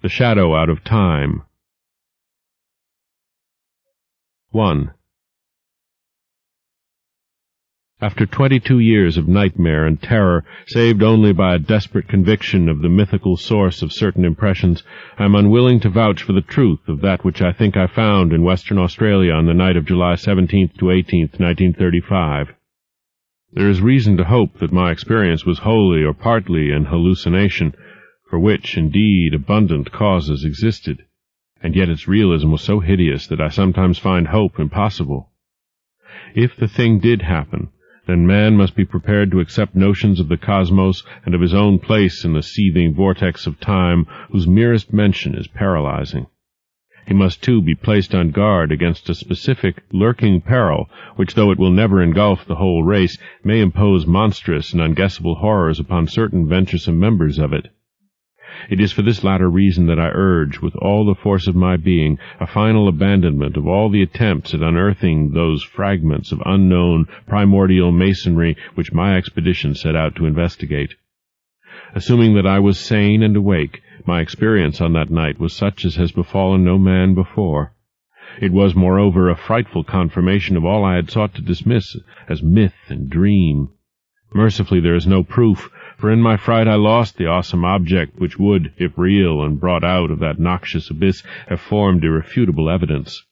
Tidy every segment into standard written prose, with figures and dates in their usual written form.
The Shadow Out of Time. 1. After 22 years of nightmare and terror, saved only by a desperate conviction of the mythical source of certain impressions, I am unwilling to vouch for the truth of that which I think I found in Western Australia on the night of July 17th to 18th, 1935. There is reason to hope that my experience was wholly or partly an hallucination, for which, indeed, abundant causes existed, and yet its realism was so hideous that I sometimes find hope impossible. If the thing did happen, then man must be prepared to accept notions of the cosmos and of his own place in the seething vortex of time whose merest mention is paralyzing. He must, too, be placed on guard against a specific, lurking peril which, though it will never engulf the whole race, may impose monstrous and unguessable horrors upon certain venturesome members of it. It is for this latter reason that I urge, with all the force of my being, a final abandonment of all the attempts at unearthing those fragments of unknown, primordial masonry which my expedition set out to investigate. Assuming that I was sane and awake, my experience on that night was such as has befallen no man before. It was, moreover, a frightful confirmation of all I had sought to dismiss as myth and dream. Mercifully, there is no proof, for in my fright I lost the awesome object which would, if real and brought out of that noxious abyss, have formed irrefutable evidence.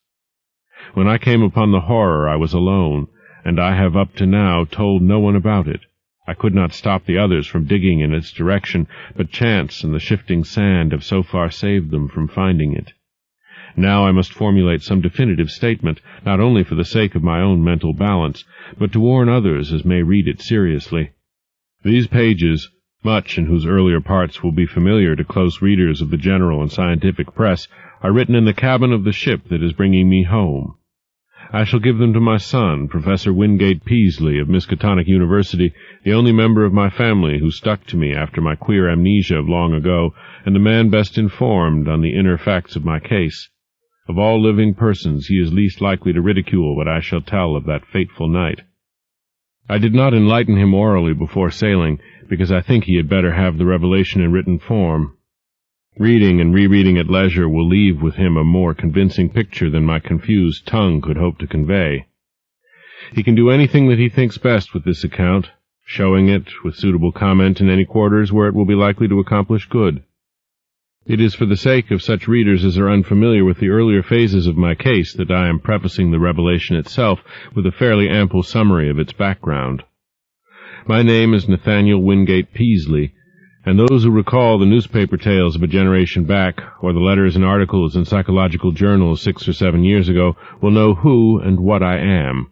When I came upon the horror I was alone, and I have up to now told no one about it. I could not stop the others from digging in its direction, but chance and the shifting sand have so far saved them from finding it. Now I must formulate some definitive statement, not only for the sake of my own mental balance, but to warn others as may read it seriously. These pages, much in whose earlier parts will be familiar to close readers of the general and scientific press, are written in the cabin of the ship that is bringing me home. I shall give them to my son, Professor Wingate Peaslee of Miskatonic University, the only member of my family who stuck to me after my queer amnesia of long ago, and the man best informed on the inner facts of my case. Of all living persons, he is least likely to ridicule what I shall tell of that fateful night. I did not enlighten him orally before sailing, because I think he had better have the revelation in written form. Reading and rereading at leisure will leave with him a more convincing picture than my confused tongue could hope to convey. He can do anything that he thinks best with this account, showing it, with suitable comment, in any quarters where it will be likely to accomplish good. It is for the sake of such readers as are unfamiliar with the earlier phases of my case that I am prefacing the revelation itself with a fairly ample summary of its background. My name is Nathaniel Wingate Peaslee, and those who recall the newspaper tales of a generation back, or the letters and articles in psychological journals 6 or 7 years ago, will know who and what I am.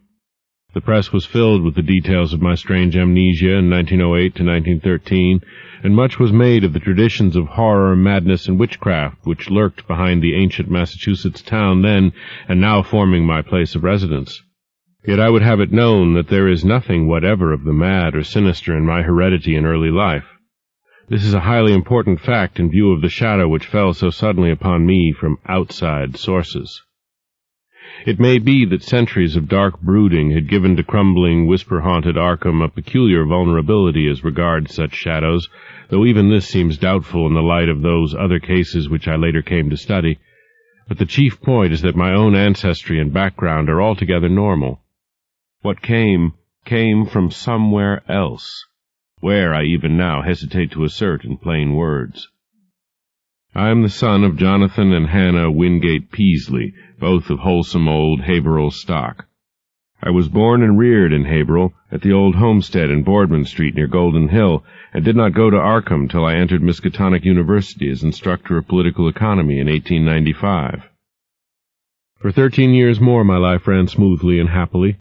The press was filled with the details of my strange amnesia in 1908 to 1913, and much was made of the traditions of horror, madness, and witchcraft which lurked behind the ancient Massachusetts town then and now forming my place of residence. Yet I would have it known that there is nothing whatever of the mad or sinister in my heredity in early life. This is a highly important fact in view of the shadow which fell so suddenly upon me from outside sources. It may be that centuries of dark brooding had given to crumbling, whisper-haunted Arkham a peculiar vulnerability as regards such shadows, though even this seems doubtful in the light of those other cases which I later came to study. But the chief point is that my own ancestry and background are altogether normal. What came from somewhere else, where I even now hesitate to assert in plain words. I am the son of Jonathan and Hannah Wingate Peaslee, both of wholesome old Haverhill stock. I was born and reared in Haverhill, at the old homestead in Boardman Street near Golden Hill, and did not go to Arkham till I entered Miskatonic University as instructor of political economy in 1895. For 13 years more my life ran smoothly and happily.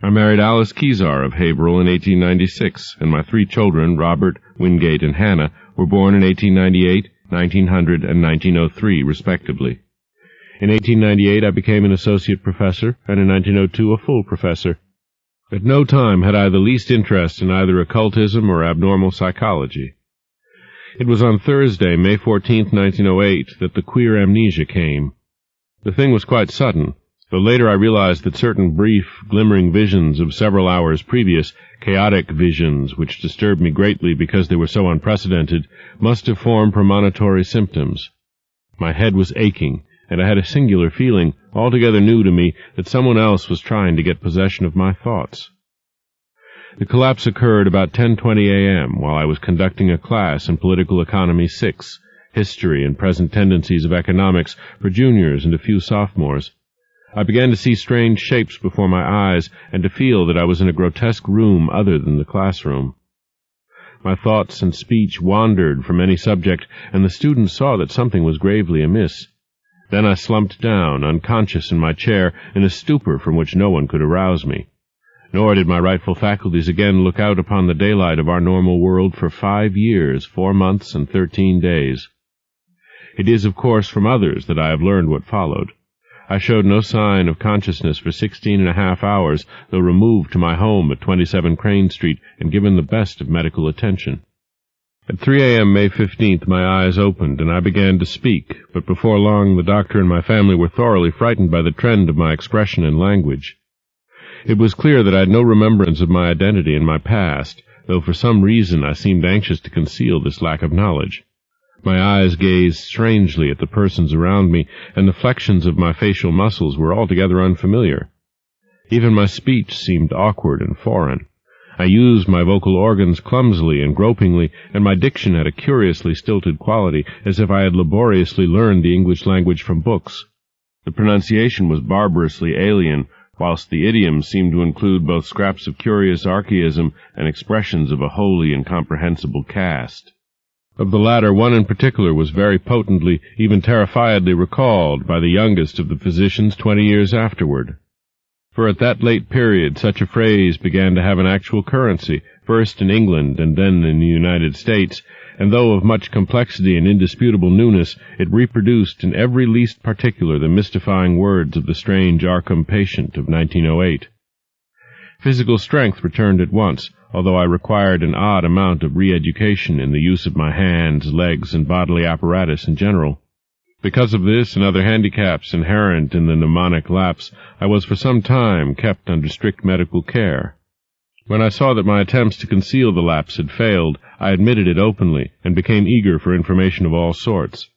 I married Alice Kezar of Haverhill in 1896, and my 3 children, Robert, Wingate, and Hannah, were born in 1898, 1900, and 1903, respectively. In 1898 I became an associate professor, and in 1902 a full professor. At no time had I the least interest in either occultism or abnormal psychology. It was on Thursday, May 14th, 1908, that the queer amnesia came. The thing was quite sudden, though later I realized that certain brief, glimmering visions of several hours previous, chaotic visions which disturbed me greatly because they were so unprecedented, must have formed premonitory symptoms. My head was aching, and I had a singular feeling, altogether new to me, that someone else was trying to get possession of my thoughts. The collapse occurred about 10:20 a.m. while I was conducting a class in Political Economy 6, History and Present Tendencies of Economics, for juniors and a few sophomores. I began to see strange shapes before my eyes and to feel that I was in a grotesque room other than the classroom. My thoughts and speech wandered from any subject, and the students saw that something was gravely amiss. Then I slumped down, unconscious in my chair, in a stupor from which no one could arouse me. Nor did my rightful faculties again look out upon the daylight of our normal world for 5 years, 4 months, and 13 days. It is, of course, from others that I have learned what followed. I showed no sign of consciousness for 16.5 hours, though removed to my home at 27 Crane Street and given the best of medical attention. At 3 a.m. May 15th, my eyes opened, and I began to speak, but before long the doctor and my family were thoroughly frightened by the trend of my expression and language. It was clear that I had no remembrance of my identity and my past, though for some reason I seemed anxious to conceal this lack of knowledge. My eyes gazed strangely at the persons around me, and the flexions of my facial muscles were altogether unfamiliar. Even my speech seemed awkward and foreign. I used my vocal organs clumsily and gropingly, and my diction had a curiously stilted quality, as if I had laboriously learned the English language from books. The pronunciation was barbarously alien, whilst the idioms seemed to include both scraps of curious archaism and expressions of a wholly incomprehensible cast. Of the latter, one in particular was very potently, even terrifiedly recalled by the youngest of the physicians 20 years afterward. For at that late period such a phrase began to have an actual currency, first in England and then in the United States, and though of much complexity and indisputable newness, it reproduced in every least particular the mystifying words of the strange Arkham patient of 1908. Physical strength returned at once, although I required an odd amount of re-education in the use of my hands, legs, and bodily apparatus in general. Because of this and other handicaps inherent in the mnemonic lapse, I was for some time kept under strict medical care. When I saw that my attempts to conceal the lapse had failed, I admitted it openly, and became eager for information of all sorts.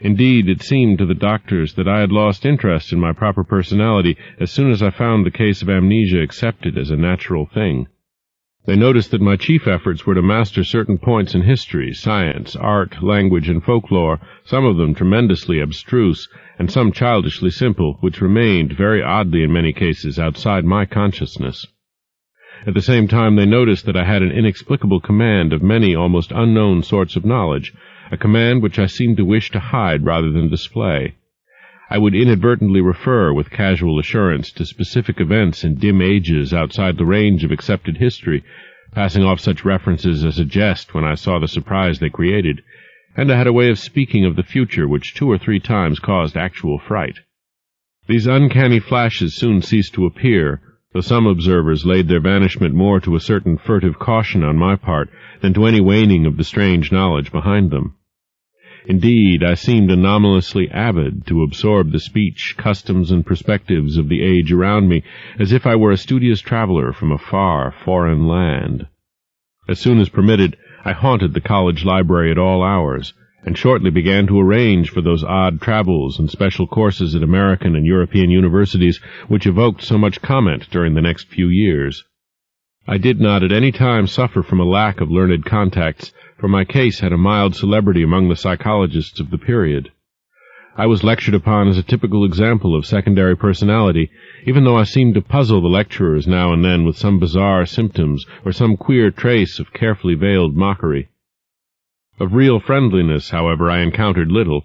Indeed, it seemed to the doctors that I had lost interest in my proper personality as soon as I found the case of amnesia accepted as a natural thing. They noticed that my chief efforts were to master certain points in history, science, art, language, and folklore, some of them tremendously abstruse, and some childishly simple, which remained, very oddly in many cases, outside my consciousness. At the same time they noticed that I had an inexplicable command of many almost unknown sorts of knowledge, a command which I seemed to wish to hide rather than display. I would inadvertently refer with casual assurance to specific events in dim ages outside the range of accepted history, passing off such references as a jest when I saw the surprise they created, and I had a way of speaking of the future which 2 or 3 times caused actual fright. These uncanny flashes soon ceased to appear, though some observers laid their vanishment more to a certain furtive caution on my part than to any waning of the strange knowledge behind them. Indeed, I seemed anomalously avid to absorb the speech, customs, and perspectives of the age around me, as if I were a studious traveler from a far, foreign land. As soon as permitted, I haunted the college library at all hours, and shortly began to arrange for those odd travels and special courses at American and European universities which evoked so much comment during the next few years. I did not at any time suffer from a lack of learned contacts, for my case had a mild celebrity among the psychologists of the period. I was lectured upon as a typical example of secondary personality, even though I seemed to puzzle the lecturers now and then with some bizarre symptoms or some queer trace of carefully veiled mockery. Of real friendliness, however, I encountered little.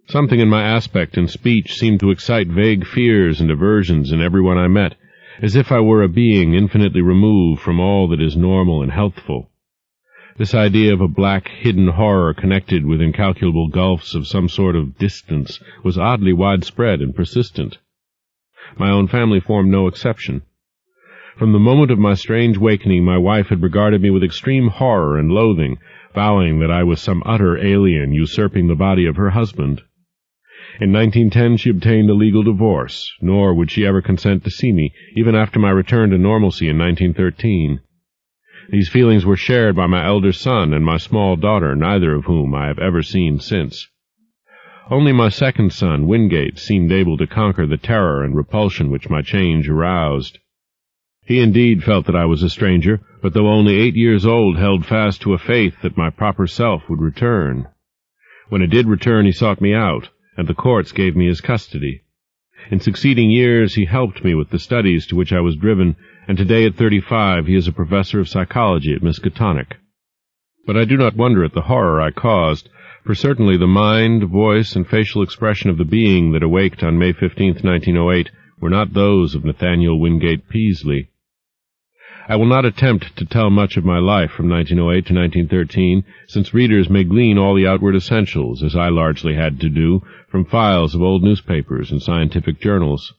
Something in my aspect and speech seemed to excite vague fears and aversions in everyone I met, as if I were a being infinitely removed from all that is normal and healthful. This idea of a black, hidden horror connected with incalculable gulfs of some sort of distance was oddly widespread and persistent. My own family formed no exception. From the moment of my strange wakening, my wife had regarded me with extreme horror and loathing, vowing that I was some utter alien usurping the body of her husband. In 1910 she obtained a legal divorce, nor would she ever consent to see me, even after my return to normalcy in 1913. These feelings were shared by my elder son and my small daughter, neither of whom I have ever seen since. Only my second son, Wingate, seemed able to conquer the terror and repulsion which my change aroused. He indeed felt that I was a stranger, but though only 8 years old, held fast to a faith that my proper self would return. When it did return, he sought me out, and the courts gave me his custody. In succeeding years, he helped me with the studies to which I was driven, and today at 35 he is a professor of psychology at Miskatonic. But I do not wonder at the horror I caused, for certainly the mind, voice, and facial expression of the being that awaked on May 15, 1908, were not those of Nathaniel Wingate Peaslee. I will not attempt to tell much of my life from 1908 to 1913, since readers may glean all the outward essentials, as I largely had to do, from files of old newspapers and scientific journals.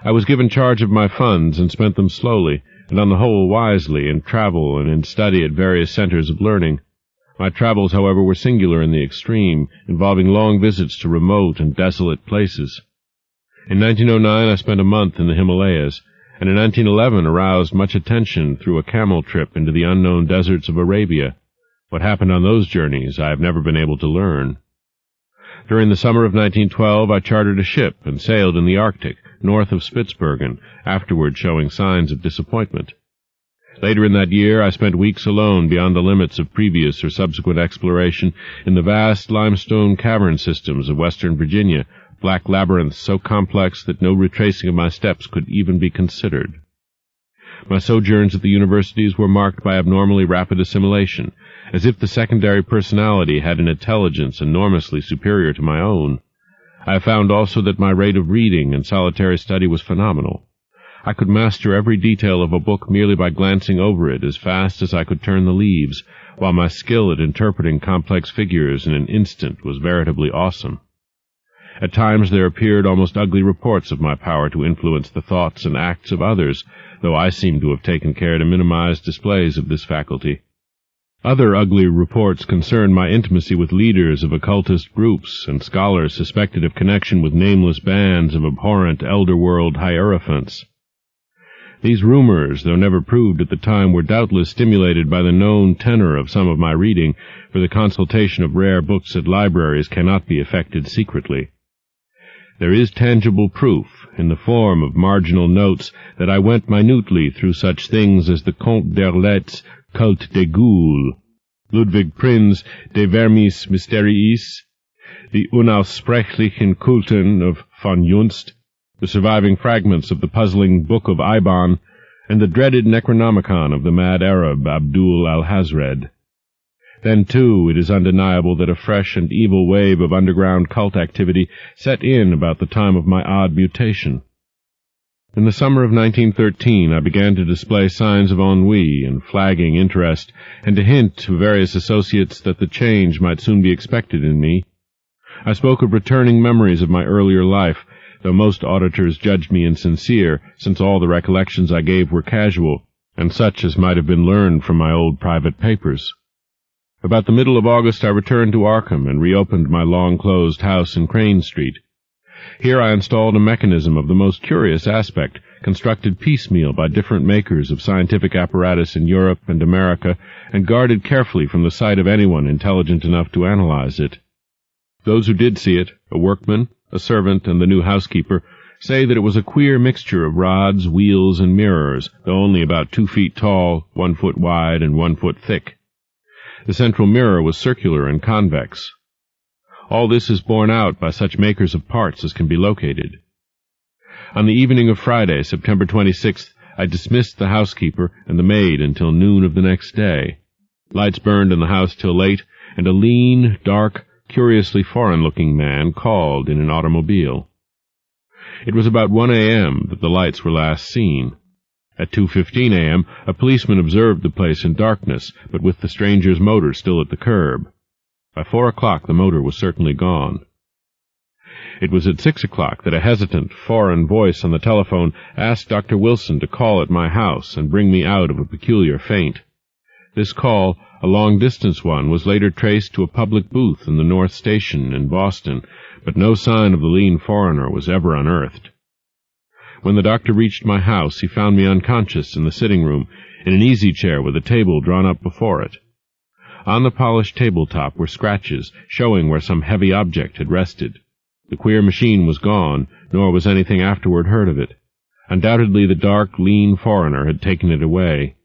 I was given charge of my funds and spent them slowly, and on the whole wisely, in travel and in study at various centers of learning. My travels, however, were singular in the extreme, involving long visits to remote and desolate places. In 1909 I spent a month in the Himalayas, and in 1911 aroused much attention through a camel trip into the unknown deserts of Arabia. What happened on those journeys I have never been able to learn. During the summer of 1912 I chartered a ship and sailed in the Arctic, north of Spitsbergen, afterward showing signs of disappointment. Later in that year I spent weeks alone beyond the limits of previous or subsequent exploration in the vast limestone cavern systems of western Virginia, black labyrinths so complex that no retracing of my steps could even be considered. My sojourns at the universities were marked by abnormally rapid assimilation, as if the secondary personality had an intelligence enormously superior to my own. I found also that my rate of reading and solitary study was phenomenal. I could master every detail of a book merely by glancing over it as fast as I could turn the leaves, while my skill at interpreting complex figures in an instant was veritably awesome. At times there appeared almost ugly reports of my power to influence the thoughts and acts of others, though I seemed to have taken care to minimize displays of this faculty. Other ugly reports concerned my intimacy with leaders of occultist groups and scholars suspected of connection with nameless bands of abhorrent elder-world hierophants. These rumors, though never proved at the time, were doubtless stimulated by the known tenor of some of my reading, for the consultation of rare books at libraries cannot be effected secretly. There is tangible proof, in the form of marginal notes, that I went minutely through such things as the Comte d'Erlet's Culte des Ghouls, Ludwig Prinz de Vermis Mysteriis, the Unaussprechlichen Kulten of von Junst, the surviving fragments of the puzzling Book of Iban, and the dreaded Necronomicon of the mad Arab Abdul al-Hazred. Then, too, it is undeniable that a fresh and evil wave of underground cult activity set in about the time of my odd mutation. In the summer of 1913 I began to display signs of ennui and flagging interest, and to hint to various associates that the change might soon be expected in me. I spoke of returning memories of my earlier life, though most auditors judged me insincere, since all the recollections I gave were casual, and such as might have been learned from my old private papers. About the middle of August I returned to Arkham and reopened my long-closed house in Crane Street. Here I installed a mechanism of the most curious aspect, constructed piecemeal by different makers of scientific apparatus in Europe and America, and guarded carefully from the sight of anyone intelligent enough to analyze it. Those who did see it, a workman, a servant, and the new housekeeper, say that it was a queer mixture of rods, wheels, and mirrors, though only about 2 feet tall, 1 foot wide, and 1 foot thick. The central mirror was circular and convex. All this is borne out by such makers of parts as can be located. On the evening of Friday, September 26th, I dismissed the housekeeper and the maid until noon of the next day. Lights burned in the house till late, and a lean, dark, curiously foreign-looking man called in an automobile. It was about 1 a.m. that the lights were last seen. At 2:15 a.m., a policeman observed the place in darkness, but with the stranger's motor still at the curb. By 4 o'clock the motor was certainly gone. It was at 6 o'clock that a hesitant, foreign voice on the telephone asked Dr. Wilson to call at my house and bring me out of a peculiar faint. This call, a long-distance one, was later traced to a public booth in the North Station in Boston, but no sign of the lean foreigner was ever unearthed. When the doctor reached my house, he found me unconscious in the sitting room, in an easy-chair with a table drawn up before it. On the polished tabletop were scratches, showing where some heavy object had rested. The queer machine was gone, nor was anything afterward heard of it. Undoubtedly the dark, lean foreigner had taken it away.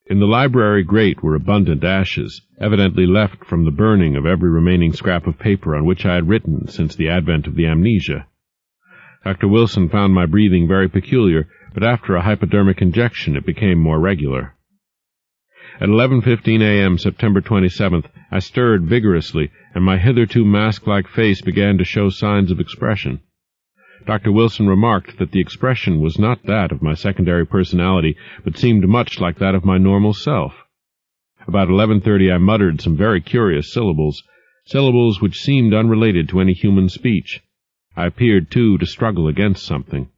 In the library grate were abundant ashes, evidently left from the burning of every remaining scrap of paper on which I had written since the advent of the amnesia. Dr. Wilson found my breathing very peculiar, but after a hypodermic injection it became more regular. At 11:15 a.m., September 27th, I stirred vigorously, and my hitherto mask-like face began to show signs of expression. Dr. Wilson remarked that the expression was not that of my secondary personality, but seemed much like that of my normal self. About 11:30 I muttered some very curious syllables which seemed unrelated to any human speech. I appeared, too, to struggle against something.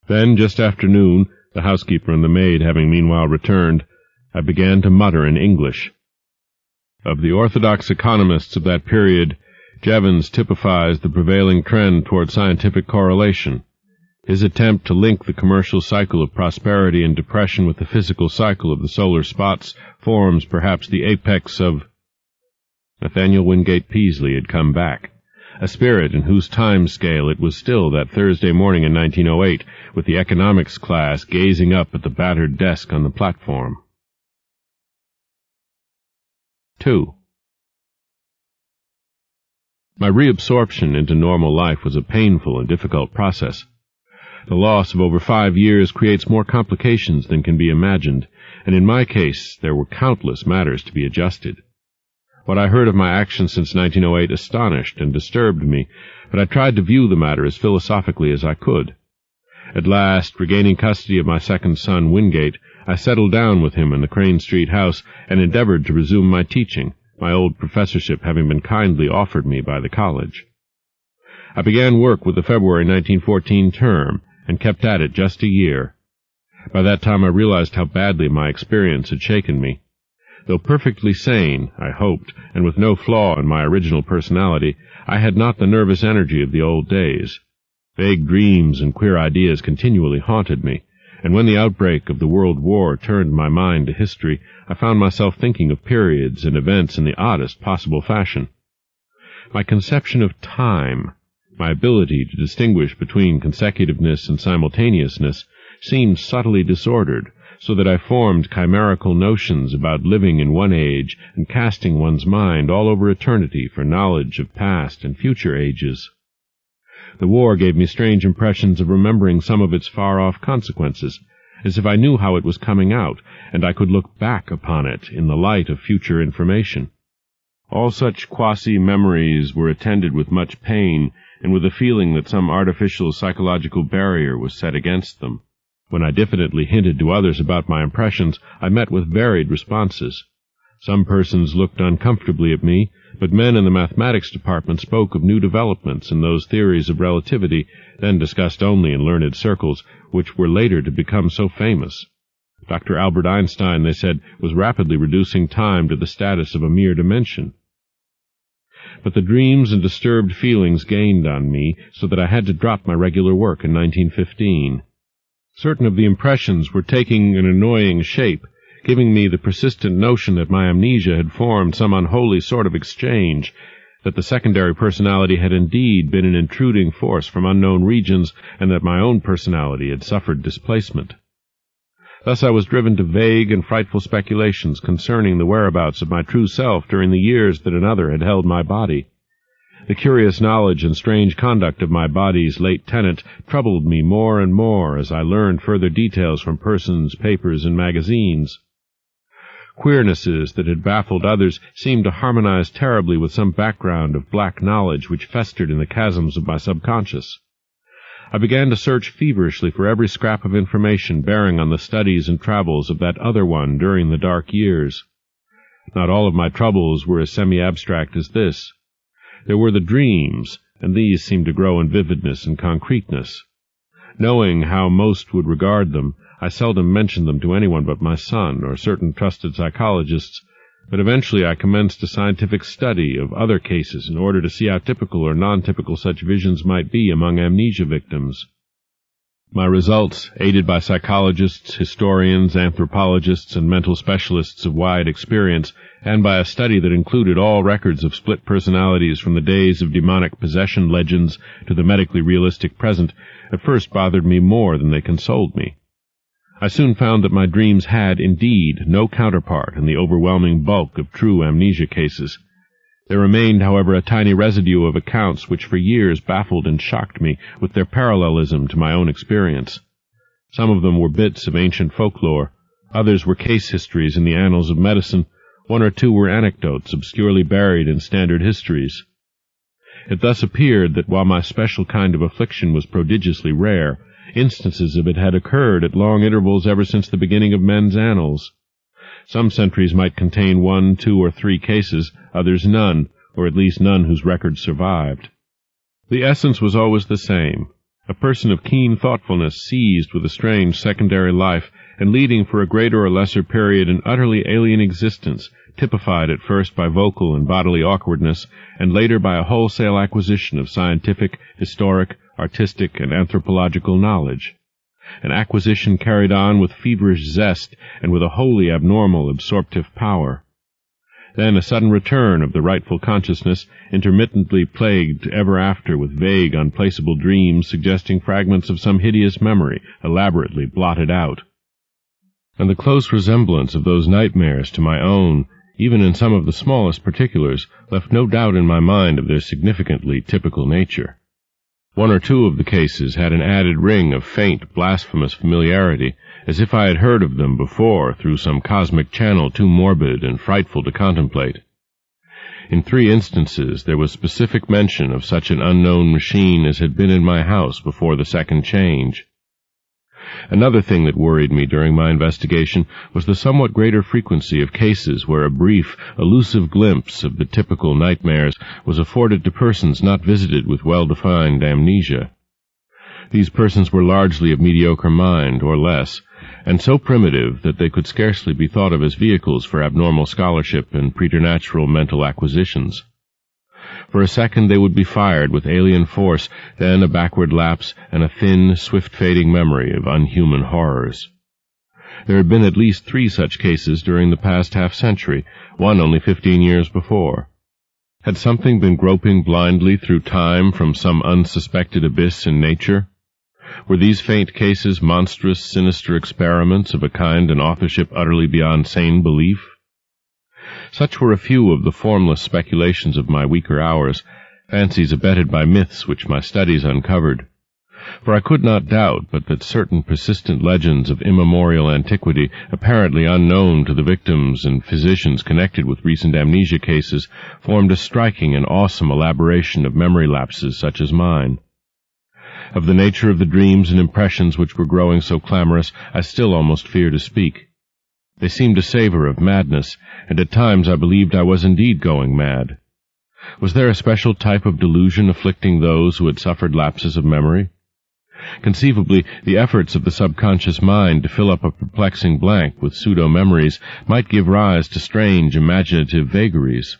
Then, just after noon, the housekeeper and the maid having meanwhile returned, I began to mutter in English. Of the orthodox economists of that period, Jevons typifies the prevailing trend toward scientific correlation. His attempt to link the commercial cycle of prosperity and depression with the physical cycle of the solar spots forms perhaps the apex of... Nathaniel Wingate Peaslee had come back, a spirit in whose time scale it was still that Thursday morning in 1908, with the economics class gazing up at the battered desk on the platform. 2. My reabsorption into normal life was a painful and difficult process. The loss of over 5 years creates more complications than can be imagined, and in my case there were countless matters to be adjusted. What I heard of my actions since 1908 astonished and disturbed me, but I tried to view the matter as philosophically as I could. At last, regaining custody of my second son, Wingate, I settled down with him in the Crane Street house and endeavored to resume my teaching, my old professorship having been kindly offered me by the college. I began work with the February 1914 term, and kept at it just a year. By that time I realized how badly my experience had shaken me. Though perfectly sane, I hoped, and with no flaw in my original personality, I had not the nervous energy of the old days. Vague dreams and queer ideas continually haunted me, and when the outbreak of the World War turned my mind to history, I found myself thinking of periods and events in the oddest possible fashion. My conception of time, my ability to distinguish between consecutiveness and simultaneousness, seemed subtly disordered, so that I formed chimerical notions about living in one age and casting one's mind all over eternity for knowledge of past and future ages. The war gave me strange impressions of remembering some of its far-off consequences, as if I knew how it was coming out, and I could look back upon it in the light of future information. All such quasi-memories were attended with much pain, and with a feeling that some artificial psychological barrier was set against them. When I diffidently hinted to others about my impressions, I met with varied responses. Some persons looked uncomfortably at me, but men in the mathematics department spoke of new developments in those theories of relativity, then discussed only in learned circles, which were later to become so famous. Dr. Albert Einstein, they said, was rapidly reducing time to the status of a mere dimension. But the dreams and disturbed feelings gained on me, so that I had to drop my regular work in 1915. Certain of the impressions were taking an annoying shape, giving me the persistent notion that my amnesia had formed some unholy sort of exchange, that the secondary personality had indeed been an intruding force from unknown regions, and that my own personality had suffered displacement. Thus I was driven to vague and frightful speculations concerning the whereabouts of my true self during the years that another had held my body. The curious knowledge and strange conduct of my body's late tenant troubled me more and more as I learned further details from persons, papers, and magazines. Queernesses that had baffled others seemed to harmonize terribly with some background of black knowledge which festered in the chasms of my subconscious. I began to search feverishly for every scrap of information bearing on the studies and travels of that other one during the dark years. Not all of my troubles were as semi-abstract as this. There were the dreams, and these seemed to grow in vividness and concreteness. Knowing how most would regard them, I seldom mentioned them to anyone but my son or certain trusted psychologists, but eventually I commenced a scientific study of other cases in order to see how typical or non-typical such visions might be among amnesia victims. My results, aided by psychologists, historians, anthropologists, and mental specialists of wide experience, and by a study that included all records of split personalities from the days of demonic possession legends to the medically realistic present, at first bothered me more than they consoled me. I soon found that my dreams had, indeed, no counterpart in the overwhelming bulk of true amnesia cases. There remained, however, a tiny residue of accounts which for years baffled and shocked me with their parallelism to my own experience. Some of them were bits of ancient folklore, others were case histories in the annals of medicine, one or two were anecdotes obscurely buried in standard histories. It thus appeared that while my special kind of affliction was prodigiously rare, instances of it had occurred at long intervals ever since the beginning of men's annals. Some centuries might contain 1, 2, or 3 cases, others none, or at least none whose records survived. The essence was always the same, a person of keen thoughtfulness seized with a strange secondary life and leading for a greater or lesser period an utterly alien existence, typified at first by vocal and bodily awkwardness, and later by a wholesale acquisition of scientific, historic, artistic, and anthropological knowledge. An acquisition carried on with feverish zest and with a wholly abnormal absorptive power. Then a sudden return of the rightful consciousness, intermittently plagued ever after with vague, unplaceable dreams suggesting fragments of some hideous memory, elaborately blotted out. And the close resemblance of those nightmares to my own, even in some of the smallest particulars, left no doubt in my mind of their significantly typical nature. 1 or 2 of the cases had an added ring of faint, blasphemous familiarity, as if I had heard of them before through some cosmic channel too morbid and frightful to contemplate. In 3 instances there was specific mention of such an unknown machine as had been in my house before the second change. Another thing that worried me during my investigation was the somewhat greater frequency of cases where a brief, elusive glimpse of the typical nightmares was afforded to persons not visited with well-defined amnesia. These persons were largely of mediocre mind, or less, and so primitive that they could scarcely be thought of as vehicles for abnormal scholarship and preternatural mental acquisitions. For a second they would be fired with alien force, then a backward lapse and a thin, swift-fading memory of unhuman horrors. There had been at least 3 such cases during the past half-century, one only 15 years before. Had something been groping blindly through time from some unsuspected abyss in nature? Were these faint cases monstrous, sinister experiments of a kind and authorship utterly beyond sane belief? Such were a few of the formless speculations of my weaker hours, fancies abetted by myths which my studies uncovered. For I could not doubt but that certain persistent legends of immemorial antiquity, apparently unknown to the victims and physicians connected with recent amnesia cases, formed a striking and awesome elaboration of memory lapses such as mine. Of the nature of the dreams and impressions which were growing so clamorous, I still almost fear to speak. They seemed to savor of madness, and at times I believed I was indeed going mad. Was there a special type of delusion afflicting those who had suffered lapses of memory? Conceivably, the efforts of the subconscious mind to fill up a perplexing blank with pseudo-memories might give rise to strange imaginative vagaries.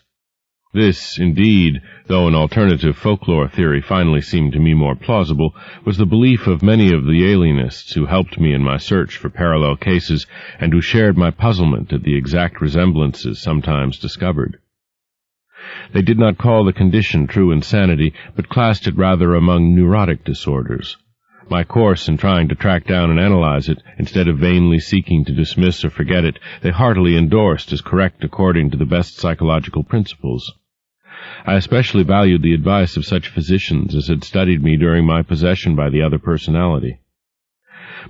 This, indeed, though an alternative folklore theory finally seemed to me more plausible, was the belief of many of the alienists who helped me in my search for parallel cases and who shared my puzzlement at the exact resemblances sometimes discovered. They did not call the condition true insanity, but classed it rather among neurotic disorders. My course in trying to track down and analyze it, instead of vainly seeking to dismiss or forget it, they heartily endorsed as correct according to the best psychological principles. I especially valued the advice of such physicians as had studied me during my possession by the other personality.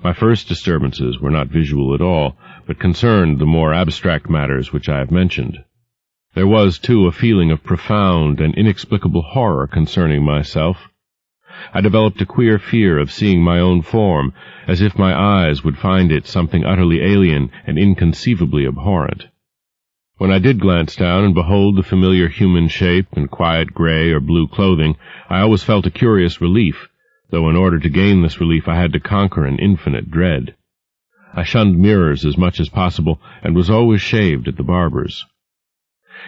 My first disturbances were not visual at all, but concerned the more abstract matters which I have mentioned. There was, too, a feeling of profound and inexplicable horror concerning myself. I developed a queer fear of seeing my own form, as if my eyes would find it something utterly alien and inconceivably abhorrent. When I did glance down and behold the familiar human shape in quiet gray or blue clothing, I always felt a curious relief, though in order to gain this relief I had to conquer an infinite dread. I shunned mirrors as much as possible, and was always shaved at the barber's.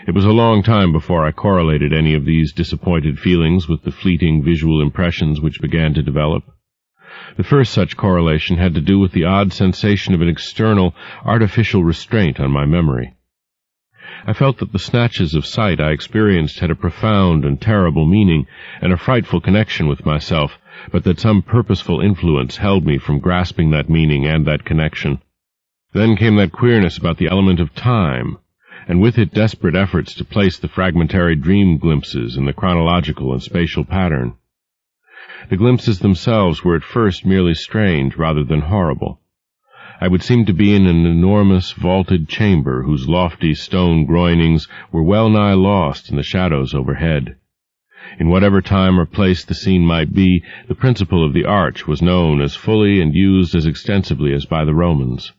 It was a long time before I correlated any of these disappointed feelings with the fleeting visual impressions which began to develop. The first such correlation had to do with the odd sensation of an external, artificial restraint on my memory. I felt that the snatches of sight I experienced had a profound and terrible meaning, and a frightful connection with myself, but that some purposeful influence held me from grasping that meaning and that connection. Then came that queerness about the element of time, and with it desperate efforts to place the fragmentary dream glimpses in the chronological and spatial pattern. The glimpses themselves were at first merely strange rather than horrible. I would seem to be in an enormous vaulted chamber whose lofty stone groinings were well-nigh lost in the shadows overhead. In whatever time or place the scene might be, the principle of the arch was known as fully and used as extensively as by the Romans.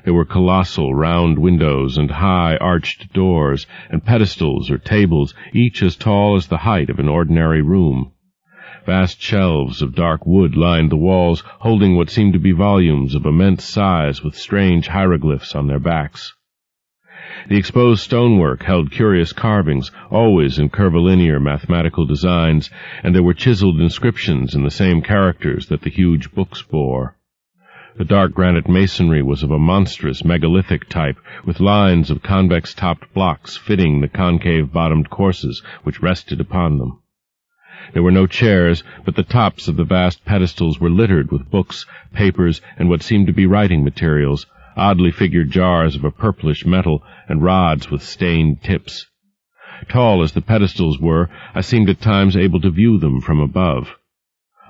There were colossal round windows and high arched doors, and pedestals or tables, each as tall as the height of an ordinary room. Vast shelves of dark wood lined the walls, holding what seemed to be volumes of immense size with strange hieroglyphs on their backs. The exposed stonework held curious carvings, always in curvilinear mathematical designs, and there were chiseled inscriptions in the same characters that the huge books bore. The dark granite masonry was of a monstrous megalithic type, with lines of convex-topped blocks fitting the concave-bottomed courses which rested upon them. There were no chairs, but the tops of the vast pedestals were littered with books, papers, and what seemed to be writing materials, oddly figured jars of a purplish metal, and rods with stained tips. Tall as the pedestals were, I seemed at times able to view them from above.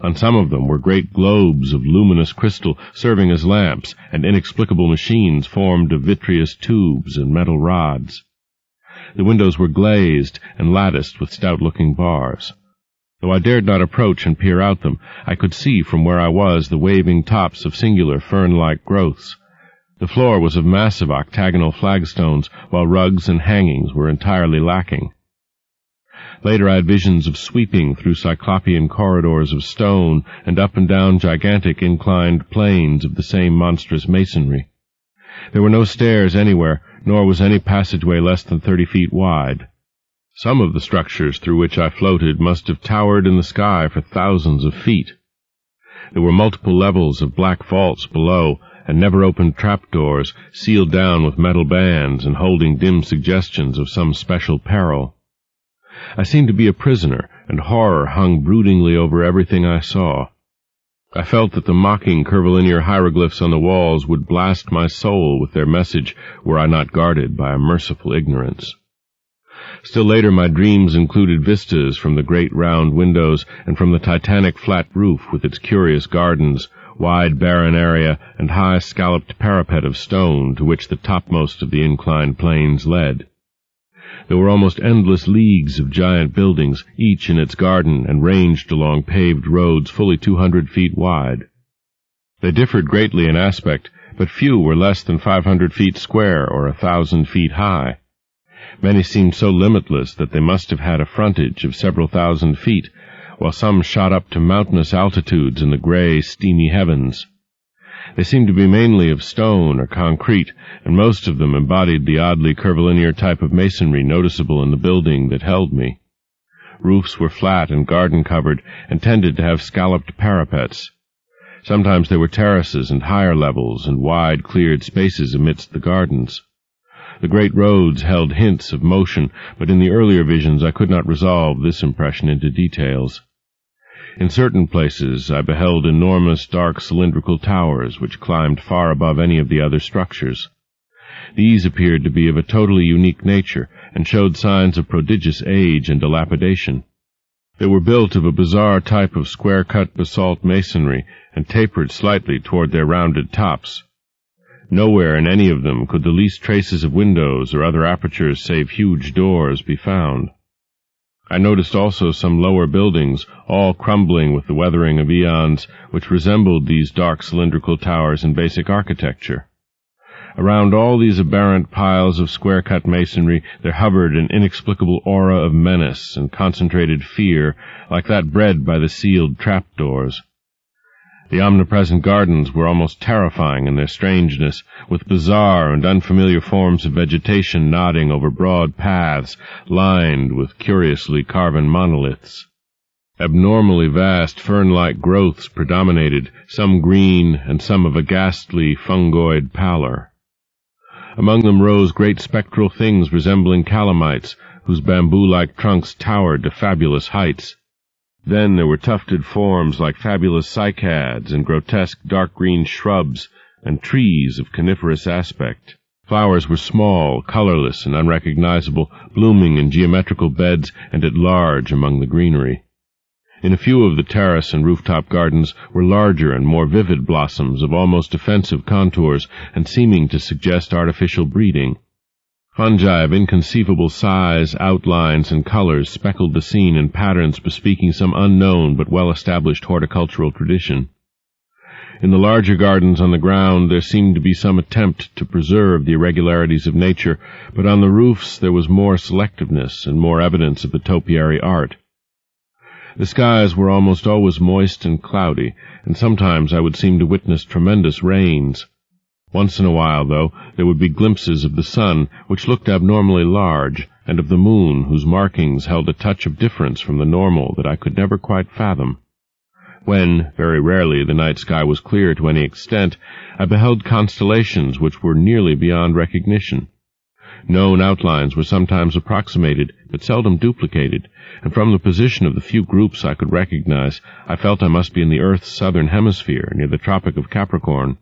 On some of them were great globes of luminous crystal serving as lamps, and inexplicable machines formed of vitreous tubes and metal rods. The windows were glazed and latticed with stout-looking bars. Though I dared not approach and peer out them, I could see from where I was the waving tops of singular fern-like growths. The floor was of massive octagonal flagstones, while rugs and hangings were entirely lacking. Later I had visions of sweeping through cyclopean corridors of stone and up and down gigantic inclined planes of the same monstrous masonry. There were no stairs anywhere, nor was any passageway less than 30 feet wide. Some of the structures through which I floated must have towered in the sky for thousands of feet. There were multiple levels of black vaults below, and never-opened trapdoors, sealed down with metal bands and holding dim suggestions of some special peril. I seemed to be a prisoner, and horror hung broodingly over everything I saw. I felt that the mocking curvilinear hieroglyphs on the walls would blast my soul with their message were I not guarded by a merciful ignorance. Still later my dreams included vistas from the great round windows and from the titanic flat roof with its curious gardens, wide barren area, and high scalloped parapet of stone to which the topmost of the inclined planes led. There were almost endless leagues of giant buildings, each in its garden and ranged along paved roads fully 200 feet wide. They differed greatly in aspect, but few were less than 500 feet square or 1,000 feet high. Many seemed so limitless that they must have had a frontage of several thousand feet, while some shot up to mountainous altitudes in the gray, steamy heavens. They seemed to be mainly of stone or concrete, and most of them embodied the oddly curvilinear type of masonry noticeable in the building that held me. Roofs were flat and garden-covered, and tended to have scalloped parapets. Sometimes there were terraces and higher levels and wide cleared spaces amidst the gardens. The great roads held hints of motion, but in the earlier visions I could not resolve this impression into details. In certain places I beheld enormous dark cylindrical towers which climbed far above any of the other structures. These appeared to be of a totally unique nature, and showed signs of prodigious age and dilapidation. They were built of a bizarre type of square-cut basalt masonry, and tapered slightly toward their rounded tops. Nowhere in any of them could the least traces of windows or other apertures save huge doors be found. I noticed also some lower buildings, all crumbling with the weathering of eons, which resembled these dark cylindrical towers in basic architecture. Around all these aberrant piles of square-cut masonry there hovered an inexplicable aura of menace and concentrated fear, like that bred by the sealed trapdoors. The omnipresent gardens were almost terrifying in their strangeness, with bizarre and unfamiliar forms of vegetation nodding over broad paths lined with curiously carven monoliths. Abnormally vast fern-like growths predominated, some green and some of a ghastly fungoid pallor. Among them rose great spectral things resembling calamites, whose bamboo-like trunks towered to fabulous heights. Then there were tufted forms like fabulous cycads and grotesque dark green shrubs and trees of coniferous aspect. Flowers were small, colorless, and unrecognizable, blooming in geometrical beds and at large among the greenery. In a few of the terrace and rooftop gardens were larger and more vivid blossoms of almost offensive contours and seeming to suggest artificial breeding. Fungi of inconceivable size, outlines, and colors speckled the scene in patterns bespeaking some unknown but well-established horticultural tradition. In the larger gardens on the ground there seemed to be some attempt to preserve the irregularities of nature, but on the roofs there was more selectiveness and more evidence of the topiary art. The skies were almost always moist and cloudy, and sometimes I would seem to witness tremendous rains. Once in a while, though, there would be glimpses of the sun, which looked abnormally large, and of the moon, whose markings held a touch of difference from the normal that I could never quite fathom. When, very rarely, the night sky was clear to any extent, I beheld constellations which were nearly beyond recognition. Known outlines were sometimes approximated, but seldom duplicated, and from the position of the few groups I could recognize, I felt I must be in the Earth's southern hemisphere, near the Tropic of Capricorn.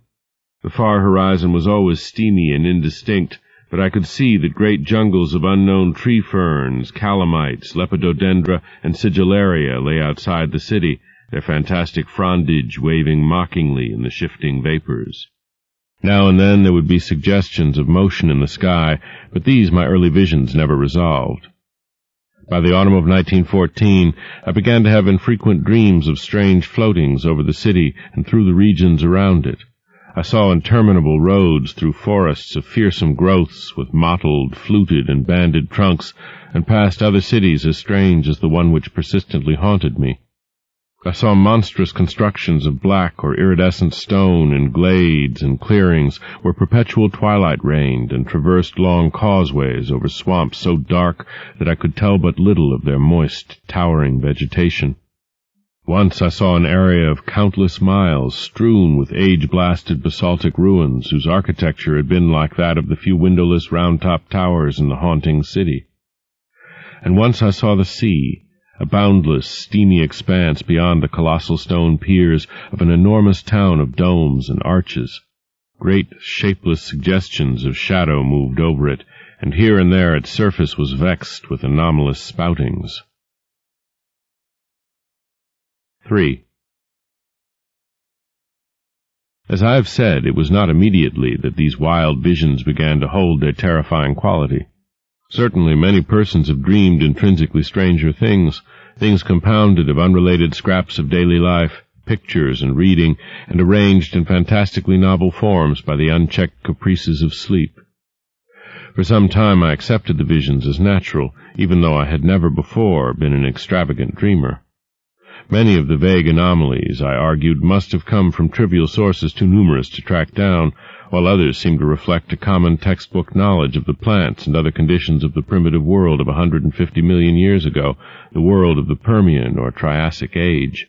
The far horizon was always steamy and indistinct, but I could see that great jungles of unknown tree ferns, calamites, lepidodendra, and sigillaria lay outside the city, their fantastic frondage waving mockingly in the shifting vapors. Now and then there would be suggestions of motion in the sky, but these my early visions never resolved. By the autumn of 1914, I began to have infrequent dreams of strange floatings over the city and through the regions around it. I saw interminable roads through forests of fearsome growths with mottled, fluted, and banded trunks, and passed other cities as strange as the one which persistently haunted me. I saw monstrous constructions of black or iridescent stone in glades and clearings where perpetual twilight reigned, and traversed long causeways over swamps so dark that I could tell but little of their moist, towering vegetation. Once I saw an area of countless miles strewn with age-blasted basaltic ruins whose architecture had been like that of the few windowless round-top towers in the haunting city. And once I saw the sea, a boundless, steamy expanse beyond the colossal stone piers of an enormous town of domes and arches. Great, shapeless suggestions of shadow moved over it, and here and there its surface was vexed with anomalous spoutings. 3. As I have said, it was not immediately that these wild visions began to hold their terrifying quality. Certainly many persons have dreamed intrinsically stranger things, things compounded of unrelated scraps of daily life, pictures and reading, and arranged in fantastically novel forms by the unchecked caprices of sleep. For some time I accepted the visions as natural, even though I had never before been an extravagant dreamer. Many of the vague anomalies, I argued, must have come from trivial sources too numerous to track down, while others seemed to reflect a common textbook knowledge of the plants and other conditions of the primitive world of 150 million years ago, the world of the Permian or Triassic Age.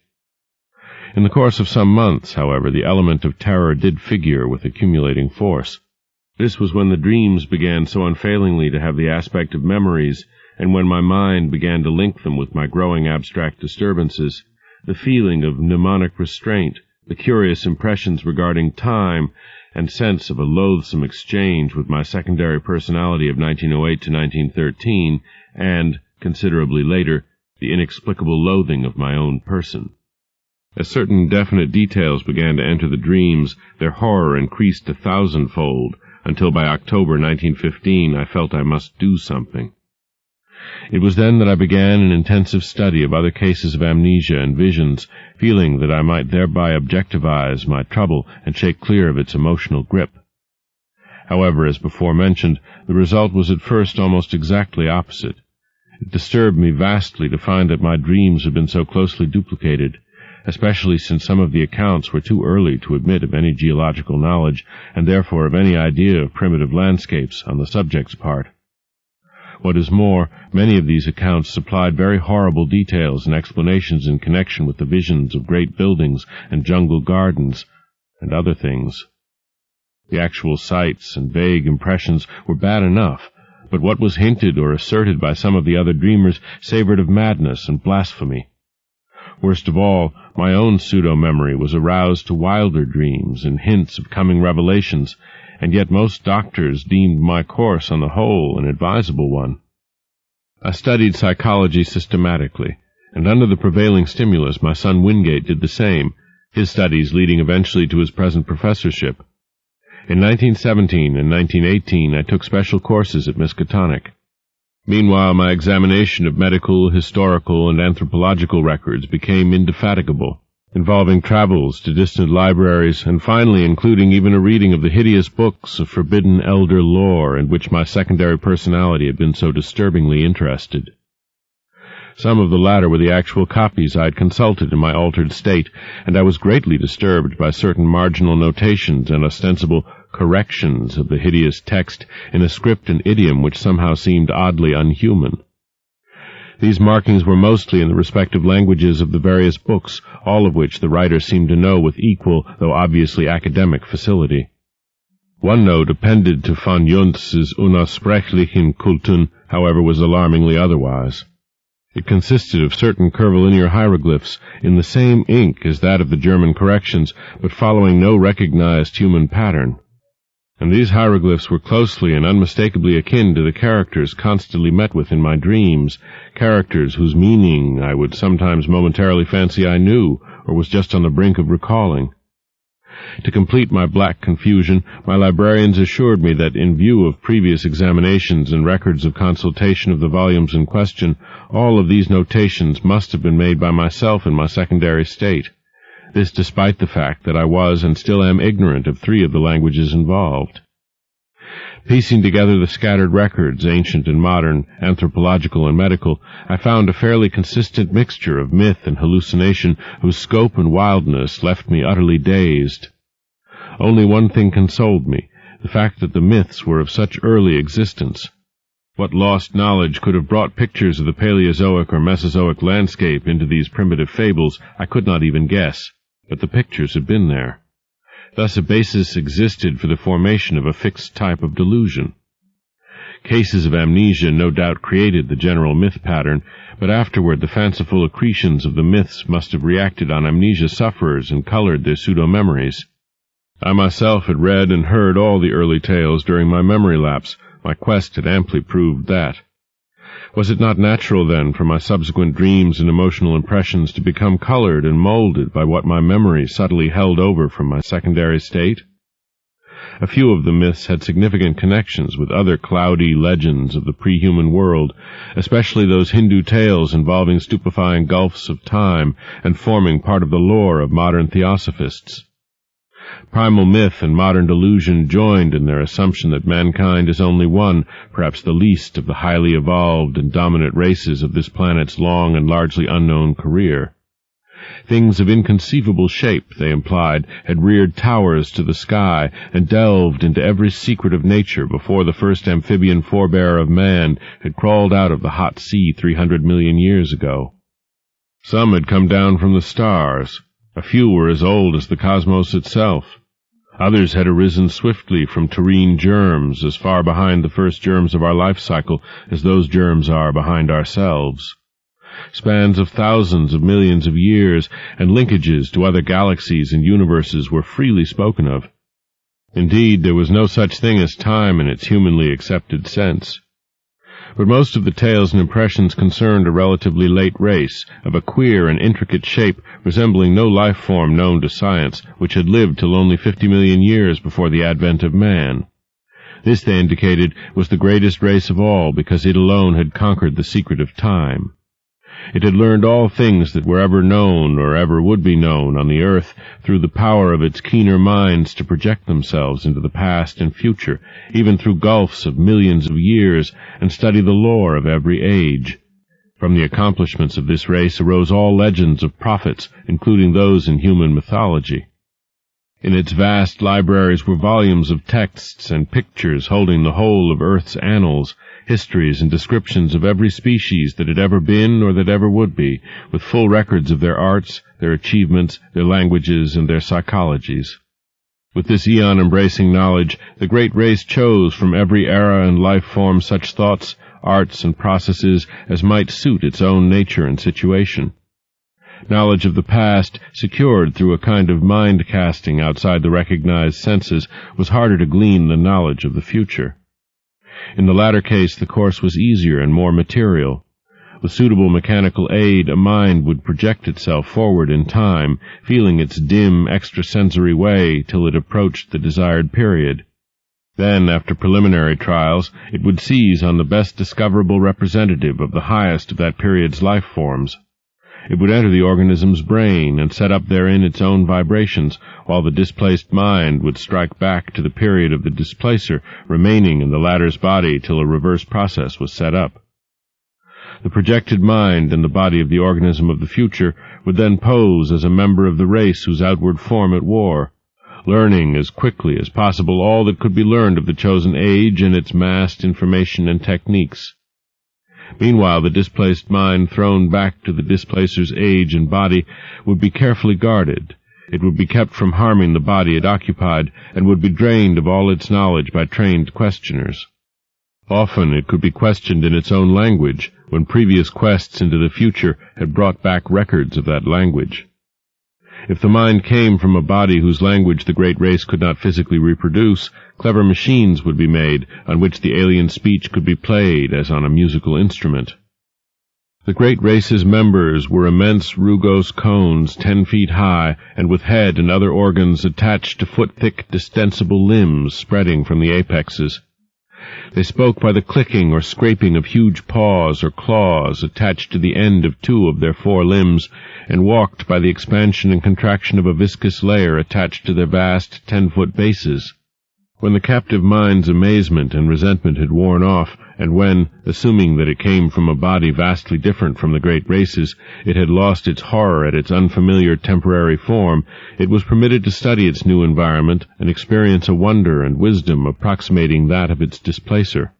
In the course of some months, however, the element of terror did figure with accumulating force. This was when the dreams began so unfailingly to have the aspect of memories, and when my mind began to link them with my growing abstract disturbances. The feeling of mnemonic restraint, the curious impressions regarding time, and sense of a loathsome exchange with my secondary personality of 1908 to 1913, and, considerably later, the inexplicable loathing of my own person. As certain definite details began to enter the dreams, their horror increased 1,000-fold, until by October 1915 I felt I must do something. It was then that I began an intensive study of other cases of amnesia and visions, feeling that I might thereby objectivize my trouble and shake clear of its emotional grip. However, as before mentioned, the result was at first almost exactly opposite. It disturbed me vastly to find that my dreams had been so closely duplicated, especially since some of the accounts were too early to admit of any geological knowledge, and therefore of any idea of primitive landscapes on the subject's part. What is more, many of these accounts supplied very horrible details and explanations in connection with the visions of great buildings and jungle gardens, and other things. The actual sights and vague impressions were bad enough, but what was hinted or asserted by some of the other dreamers savored of madness and blasphemy. Worst of all, my own pseudo-memory was aroused to wilder dreams and hints of coming revelations, and yet most doctors deemed my course on the whole an advisable one. I studied psychology systematically, and under the prevailing stimulus my son Wingate did the same, his studies leading eventually to his present professorship. In 1917 and 1918 I took special courses at Miskatonic. Meanwhile, my examination of medical, historical, and anthropological records became indefatigable, involving travels to distant libraries, and finally including even a reading of the hideous books of forbidden elder lore in which my secondary personality had been so disturbingly interested. Some of the latter were the actual copies I had consulted in my altered state, and I was greatly disturbed by certain marginal notations and ostensible corrections of the hideous text in a script and idiom which somehow seemed oddly unhuman. These markings were mostly in the respective languages of the various books, all of which the writer seemed to know with equal, though obviously academic, facility. One note appended to von Juntz's Unaussprechlichen Kulten, however, was alarmingly otherwise. It consisted of certain curvilinear hieroglyphs in the same ink as that of the German corrections, but following no recognized human pattern. And these hieroglyphs were closely and unmistakably akin to the characters constantly met with in my dreams, characters whose meaning I would sometimes momentarily fancy I knew, or was just on the brink of recalling. To complete my black confusion, my librarians assured me that, in view of previous examinations and records of consultation of the volumes in question, all of these notations must have been made by myself in my secondary state. This despite the fact that I was and still am ignorant of 3 of the languages involved. Piecing together the scattered records, ancient and modern, anthropological and medical, I found a fairly consistent mixture of myth and hallucination whose scope and wildness left me utterly dazed. Only one thing consoled me, the fact that the myths were of such early existence. What lost knowledge could have brought pictures of the Paleozoic or Mesozoic landscape into these primitive fables, I could not even guess, but the pictures had been there. Thus a basis existed for the formation of a fixed type of delusion. Cases of amnesia no doubt created the general myth pattern, but afterward the fanciful accretions of the myths must have reacted on amnesia sufferers and colored their pseudo-memories. I myself had read and heard all the early tales during my memory lapse. My quest had amply proved that. Was it not natural, then, for my subsequent dreams and emotional impressions to become colored and molded by what my memory subtly held over from my secondary state? A few of the myths had significant connections with other cloudy legends of the pre-human world, especially those Hindu tales involving stupefying gulfs of time and forming part of the lore of modern theosophists. Primal myth and modern delusion joined in their assumption that mankind is only one, perhaps the least, of the highly evolved and dominant races of this planet's long and largely unknown career. Things of inconceivable shape, they implied, had reared towers to the sky and delved into every secret of nature before the first amphibian forebear of man had crawled out of the hot sea 300 million years ago. Some had come down from the stars. A few were as old as the cosmos itself. Others had arisen swiftly from terrene germs, as far behind the first germs of our life cycle as those germs are behind ourselves. Spans of thousands of millions of years and linkages to other galaxies and universes were freely spoken of. Indeed, there was no such thing as time in its humanly accepted sense. But most of the tales and impressions concerned a relatively late race, of a queer and intricate shape resembling no life form known to science, which had lived till only 50 million years before the advent of man. This, they indicated, was the greatest race of all, because it alone had conquered the secret of time. It had learned all things that were ever known or ever would be known on the earth through the power of its keener minds to project themselves into the past and future, even through gulfs of millions of years, and study the lore of every age. From the accomplishments of this race arose all legends of prophets, including those in human mythology. In its vast libraries were volumes of texts and pictures holding the whole of Earth's annals, histories and descriptions of every species that had ever been or that ever would be, with full records of their arts, their achievements, their languages, and their psychologies. With this eon-embracing knowledge, the great race chose from every era and life form such thoughts, arts, and processes as might suit its own nature and situation. Knowledge of the past, secured through a kind of mind-casting outside the recognized senses, was harder to glean than knowledge of the future. In the latter case, the course was easier and more material. With suitable mechanical aid, a mind would project itself forward in time, feeling its dim, extrasensory way till it approached the desired period. Then, after preliminary trials, it would seize on the best discoverable representative of the highest of that period's life forms. It would enter the organism's brain and set up therein its own vibrations, while the displaced mind would strike back to the period of the displacer, remaining in the latter's body till a reverse process was set up. The projected mind and the body of the organism of the future would then pose as a member of the race whose outward form it wore, learning as quickly as possible all that could be learned of the chosen age and its massed information and techniques. Meanwhile, the displaced mind, thrown back to the displacer's age and body, would be carefully guarded. It would be kept from harming the body it occupied, and would be drained of all its knowledge by trained questioners. Often it could be questioned in its own language, when previous quests into the future had brought back records of that language. If the mind came from a body whose language the great race could not physically reproduce, clever machines would be made, on which the alien speech could be played as on a musical instrument. The great race's members were immense rugose cones 10 feet high, and with head and other organs attached to foot-thick distensible limbs spreading from the apexes. They spoke by the clicking or scraping of huge paws or claws attached to the end of 2 of their 4 limbs, and walked by the expansion and contraction of a viscous layer attached to their vast 10-foot bases. When the captive mind's amazement and resentment had worn off, and when, assuming that it came from a body vastly different from the great race's, it had lost its horror at its unfamiliar temporary form, it was permitted to study its new environment and experience a wonder and wisdom approximating that of its displacer.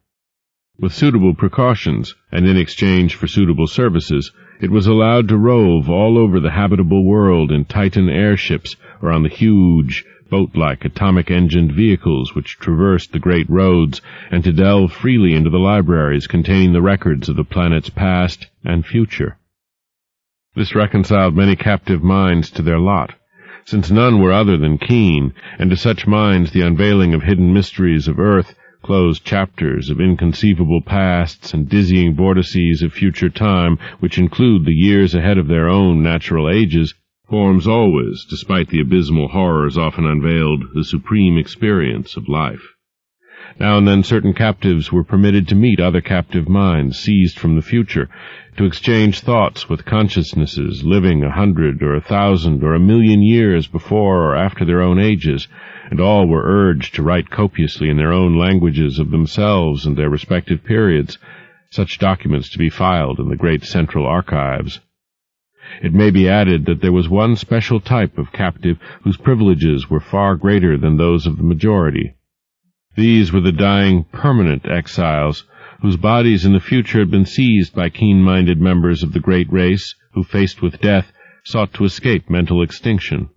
With suitable precautions, and in exchange for suitable services, it was allowed to rove all over the habitable world in Titan airships or on the huge, boat-like atomic-engined vehicles which traversed the great roads, and to delve freely into the libraries containing the records of the planet's past and future. This reconciled many captive minds to their lot, since none were other than keen, and to such minds the unveiling of hidden mysteries of Earth, closed chapters of inconceivable pasts, and dizzying vortices of future time, which include the years ahead of their own natural ages, forms always, despite the abysmal horrors often unveiled, the supreme experience of life. Now and then certain captives were permitted to meet other captive minds seized from the future, to exchange thoughts with consciousnesses living 100 or 1,000 or 1,000,000 years before or after their own ages, and all were urged to write copiously in their own languages of themselves and their respective periods, such documents to be filed in the great central archives. It may be added that there was one special type of captive whose privileges were far greater than those of the majority. These were the dying permanent exiles, whose bodies in the future had been seized by keen-minded members of the great race, who, faced with death, sought to escape mental extinction.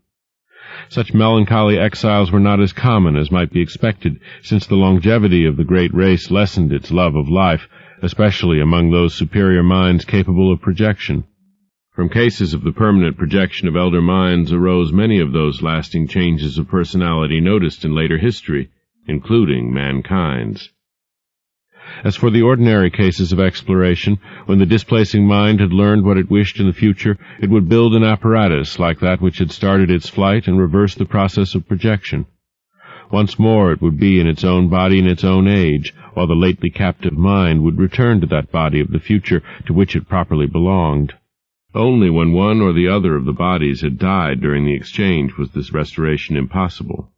Such melancholy exiles were not as common as might be expected, since the longevity of the great race lessened its love of life, especially among those superior minds capable of projection. From cases of the permanent projection of elder minds arose many of those lasting changes of personality noticed in later history, including mankind's. As for the ordinary cases of exploration, when the displacing mind had learned what it wished in the future, it would build an apparatus like that which had started its flight and reverse the process of projection. Once more it would be in its own body in its own age, while the lately captive mind would return to that body of the future to which it properly belonged. Only when one or the other of the bodies had died during the exchange was this restoration impossible.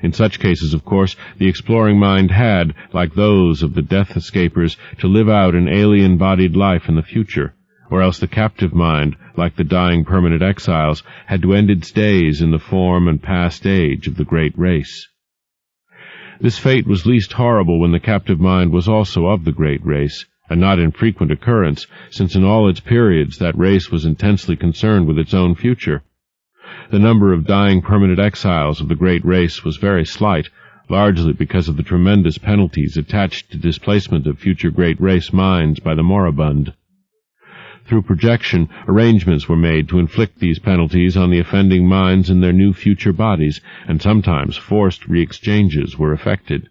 In such cases, of course, the exploring mind had, like those of the death escapers, to live out an alien-bodied life in the future, or else the captive mind, like the dying permanent exiles, had to end its days in the form and past age of the great race. This fate was least horrible when the captive mind was also of the great race, a not infrequent occurrence, since in all its periods that race was intensely concerned with its own future. The number of dying permanent exiles of the great race was very slight, largely because of the tremendous penalties attached to displacement of future great race minds by the moribund. Through projection, arrangements were made to inflict these penalties on the offending minds in their new future bodies, and sometimes forced re-exchanges were effected.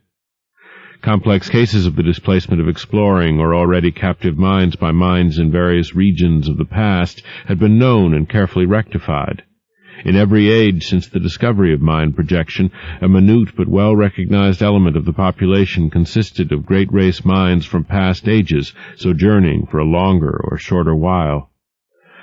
Complex cases of the displacement of exploring or already captive minds by minds in various regions of the past had been known and carefully rectified. In every age since the discovery of mind projection, a minute but well-recognized element of the population consisted of great race minds from past ages, sojourning for a longer or shorter while.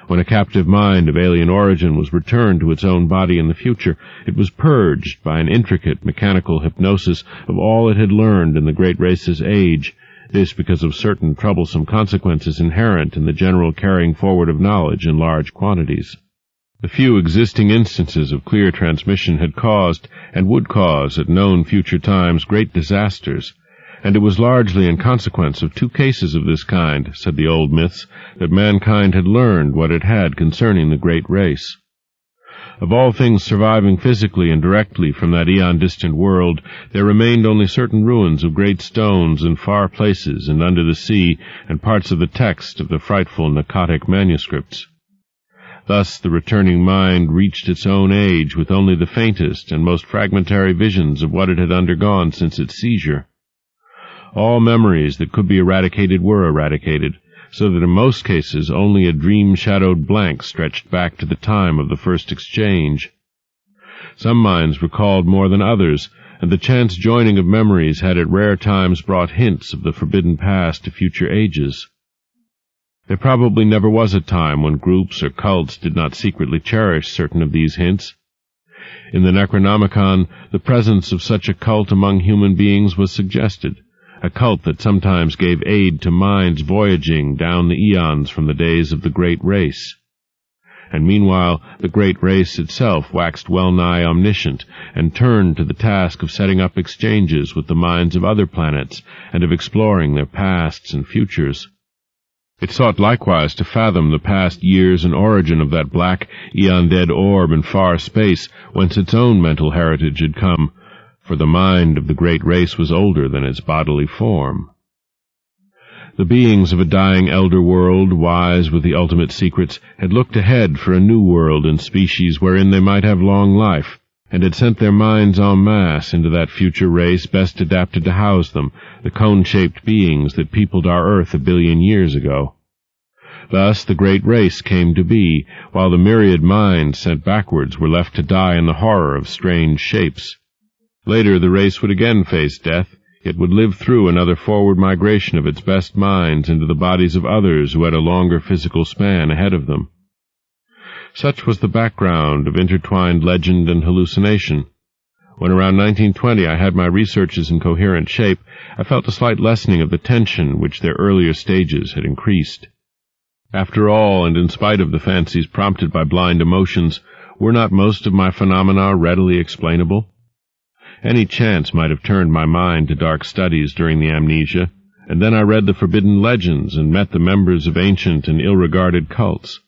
When a captive mind of alien origin was returned to its own body in the future, it was purged by an intricate mechanical hypnosis of all it had learned in the great race's age, this because of certain troublesome consequences inherent in the general carrying forward of knowledge in large quantities. The few existing instances of clear transmission had caused, and would cause at known future times, great disasters, and it was largely in consequence of 2 cases of this kind, said the old myths, that mankind had learned what it had concerning the great race. Of all things surviving physically and directly from that eon-distant world, there remained only certain ruins of great stones in far places and under the sea, and parts of the text of the frightful Pnakotic manuscripts. Thus the returning mind reached its own age with only the faintest and most fragmentary visions of what it had undergone since its seizure. All memories that could be eradicated were eradicated, so that in most cases only a dream-shadowed blank stretched back to the time of the first exchange. Some minds recalled more than others, and the chance joining of memories had at rare times brought hints of the forbidden past to future ages. There probably never was a time when groups or cults did not secretly cherish certain of these hints. In the Necronomicon, the presence of such a cult among human beings was suggested, a cult that sometimes gave aid to minds voyaging down the eons from the days of the great race. And meanwhile the great race itself waxed well-nigh omniscient, and turned to the task of setting up exchanges with the minds of other planets, and of exploring their pasts and futures. It sought likewise to fathom the past years and origin of that black, eon-dead orb in far space whence its own mental heritage had come, for the mind of the great race was older than its bodily form. The beings of a dying elder world, wise with the ultimate secrets, had looked ahead for a new world and species wherein they might have long life, and had sent their minds en masse into that future race best adapted to house them, the cone-shaped beings that peopled our earth 1 billion years ago. Thus the great race came to be, while the myriad minds sent backwards were left to die in the horror of strange shapes. Later the race would again face death, yet would live through another forward migration of its best minds into the bodies of others who had a longer physical span ahead of them. Such was the background of intertwined legend and hallucination. When around 1920 I had my researches in coherent shape, I felt a slight lessening of the tension which their earlier stages had increased. After all, and in spite of the fancies prompted by blind emotions, were not most of my phenomena readily explainable? Any chance might have turned my mind to dark studies during the amnesia, and then I read the forbidden legends and met the members of ancient and ill-regarded cults.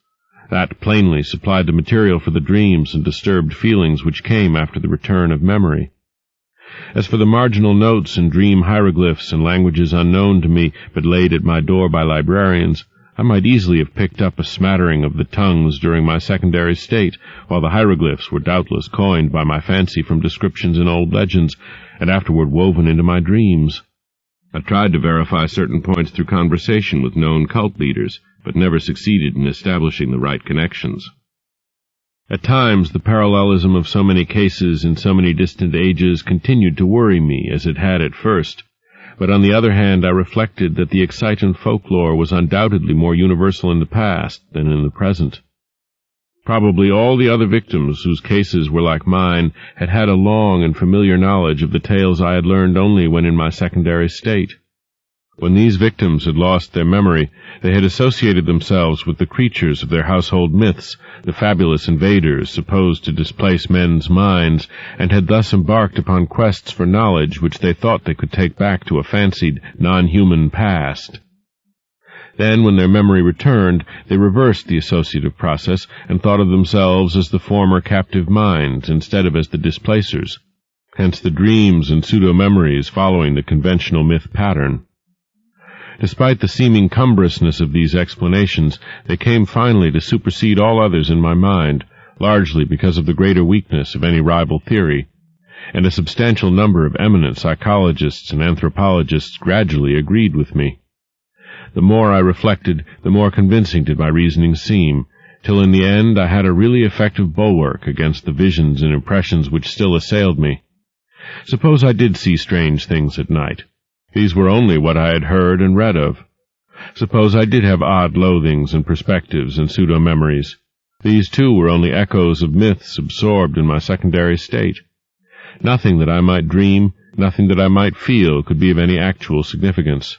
That plainly supplied the material for the dreams and disturbed feelings which came after the return of memory. As for the marginal notes and dream hieroglyphs in languages unknown to me but laid at my door by librarians, I might easily have picked up a smattering of the tongues during my secondary state, while the hieroglyphs were doubtless coined by my fancy from descriptions in old legends, and afterward woven into my dreams. I tried to verify certain points through conversation with known cult leaders, but never succeeded in establishing the right connections. At times the parallelism of so many cases in so many distant ages continued to worry me as it had at first, but on the other hand I reflected that the excitant folklore was undoubtedly more universal in the past than in the present. Probably all the other victims whose cases were like mine had had a long and familiar knowledge of the tales I had learned only when in my secondary state. When these victims had lost their memory, they had associated themselves with the creatures of their household myths, the fabulous invaders supposed to displace men's minds, and had thus embarked upon quests for knowledge which they thought they could take back to a fancied, non-human past. Then, when their memory returned, they reversed the associative process and thought of themselves as the former captive minds instead of as the displacers. Hence the dreams and pseudo-memories following the conventional myth pattern. Despite the seeming cumbrousness of these explanations, they came finally to supersede all others in my mind, largely because of the greater weakness of any rival theory, and a substantial number of eminent psychologists and anthropologists gradually agreed with me. The more I reflected, the more convincing did my reasoning seem, till in the end I had a really effective bulwark against the visions and impressions which still assailed me. Suppose I did see strange things at night. These were only what I had heard and read of. Suppose I did have odd loathings and perspectives and pseudo-memories. These, too, were only echoes of myths absorbed in my secondary state. Nothing that I might dream, nothing that I might feel could be of any actual significance.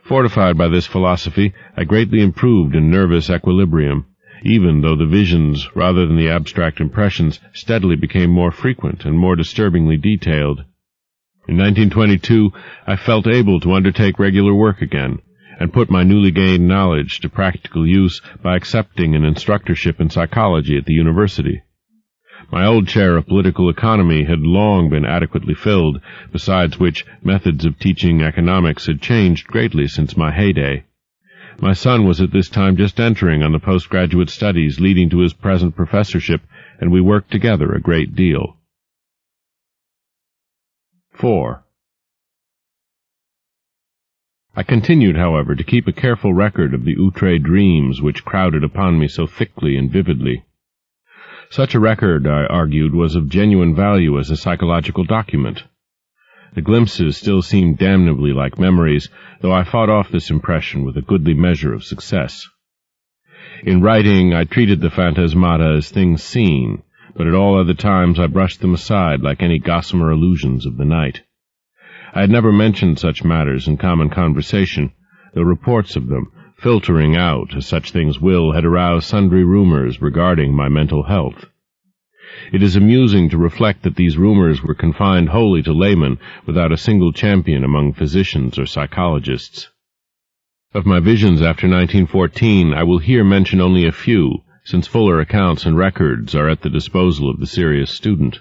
Fortified by this philosophy, I greatly improved in nervous equilibrium, even though the visions, rather than the abstract impressions, steadily became more frequent and more disturbingly detailed. In 1922, I felt able to undertake regular work again, and put my newly gained knowledge to practical use by accepting an instructorship in psychology at the university. My old chair of political economy had long been adequately filled, besides which methods of teaching economics had changed greatly since my heyday. My son was at this time just entering on the postgraduate studies leading to his present professorship, and we worked together a great deal. 4. I continued, however, to keep a careful record of the outre dreams which crowded upon me so thickly and vividly. Such a record, I argued, was of genuine value as a psychological document. The glimpses still seemed damnably like memories, though I fought off this impression with a goodly measure of success. In writing, I treated the phantasmata as things seen, but at all other times I brushed them aside like any gossamer illusions of the night. I had never mentioned such matters in common conversation, though reports of them, filtering out, as such things will, had aroused sundry rumors regarding my mental health. It is amusing to reflect that these rumors were confined wholly to laymen, without a single champion among physicians or psychologists. Of my visions after 1914, I will here mention only a few, since fuller accounts and records are at the disposal of the serious student.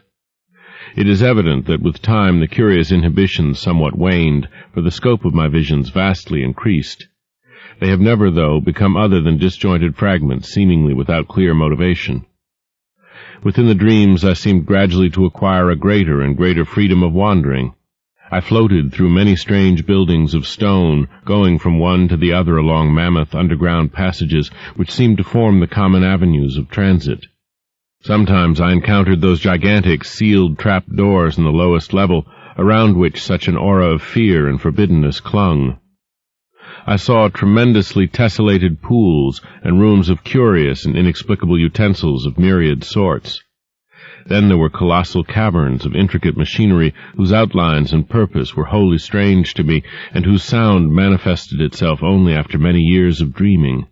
It is evident that with time the curious inhibitions somewhat waned, for the scope of my visions vastly increased. They have never, though, become other than disjointed fragments, seemingly without clear motivation. Within the dreams I seemed gradually to acquire a greater and greater freedom of wandering. I floated through many strange buildings of stone, going from one to the other along mammoth underground passages which seemed to form the common avenues of transit. Sometimes I encountered those gigantic sealed trap-doors in the lowest level, around which such an aura of fear and forbiddenness clung. I saw tremendously tessellated pools and rooms of curious and inexplicable utensils of myriad sorts. Then there were colossal caverns of intricate machinery whose outlines and purpose were wholly strange to me, and whose sound manifested itself only after many years of dreaming.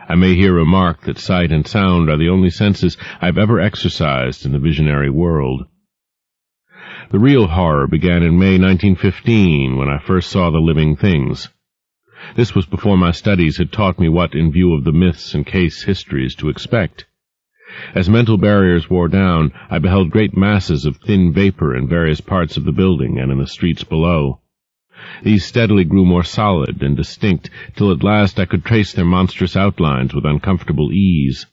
I may here remark that sight and sound are the only senses I have ever exercised in the visionary world. The real horror began in May 1915, when I first saw the living things. This was before my studies had taught me what, in view of the myths and case histories, to expect. As mental barriers wore down, I beheld great masses of thin vapor in various parts of the building and in the streets below. These steadily grew more solid and distinct, till at last I could trace their monstrous outlines with uncomfortable ease.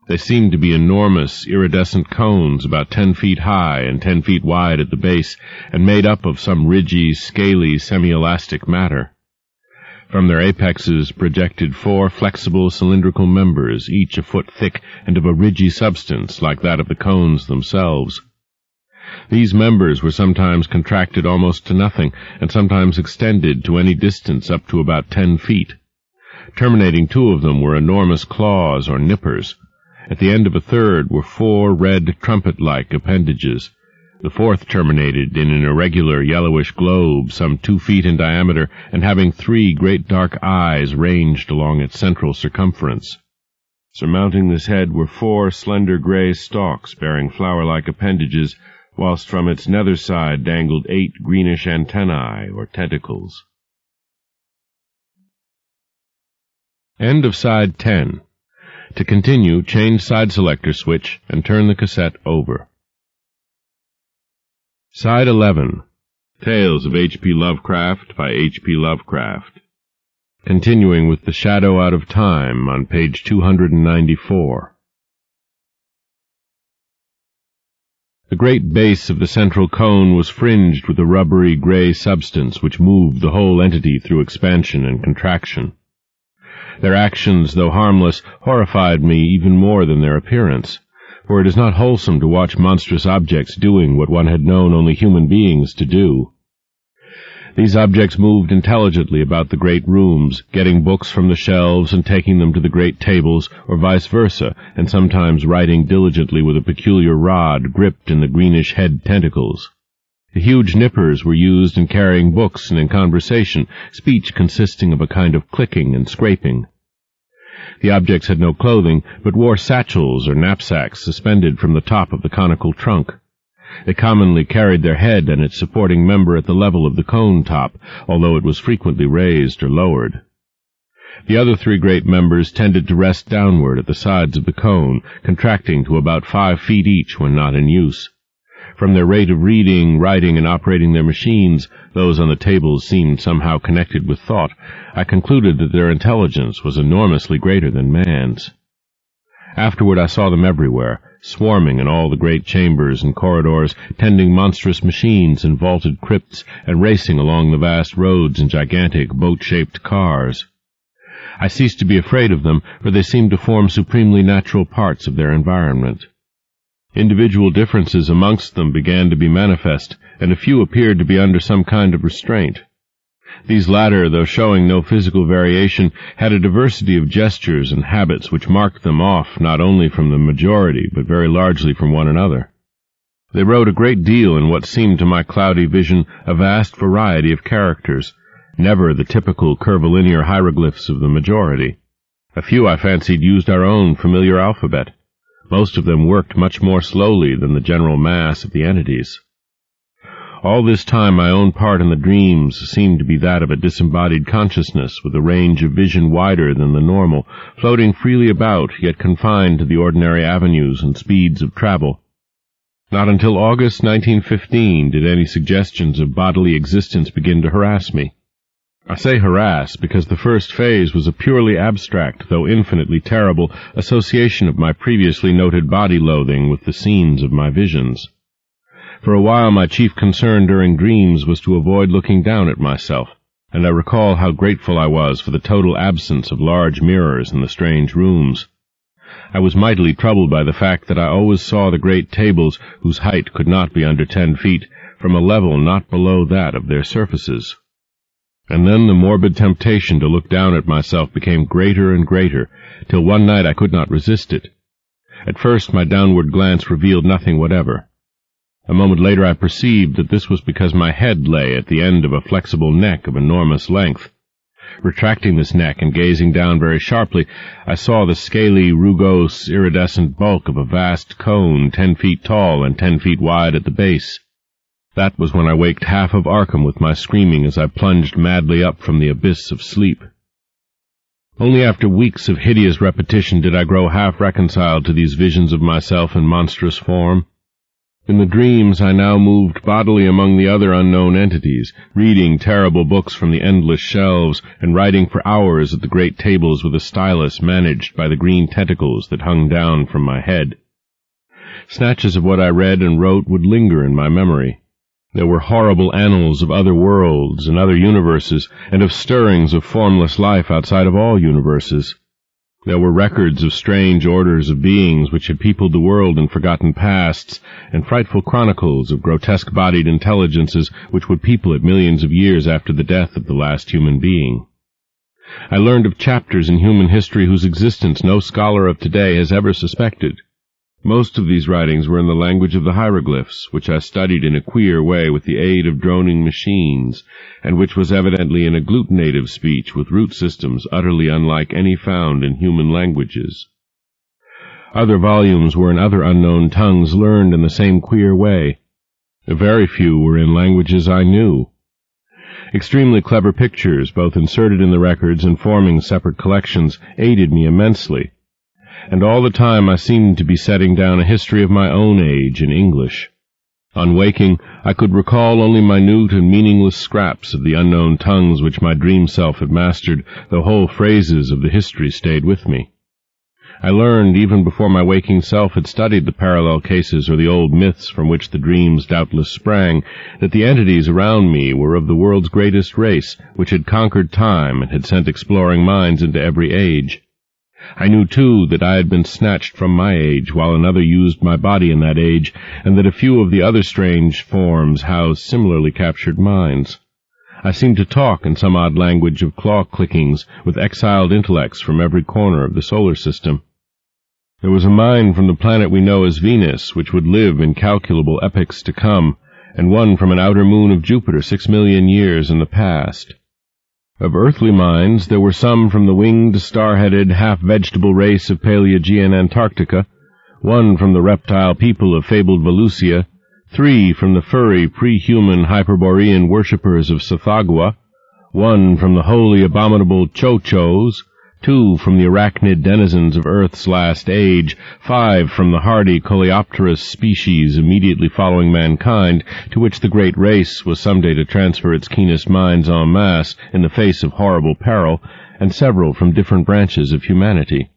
They seemed to be enormous, iridescent cones about 10 feet high and 10 feet wide at the base, and made up of some ridgy, scaly, semi-elastic matter. From their apexes projected 4 flexible cylindrical members, each a foot thick and of a ridgy substance like that of the cones themselves. These members were sometimes contracted almost to nothing, and sometimes extended to any distance up to about 10 feet. Terminating 2 of them were enormous claws or nippers. At the end of a third were 4 red trumpet-like appendages, The fourth terminated in an irregular yellowish globe some 2 feet in diameter and having 3 great dark eyes ranged along its central circumference. Surmounting this head were 4 slender gray stalks bearing flower-like appendages, whilst from its nether side dangled 8 greenish antennae or tentacles. End of side 10. To continue, change side selector switch and turn the cassette over. Side 11. Tales of H.P. Lovecraft by H.P. Lovecraft. Continuing with The Shadow Out of Time on page 294. The great base of the central cone was fringed with a rubbery gray substance which moved the whole entity through expansion and contraction. Their actions, though harmless, horrified me even more than their appearance, for it is not wholesome to watch monstrous objects doing what one had known only human beings to do. These objects moved intelligently about the great rooms, getting books from the shelves and taking them to the great tables, or vice versa, and sometimes writing diligently with a peculiar rod gripped in the greenish head tentacles. The huge nippers were used in carrying books and in conversation, speech consisting of a kind of clicking and scraping. The objects had no clothing, but wore satchels or knapsacks suspended from the top of the conical trunk. They commonly carried their head and its supporting member at the level of the cone top, although it was frequently raised or lowered. The other 3 great members tended to rest downward at the sides of the cone, contracting to about 5 feet each when not in use. From their rate of reading, writing, and operating their machines, those on the tables seemed somehow connected with thought. I concluded that their intelligence was enormously greater than man's. Afterward I saw them everywhere, swarming in all the great chambers and corridors, tending monstrous machines in vaulted crypts, and racing along the vast roads in gigantic boat-shaped cars. I ceased to be afraid of them, for they seemed to form supremely natural parts of their environment. Individual differences amongst them began to be manifest, and a few appeared to be under some kind of restraint. These latter, though showing no physical variation, had a diversity of gestures and habits which marked them off not only from the majority, but very largely from one another. They wrote a great deal in what seemed to my cloudy vision a vast variety of characters, never the typical curvilinear hieroglyphs of the majority. A few, I fancied, used our own familiar alphabet. Most of them worked much more slowly than the general mass of the entities. All this time my own part in the dreams seemed to be that of a disembodied consciousness with a range of vision wider than the normal, floating freely about, yet confined to the ordinary avenues and speeds of travel. Not until August 1915 did any suggestions of bodily existence begin to harass me. I say harass because the first phase was a purely abstract, though infinitely terrible, association of my previously noted body loathing with the scenes of my visions. For a while my chief concern during dreams was to avoid looking down at myself, and I recall how grateful I was for the total absence of large mirrors in the strange rooms. I was mightily troubled by the fact that I always saw the great tables, whose height could not be under 10 feet, from a level not below that of their surfaces. And then the morbid temptation to look down at myself became greater and greater, till one night I could not resist it. At first my downward glance revealed nothing whatever. A moment later I perceived that this was because my head lay at the end of a flexible neck of enormous length. Retracting this neck and gazing down very sharply, I saw the scaly, rugose, iridescent bulk of a vast cone 10 feet tall and 10 feet wide at the base. That was when I waked half of Arkham with my screaming as I plunged madly up from the abyss of sleep. Only after weeks of hideous repetition did I grow half reconciled to these visions of myself in monstrous form. In the dreams I now moved bodily among the other unknown entities, reading terrible books from the endless shelves, and writing for hours at the great tables with a stylus managed by the green tentacles that hung down from my head. Snatches of what I read and wrote would linger in my memory. There were horrible annals of other worlds and other universes, and of stirrings of formless life outside of all universes. There were records of strange orders of beings which had peopled the world in forgotten pasts, and frightful chronicles of grotesque-bodied intelligences which would people it millions of years after the death of the last human being. I learned of chapters in human history whose existence no scholar of today has ever suspected. Most of these writings were in the language of the hieroglyphs, which I studied in a queer way with the aid of droning machines, and which was evidently an agglutinative speech with root systems utterly unlike any found in human languages. Other volumes were in other unknown tongues learned in the same queer way. Very few were in languages I knew. Extremely clever pictures, both inserted in the records and forming separate collections, aided me immensely, and all the time I seemed to be setting down a history of my own age in English. On waking, I could recall only minute and meaningless scraps of the unknown tongues which my dream self had mastered, though whole phrases of the history stayed with me. I learned, even before my waking self had studied the parallel cases or the old myths from which the dreams doubtless sprang, that the entities around me were of the world's greatest race, which had conquered time and had sent exploring minds into every age. I knew, too, that I had been snatched from my age while another used my body in that age, and that a few of the other strange forms housed similarly captured minds. I seemed to talk in some odd language of claw-clickings with exiled intellects from every corner of the solar system. There was a mind from the planet we know as Venus, which would live incalculable epochs to come, and one from an outer moon of Jupiter 6 million years in the past. Of earthly minds, there were some from the winged, star-headed, half-vegetable race of Paleogean Antarctica, one from the reptile people of fabled Volusia, 3 from the furry, pre-human Hyperborean worshippers of Sathagua, 1 from the wholly abominable Cho-Chos, 2 from the arachnid denizens of Earth's last age, 5 from the hardy coleopterous species immediately following mankind, to which the great race was someday to transfer its keenest minds en masse in the face of horrible peril, and several from different branches of humanity.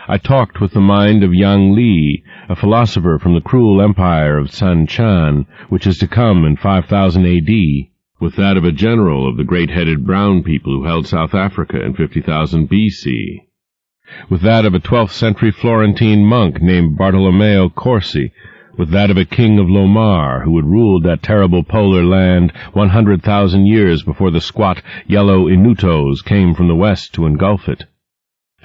I talked with the mind of Yang Li, a philosopher from the cruel empire of San Chan, which is to come in 5000 A.D., with that of a general of the great-headed brown people who held South Africa in 50,000 B.C., with that of a 12th-century Florentine monk named Bartolomeo Corsi, with that of a king of Lomar who had ruled that terrible polar land 100,000 years before the squat, yellow Inutos came from the west to engulf it.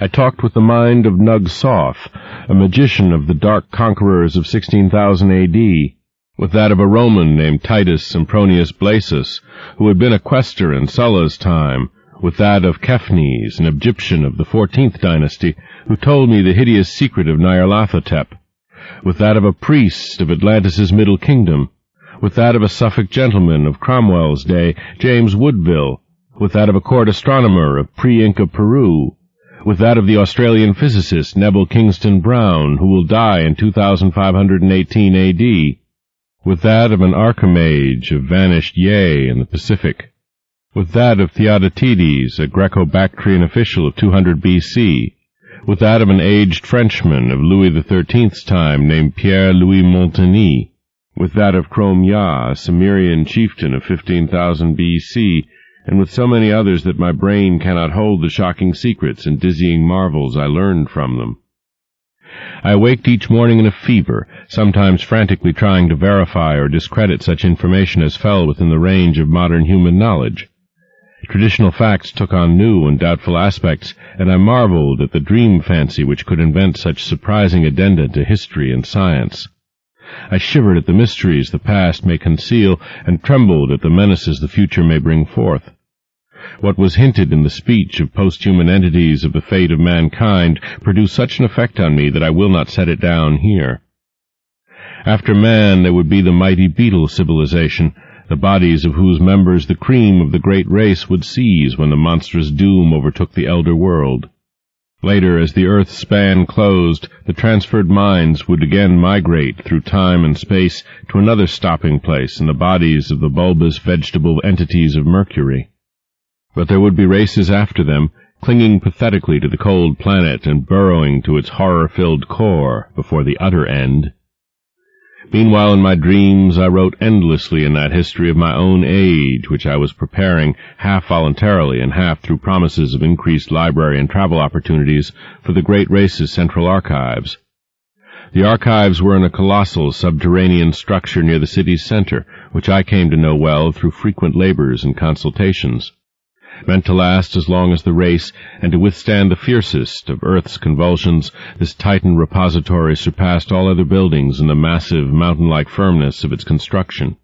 I talked with the mind of Nug Soth, a magician of the dark conquerors of 16,000 A.D., with that of a Roman named Titus Sempronius Blasus, who had been a quaestor in Sulla's time, with that of Kephanes, an Egyptian of the 14th dynasty, who told me the hideous secret of Nyarlathotep, with that of a priest of Atlantis's Middle Kingdom, with that of a Suffolk gentleman of Cromwell's day, James Woodville, with that of a court astronomer of pre-Inca Peru, with that of the Australian physicist Neville Kingston Brown, who will die in 2518 A.D., with that of an archimage of vanished Ye in the Pacific, with that of Theodotides, a Greco-Bactrian official of 200 B.C., with that of an aged Frenchman of Louis XIII's time named Pierre-Louis Montagny, with that of Crom Ya, a Cimmerian chieftain of 15,000 B.C., and with so many others that my brain cannot hold the shocking secrets and dizzying marvels I learned from them. I awaked each morning in a fever, sometimes frantically trying to verify or discredit such information as fell within the range of modern human knowledge. Traditional facts took on new and doubtful aspects, and I marveled at the dream fancy which could invent such surprising addenda to history and science. I shivered at the mysteries the past may conceal, and trembled at the menaces the future may bring forth. What was hinted in the speech of post-human entities of the fate of mankind produced such an effect on me that I will not set it down here. After man there would be the mighty beetle civilization, the bodies of whose members the cream of the great race would seize when the monstrous doom overtook the elder world. Later, as the earth's span closed, the transferred minds would again migrate through time and space to another stopping place in the bodies of the bulbous vegetable entities of Mercury. But there would be races after them, clinging pathetically to the cold planet and burrowing to its horror-filled core before the utter end. Meanwhile, in my dreams, I wrote endlessly in that history of my own age, which I was preparing, half voluntarily and half through promises of increased library and travel opportunities, for the great race's central archives. The archives were in a colossal subterranean structure near the city's center, which I came to know well through frequent labors and consultations. Meant to last as long as the race, and to withstand the fiercest of Earth's convulsions, this Titan repository surpassed all other buildings in the massive, mountain-like firmness of its construction.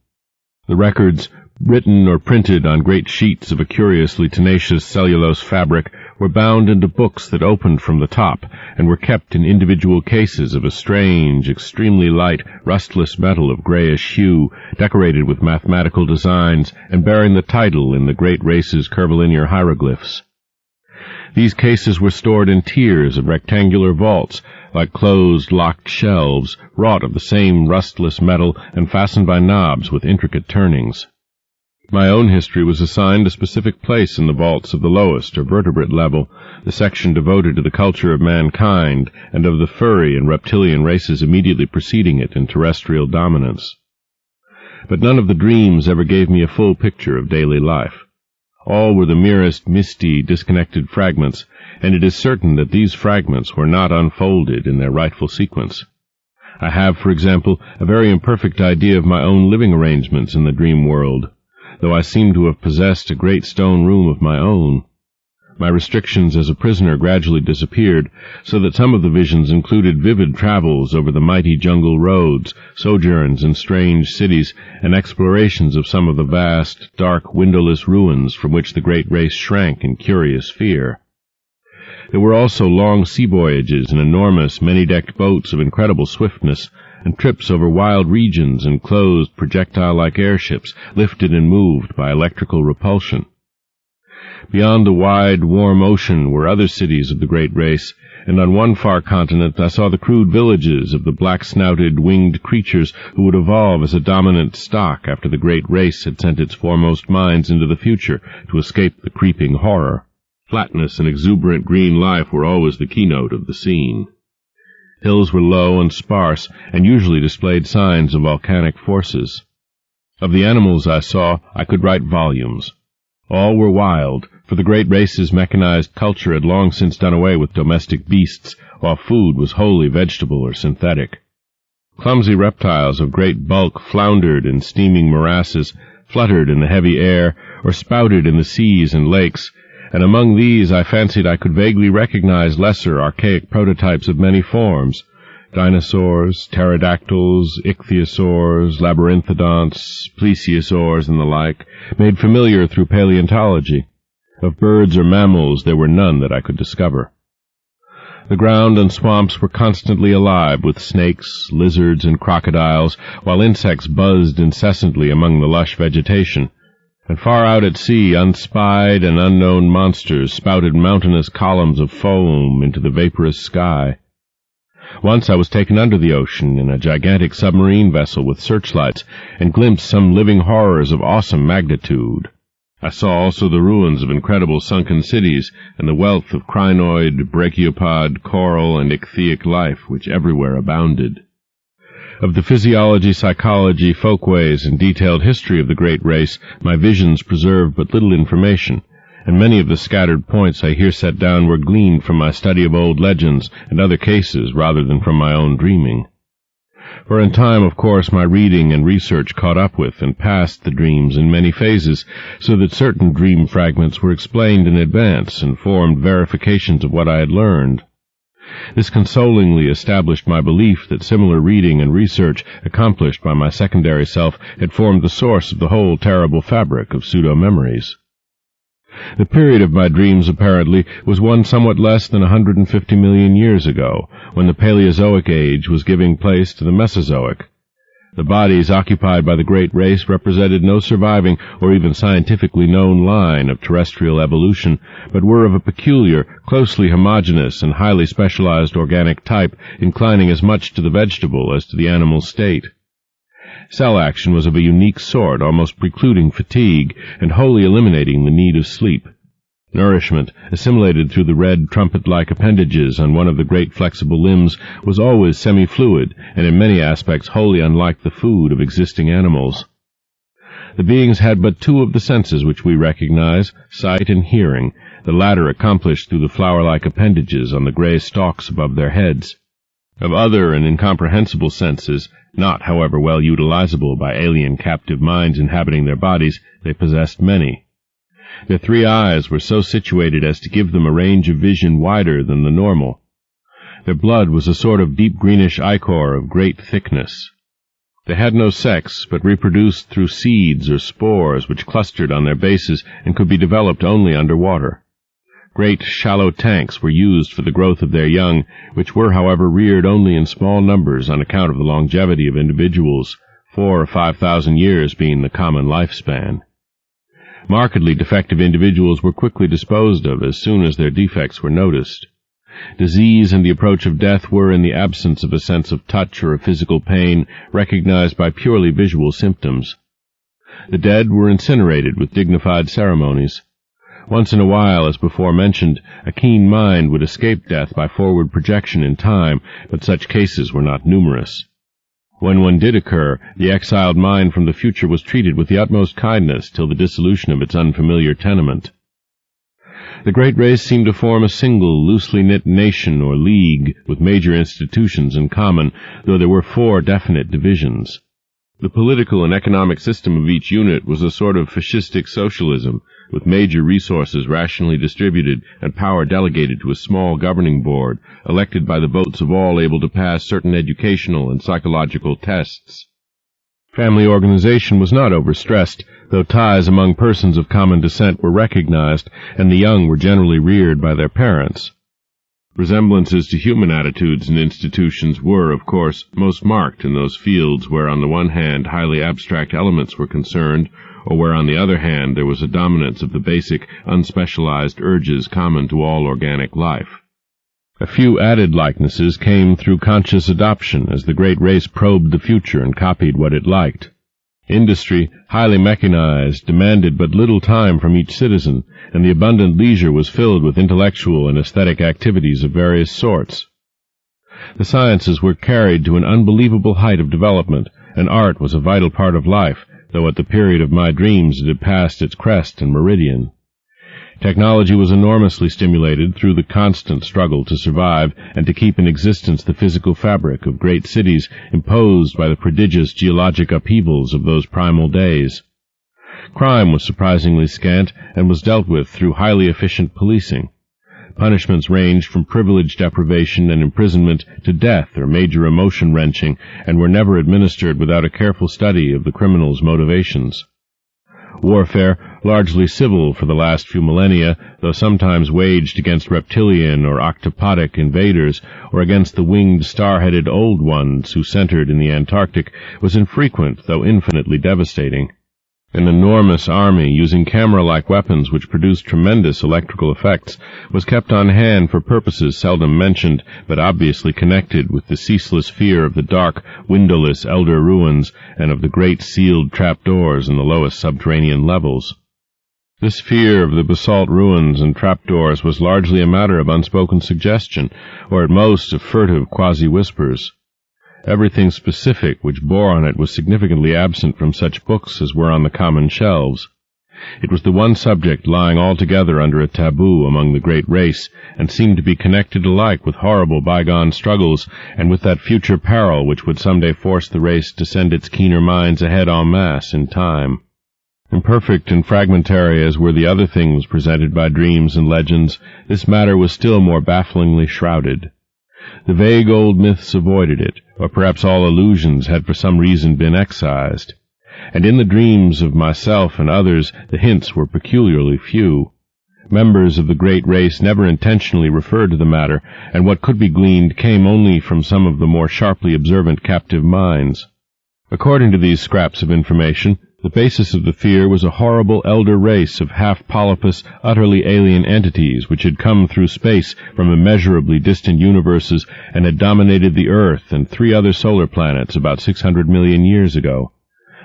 The records, written or printed on great sheets of a curiously tenacious cellulose fabric, were bound into books that opened from the top, and were kept in individual cases of a strange, extremely light, rustless metal of grayish hue, decorated with mathematical designs, and bearing the title in the great race's curvilinear hieroglyphs. These cases were stored in tiers of rectangular vaults, like closed, locked shelves, wrought of the same rustless metal and fastened by knobs with intricate turnings. My own history was assigned a specific place in the vaults of the lowest, or vertebrate level, the section devoted to the culture of mankind and of the furry and reptilian races immediately preceding it in terrestrial dominance. But none of the dreams ever gave me a full picture of daily life. All were the merest misty, disconnected fragments, and it is certain that these fragments were not unfolded in their rightful sequence. I have, for example, a very imperfect idea of my own living arrangements in the dream world, though I seem to have possessed a great stone room of my own. My restrictions as a prisoner gradually disappeared, so that some of the visions included vivid travels over the mighty jungle roads, sojourns in strange cities, and explorations of some of the vast, dark, windowless ruins from which the great race shrank in curious fear. There were also long sea voyages in enormous, many-decked boats of incredible swiftness, and trips over wild regions in closed, projectile-like airships, lifted and moved by electrical repulsion. Beyond the wide, warm ocean were other cities of the great race, and on one far continent I saw the crude villages of the black-snouted, winged creatures who would evolve as a dominant stock after the great race had sent its foremost minds into the future to escape the creeping horror. Flatness and exuberant green life were always the keynote of the scene. Hills were low and sparse, and usually displayed signs of volcanic forces. Of the animals I saw, I could write volumes. All were wild, for the great race's mechanized culture had long since done away with domestic beasts, while food was wholly vegetable or synthetic. Clumsy reptiles of great bulk floundered in steaming morasses, fluttered in the heavy air, or spouted in the seas and lakes, and among these I fancied I could vaguely recognize lesser, archaic prototypes of many forms: dinosaurs, pterodactyls, ichthyosaurs, labyrinthodonts, plesiosaurs, and the like, made familiar through paleontology. Of birds or mammals there were none that I could discover. The ground and swamps were constantly alive with snakes, lizards, and crocodiles, while insects buzzed incessantly among the lush vegetation. And far out at sea, unspied and unknown monsters spouted mountainous columns of foam into the vaporous sky. Once I was taken under the ocean in a gigantic submarine vessel with searchlights, and glimpsed some living horrors of awesome magnitude. I saw also the ruins of incredible sunken cities, and the wealth of crinoid, brachiopod, coral, and ichthyic life which everywhere abounded. Of the physiology, psychology, folkways, and detailed history of the great race, my visions preserve but little information, and many of the scattered points I here set down were gleaned from my study of old legends and other cases rather than from my own dreaming. For in time, of course, my reading and research caught up with and passed the dreams in many phases, so that certain dream fragments were explained in advance and formed verifications of what I had learned. This consolingly established my belief that similar reading and research accomplished by my secondary self had formed the source of the whole terrible fabric of pseudo-memories. The period of my dreams, apparently, was one somewhat less than 150 million years ago, when the Paleozoic age was giving place to the Mesozoic. The bodies occupied by the great race represented no surviving or even scientifically known line of terrestrial evolution, but were of a peculiar, closely homogeneous, and highly specialized organic type, inclining as much to the vegetable as to the animal state. Cell action was of a unique sort, almost precluding fatigue, and wholly eliminating the need of sleep. Nourishment, assimilated through the red trumpet-like appendages on one of the great flexible limbs, was always semi-fluid, and in many aspects wholly unlike the food of existing animals. The beings had but two of the senses which we recognize, sight and hearing, the latter accomplished through the flower-like appendages on the gray stalks above their heads. Of other and incomprehensible senses, not, however, well utilizable by alien captive minds inhabiting their bodies, they possessed many. Their 3 eyes were so situated as to give them a range of vision wider than the normal. Their blood was a sort of deep greenish ichor of great thickness. They had no sex, but reproduced through seeds or spores which clustered on their bases and could be developed only under water. Great shallow tanks were used for the growth of their young, which were, however, reared only in small numbers on account of the longevity of individuals, 4,000 or 5,000 years being the common lifespan. Markedly defective individuals were quickly disposed of as soon as their defects were noticed. Disease and the approach of death were, in the absence of a sense of touch or of physical pain, recognized by purely visual symptoms. The dead were incinerated with dignified ceremonies. Once in a while, as before mentioned, a keen mind would escape death by forward projection in time, but such cases were not numerous. When one did occur, the exiled mind from the future was treated with the utmost kindness till the dissolution of its unfamiliar tenement. The great race seemed to form a single, loosely knit nation or league, with major institutions in common, though there were 4 definite divisions. The political and economic system of each unit was a sort of fascistic socialism, with major resources rationally distributed and power delegated to a small governing board, elected by the votes of all able to pass certain educational and psychological tests. Family organization was not overstressed, though ties among persons of common descent were recognized, and the young were generally reared by their parents. Resemblances to human attitudes and institutions were, of course, most marked in those fields where on the one hand highly abstract elements were concerned, or where on the other hand there was a dominance of the basic, unspecialized urges common to all organic life. A few added likenesses came through conscious adoption as the great race probed the future and copied what it liked. Industry, highly mechanized, demanded but little time from each citizen, and the abundant leisure was filled with intellectual and aesthetic activities of various sorts. The sciences were carried to an unbelievable height of development, and art was a vital part of life, though at the period of my dreams it had passed its crest and meridian. Technology was enormously stimulated through the constant struggle to survive and to keep in existence the physical fabric of great cities imposed by the prodigious geologic upheavals of those primal days. Crime was surprisingly scant and was dealt with through highly efficient policing. Punishments ranged from privilege deprivation and imprisonment to death or major emotion-wrenching, and were never administered without a careful study of the criminal's motivations. Warfare, largely civil for the last few millennia, though sometimes waged against reptilian or octopodic invaders, or against the winged, star-headed old ones who centered in the Antarctic, was infrequent, though infinitely devastating. An enormous army, using camera-like weapons which produced tremendous electrical effects, was kept on hand for purposes seldom mentioned, but obviously connected with the ceaseless fear of the dark, windowless elder ruins and of the great sealed trapdoors in the lowest subterranean levels. This fear of the basalt ruins and trapdoors was largely a matter of unspoken suggestion, or at most of furtive quasi-whispers. Everything specific which bore on it was significantly absent from such books as were on the common shelves. It was the one subject lying altogether under a taboo among the great race, and seemed to be connected alike with horrible bygone struggles and with that future peril which would some day force the race to send its keener minds ahead en masse in time. Imperfect and fragmentary as were the other things presented by dreams and legends, this matter was still more bafflingly shrouded. The vague old myths avoided it, or perhaps all allusions had for some reason been excised, and in the dreams of myself and others the hints were peculiarly few. Members of the great race never intentionally referred to the matter, and what could be gleaned came only from some of the more sharply observant captive minds. According to these scraps of information, the basis of the fear was a horrible elder race of half-polypus, utterly alien entities which had come through space from immeasurably distant universes and had dominated the Earth and 3 other solar planets about 600 million years ago.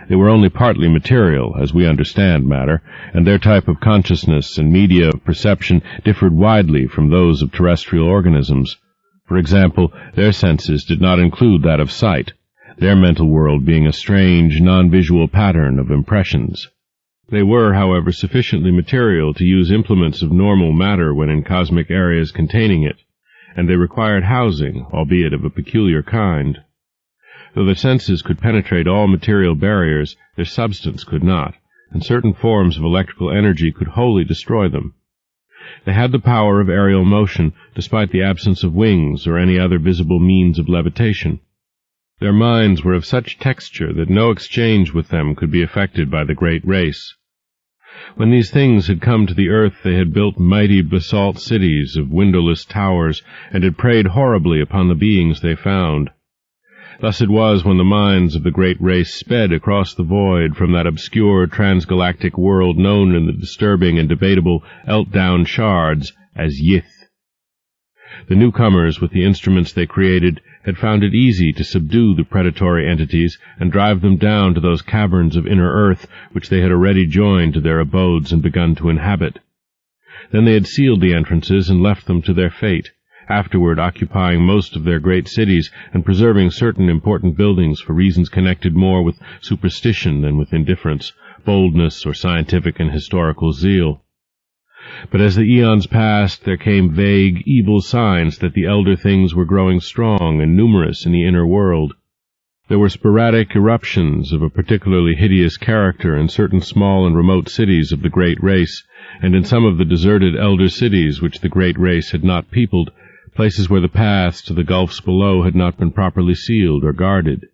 They were only partly material, as we understand matter, and their type of consciousness and media of perception differed widely from those of terrestrial organisms. For example, their senses did not include that of sight, their mental world being a strange, non-visual pattern of impressions. They were, however, sufficiently material to use implements of normal matter when in cosmic areas containing it, and they required housing, albeit of a peculiar kind. Though their senses could penetrate all material barriers, their substance could not, and certain forms of electrical energy could wholly destroy them. They had the power of aerial motion, despite the absence of wings or any other visible means of levitation. Their minds were of such texture that no exchange with them could be effected by the great race. When these things had come to the earth, they had built mighty basalt cities of windowless towers, and had preyed horribly upon the beings they found. Thus it was when the minds of the great race sped across the void from that obscure transgalactic world known in the disturbing and debatable Eltdown shards as Yith. The newcomers, with the instruments they created, had found it easy to subdue the predatory entities and drive them down to those caverns of inner earth which they had already joined to their abodes and begun to inhabit. Then they had sealed the entrances and left them to their fate, afterward occupying most of their great cities and preserving certain important buildings for reasons connected more with superstition than with indifference, boldness, or scientific and historical zeal. But as the eons passed, there came vague, evil signs that the elder things were growing strong and numerous in the inner world. There were sporadic eruptions of a particularly hideous character in certain small and remote cities of the great race, and in some of the deserted elder cities which the great race had not peopled, places where the paths to the gulfs below had not been properly sealed or guarded.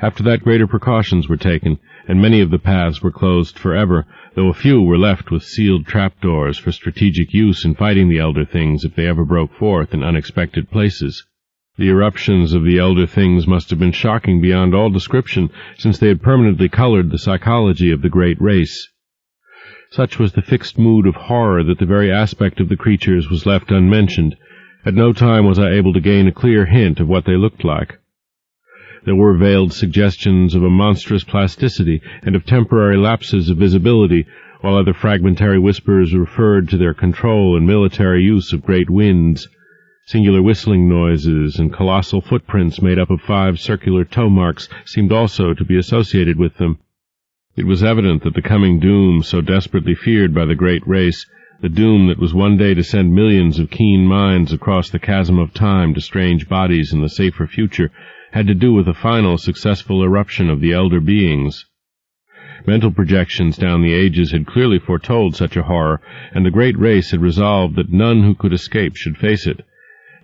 After that, greater precautions were taken, and many of the paths were closed forever, though a few were left with sealed trapdoors for strategic use in fighting the elder things if they ever broke forth in unexpected places. The eruptions of the elder things must have been shocking beyond all description, since they had permanently colored the psychology of the great race. Such was the fixed mood of horror that the very aspect of the creatures was left unmentioned. At no time was I able to gain a clear hint of what they looked like. There were veiled suggestions of a monstrous plasticity and of temporary lapses of visibility, while other fragmentary whispers referred to their control and military use of great winds. Singular whistling noises and colossal footprints made up of 5 circular toe marks seemed also to be associated with them. It was evident that the coming doom so desperately feared by the great race, the doom that was one day to send millions of keen minds across the chasm of time to strange bodies in the safer future, had to do with a final successful eruption of the elder beings. Mental projections down the ages had clearly foretold such a horror, and the great race had resolved that none who could escape should face it,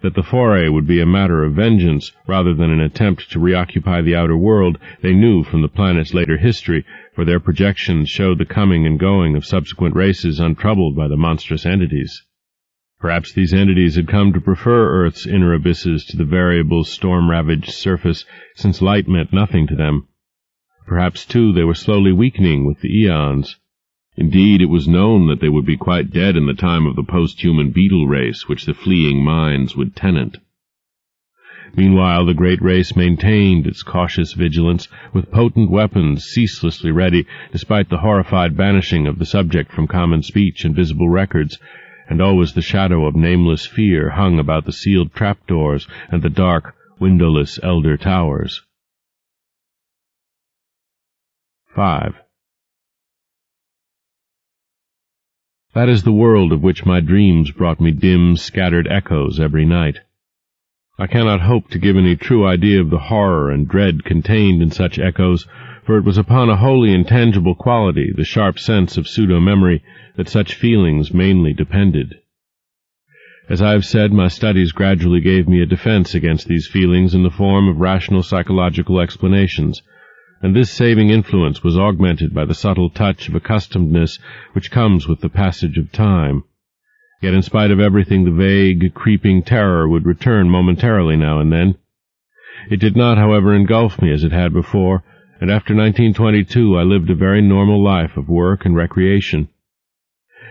that the foray would be a matter of vengeance rather than an attempt to reoccupy the outer world. They knew from the planet's later history, for their projections showed the coming and going of subsequent races untroubled by the monstrous entities. Perhaps these entities had come to prefer Earth's inner abysses to the variable, storm-ravaged surface, since light meant nothing to them. Perhaps, too, they were slowly weakening with the eons. Indeed, it was known that they would be quite dead in the time of the post-human beetle race which the fleeing minds would tenant. Meanwhile, the great race maintained its cautious vigilance, with potent weapons ceaselessly ready, despite the horrified banishing of the subject from common speech and visible records, and always the shadow of nameless fear hung about the sealed trapdoors and the dark, windowless elder towers. 5. That is the world of which my dreams brought me dim, scattered echoes every night. I cannot hope to give any true idea of the horror and dread contained in such echoes, for it was upon a wholly intangible quality, the sharp sense of pseudo-memory, that such feelings mainly depended. As I have said, my studies gradually gave me a defense against these feelings in the form of rational psychological explanations, and this saving influence was augmented by the subtle touch of accustomedness which comes with the passage of time. Yet in spite of everything, the vague, creeping terror would return momentarily now and then. It did not, however, engulf me as it had before, and after 1922 I lived a very normal life of work and recreation.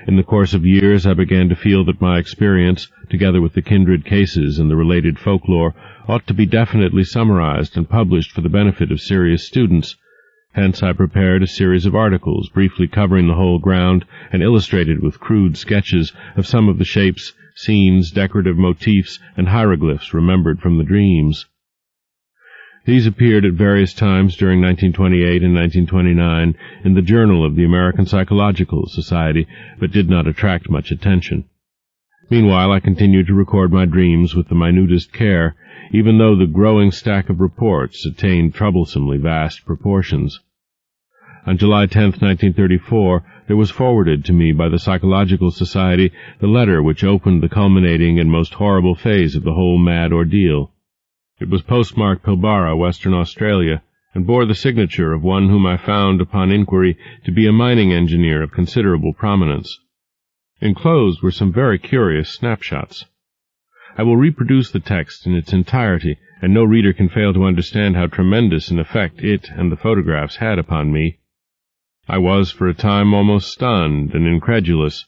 In the course of years I began to feel that my experience, together with the kindred cases and the related folklore, ought to be definitely summarized and published for the benefit of serious students. Hence I prepared a series of articles briefly covering the whole ground and illustrated with crude sketches of some of the shapes, scenes, decorative motifs, and hieroglyphs remembered from the dreams. These appeared at various times during 1928 and 1929 in the Journal of the American Psychological Society, but did not attract much attention. Meanwhile, I continued to record my dreams with the minutest care, even though the growing stack of reports attained troublesomely vast proportions. On July 10, 1934, there was forwarded to me by the Psychological Society the letter which opened the culminating and most horrible phase of the whole mad ordeal. It was postmarked Pilbara, Western Australia, and bore the signature of one whom I found, upon inquiry, to be a mining engineer of considerable prominence. Enclosed were some very curious snapshots. I will reproduce the text in its entirety, and no reader can fail to understand how tremendous an effect it and the photographs had upon me. I was for a time almost stunned and incredulous,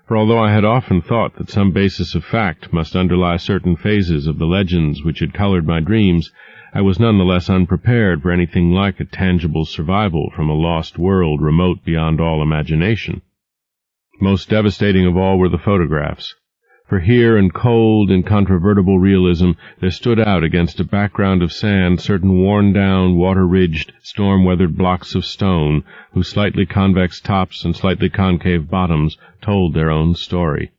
for although I had often thought that some basis of fact must underlie certain phases of the legends which had colored my dreams, I was none the less unprepared for anything like a tangible survival from a lost world remote beyond all imagination. Most devastating of all were the photographs, for here in cold, incontrovertible realism there stood out against a background of sand certain worn-down, water-ridged, storm-weathered blocks of stone, whose slightly convex tops and slightly concave bottoms told their own story.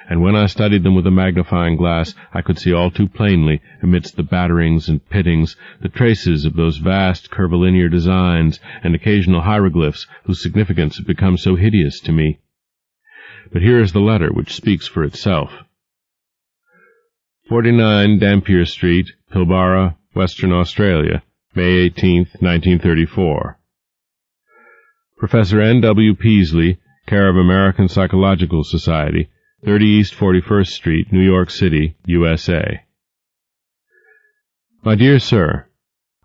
And when I studied them with a magnifying glass, I could see all too plainly, amidst the batterings and pittings, the traces of those vast curvilinear designs and occasional hieroglyphs whose significance had become so hideous to me. But here is the letter which speaks for itself. 49 Dampier Street, Pilbara, Western Australia, May 18, 1934. Professor N. W. Peasley, care of American Psychological Society, 30 East 41st Street, New York City, USA. My dear Sir,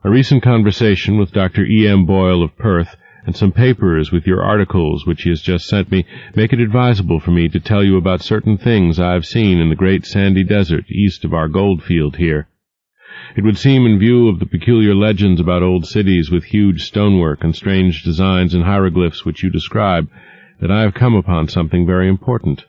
a recent conversation with Dr. E. M. Boyle of Perth and some papers with your articles which he has just sent me make it advisable for me to tell you about certain things I have seen in the great sandy desert east of our gold field here. It would seem, in view of the peculiar legends about old cities with huge stonework and strange designs and hieroglyphs which you describe, that I have come upon something very important.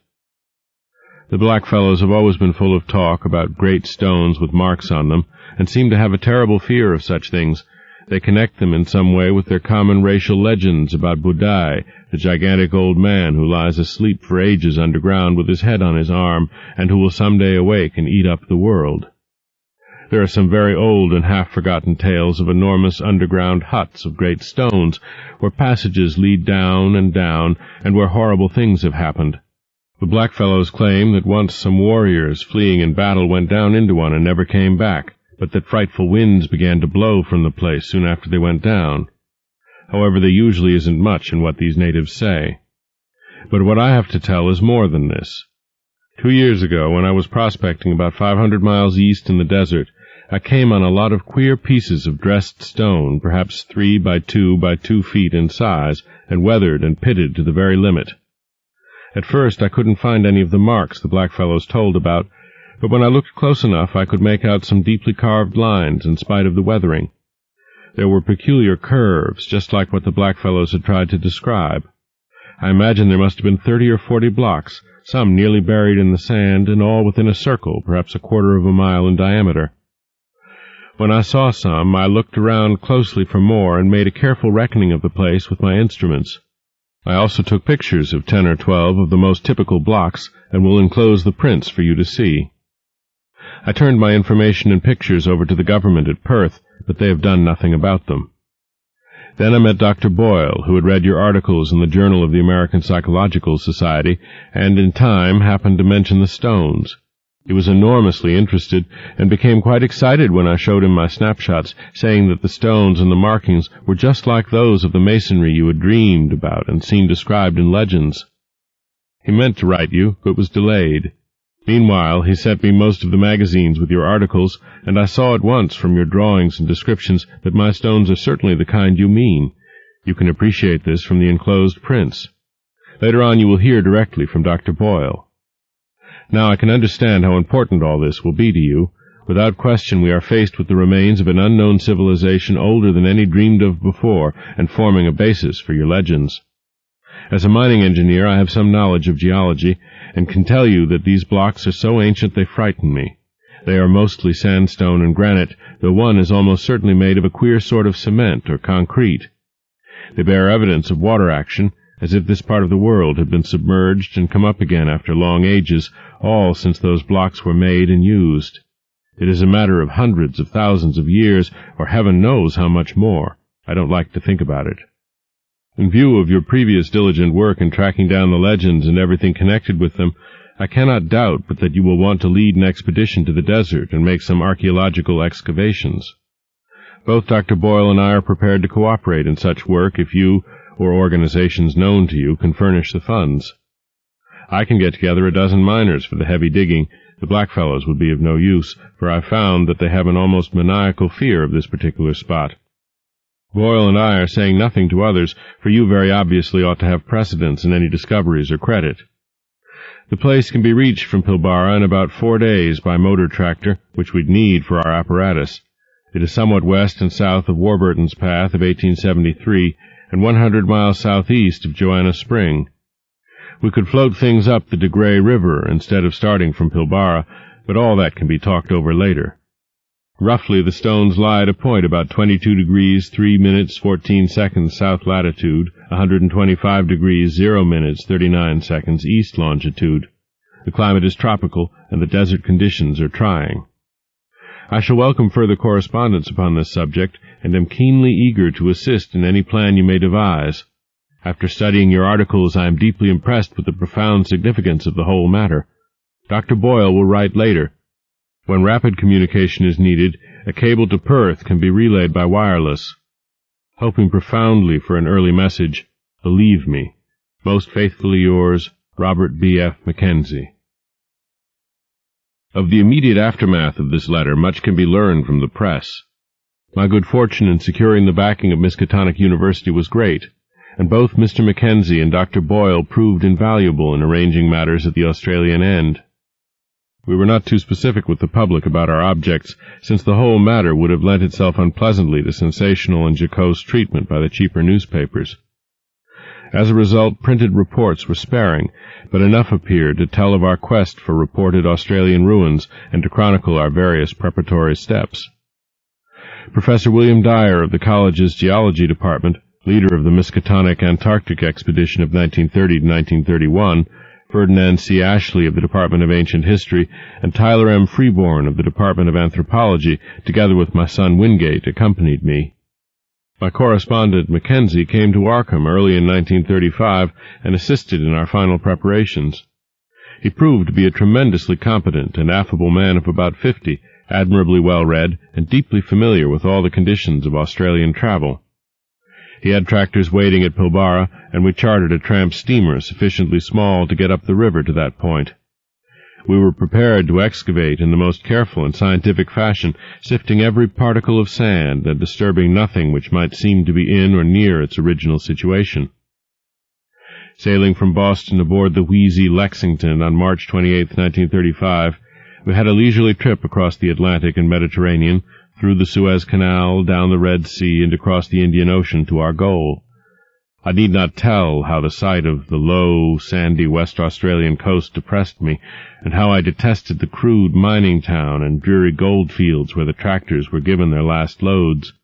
The blackfellows have always been full of talk about great stones with marks on them, and seem to have a terrible fear of such things. They connect them in some way with their common racial legends about Budai, the gigantic old man who lies asleep for ages underground with his head on his arm, and who will some day awake and eat up the world. There are some very old and half-forgotten tales of enormous underground huts of great stones, where passages lead down, and where horrible things have happened. The blackfellows claim that once some warriors fleeing in battle went down into one and never came back, but that frightful winds began to blow from the place soon after they went down. However, there usually isn't much in what these natives say. But what I have to tell is more than this. 2 years ago, when I was prospecting about 500 miles east in the desert, I came on a lot of queer pieces of dressed stone, perhaps 3 by 2 by 2 feet in size, and weathered and pitted to the very limit. At first I couldn't find any of the marks the blackfellows told about, but when I looked close enough I could make out some deeply carved lines in spite of the weathering. There were peculiar curves, just like what the blackfellows had tried to describe. I imagine there must have been 30 or 40 blocks, some nearly buried in the sand, and all within a circle, perhaps a quarter of a mile in diameter. When I saw some, I looked around closely for more and made a careful reckoning of the place with my instruments. I also took pictures of 10 or 12 of the most typical blocks, and will enclose the prints for you to see. I turned my information and pictures over to the government at Perth, but they have done nothing about them. Then I met Dr. Boyle, who had read your articles in the Journal of the American Psychological Society, and in time happened to mention the stones. He was enormously interested, and became quite excited when I showed him my snapshots, saying that the stones and the markings were just like those of the masonry you had dreamed about and seen described in legends. He meant to write you, but was delayed. Meanwhile, he sent me most of the magazines with your articles, and I saw at once from your drawings and descriptions that my stones are certainly the kind you mean. You can appreciate this from the enclosed prints. Later on you will hear directly from Dr. Boyle. Now I can understand how important all this will be to you. Without question we are faced with the remains of an unknown civilization older than any dreamed of before, and forming a basis for your legends. As a mining engineer I have some knowledge of geology, and can tell you that these blocks are so ancient they frighten me. They are mostly sandstone and granite, though one is almost certainly made of a queer sort of cement or concrete. They bear evidence of water action, as if this part of the world had been submerged and come up again after long ages, all since those blocks were made and used. It is a matter of hundreds of thousands of years, or heaven knows how much more. I don't like to think about it. In view of your previous diligent work in tracking down the legends and everything connected with them, I cannot doubt but that you will want to lead an expedition to the desert and make some archaeological excavations. Both Dr. Boyle and I are prepared to cooperate in such work if you, or organizations known to you, can furnish the funds. I can get together a dozen miners for the heavy digging. The blackfellows would be of no use, for I found that they have an almost maniacal fear of this particular spot. Boyle and I are saying nothing to others, for you very obviously ought to have precedence in any discoveries or credit. The place can be reached from Pilbara in about 4 days by motor tractor, which we'd need for our apparatus. It is somewhat west and south of Warburton's Path of 1873, and 100 miles southeast of Joanna Spring. We could float things up the De Grey River instead of starting from Pilbara, but all that can be talked over later. Roughly, the stones lie at a point about 22 degrees 3 minutes 14 seconds south latitude, 125 degrees 0 minutes 39 seconds east longitude. The climate is tropical, and the desert conditions are trying. I shall welcome further correspondence upon this subject, and am keenly eager to assist in any plan you may devise. After studying your articles, I am deeply impressed with the profound significance of the whole matter. Dr. Boyle will write later. When rapid communication is needed, a cable to Perth can be relayed by wireless. Hoping profoundly for an early message, believe me. Most faithfully yours, Robert B. F. Mackenzie. Of the immediate aftermath of this letter, much can be learned from the press. My good fortune in securing the backing of Miskatonic University was great, and both Mr. Mackenzie and Dr. Boyle proved invaluable in arranging matters at the Australian end. We were not too specific with the public about our objects, since the whole matter would have lent itself unpleasantly to sensational and jocose treatment by the cheaper newspapers. As a result, printed reports were sparing, but enough appeared to tell of our quest for reported Australian ruins and to chronicle our various preparatory steps. Professor William Dyer of the college's geology department, leader of the Miskatonic Antarctic expedition of 1930 to 1931, Ferdinand C. Ashley of the Department of Ancient History, and Tyler M. Freeborn of the Department of Anthropology, together with my son Wingate, accompanied me. My correspondent Mackenzie came to Arkham early in 1935 and assisted in our final preparations. He proved to be a tremendously competent and affable man of about 50, admirably well-read, and deeply familiar with all the conditions of Australian travel. He had tractors waiting at Pilbara, and we chartered a tramp steamer sufficiently small to get up the river to that point. We were prepared to excavate in the most careful and scientific fashion, sifting every particle of sand and disturbing nothing which might seem to be in or near its original situation. Sailing from Boston aboard the wheezy Lexington on March 28, 1935, we had a leisurely trip across the Atlantic and Mediterranean, through the Suez Canal, down the Red Sea, and across the Indian Ocean to our goal. I need not tell how the sight of the low, sandy West Australian coast depressed me, and how I detested the crude mining town and dreary gold fields where the tractors were given their last loads.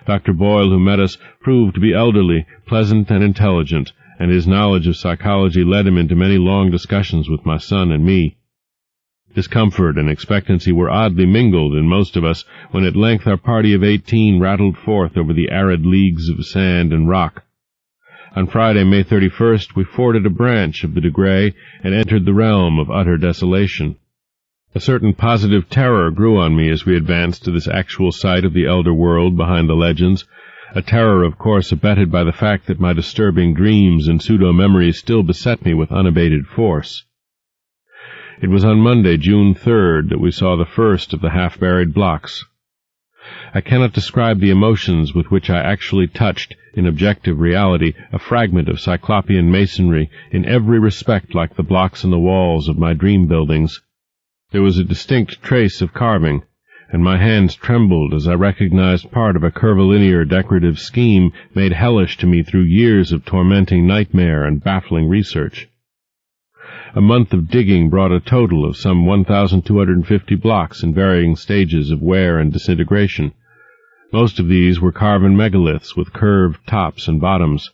Dr. Boyle, who met us, proved to be elderly, pleasant, and intelligent, and his knowledge of psychology led him into many long discussions with my son and me. Discomfort and expectancy were oddly mingled in most of us when at length our party of 18 rattled forth over the arid leagues of sand and rock. On Friday, May 31st, we forded a branch of the De Grey and entered the realm of utter desolation. A certain positive terror grew on me as we advanced to this actual sight of the elder world behind the legends, a terror, of course, abetted by the fact that my disturbing dreams and pseudo-memories still beset me with unabated force. It was on Monday, June 3rd, that we saw the first of the half-buried blocks. I cannot describe the emotions with which I actually touched, in objective reality, a fragment of cyclopean masonry, in every respect like the blocks in the walls of my dream buildings. There was a distinct trace of carving, and my hands trembled as I recognized part of a curvilinear decorative scheme made hellish to me through years of tormenting nightmare and baffling research. A month of digging brought a total of some 1,250 blocks in varying stages of wear and disintegration. Most of these were carven megaliths with curved tops and bottoms.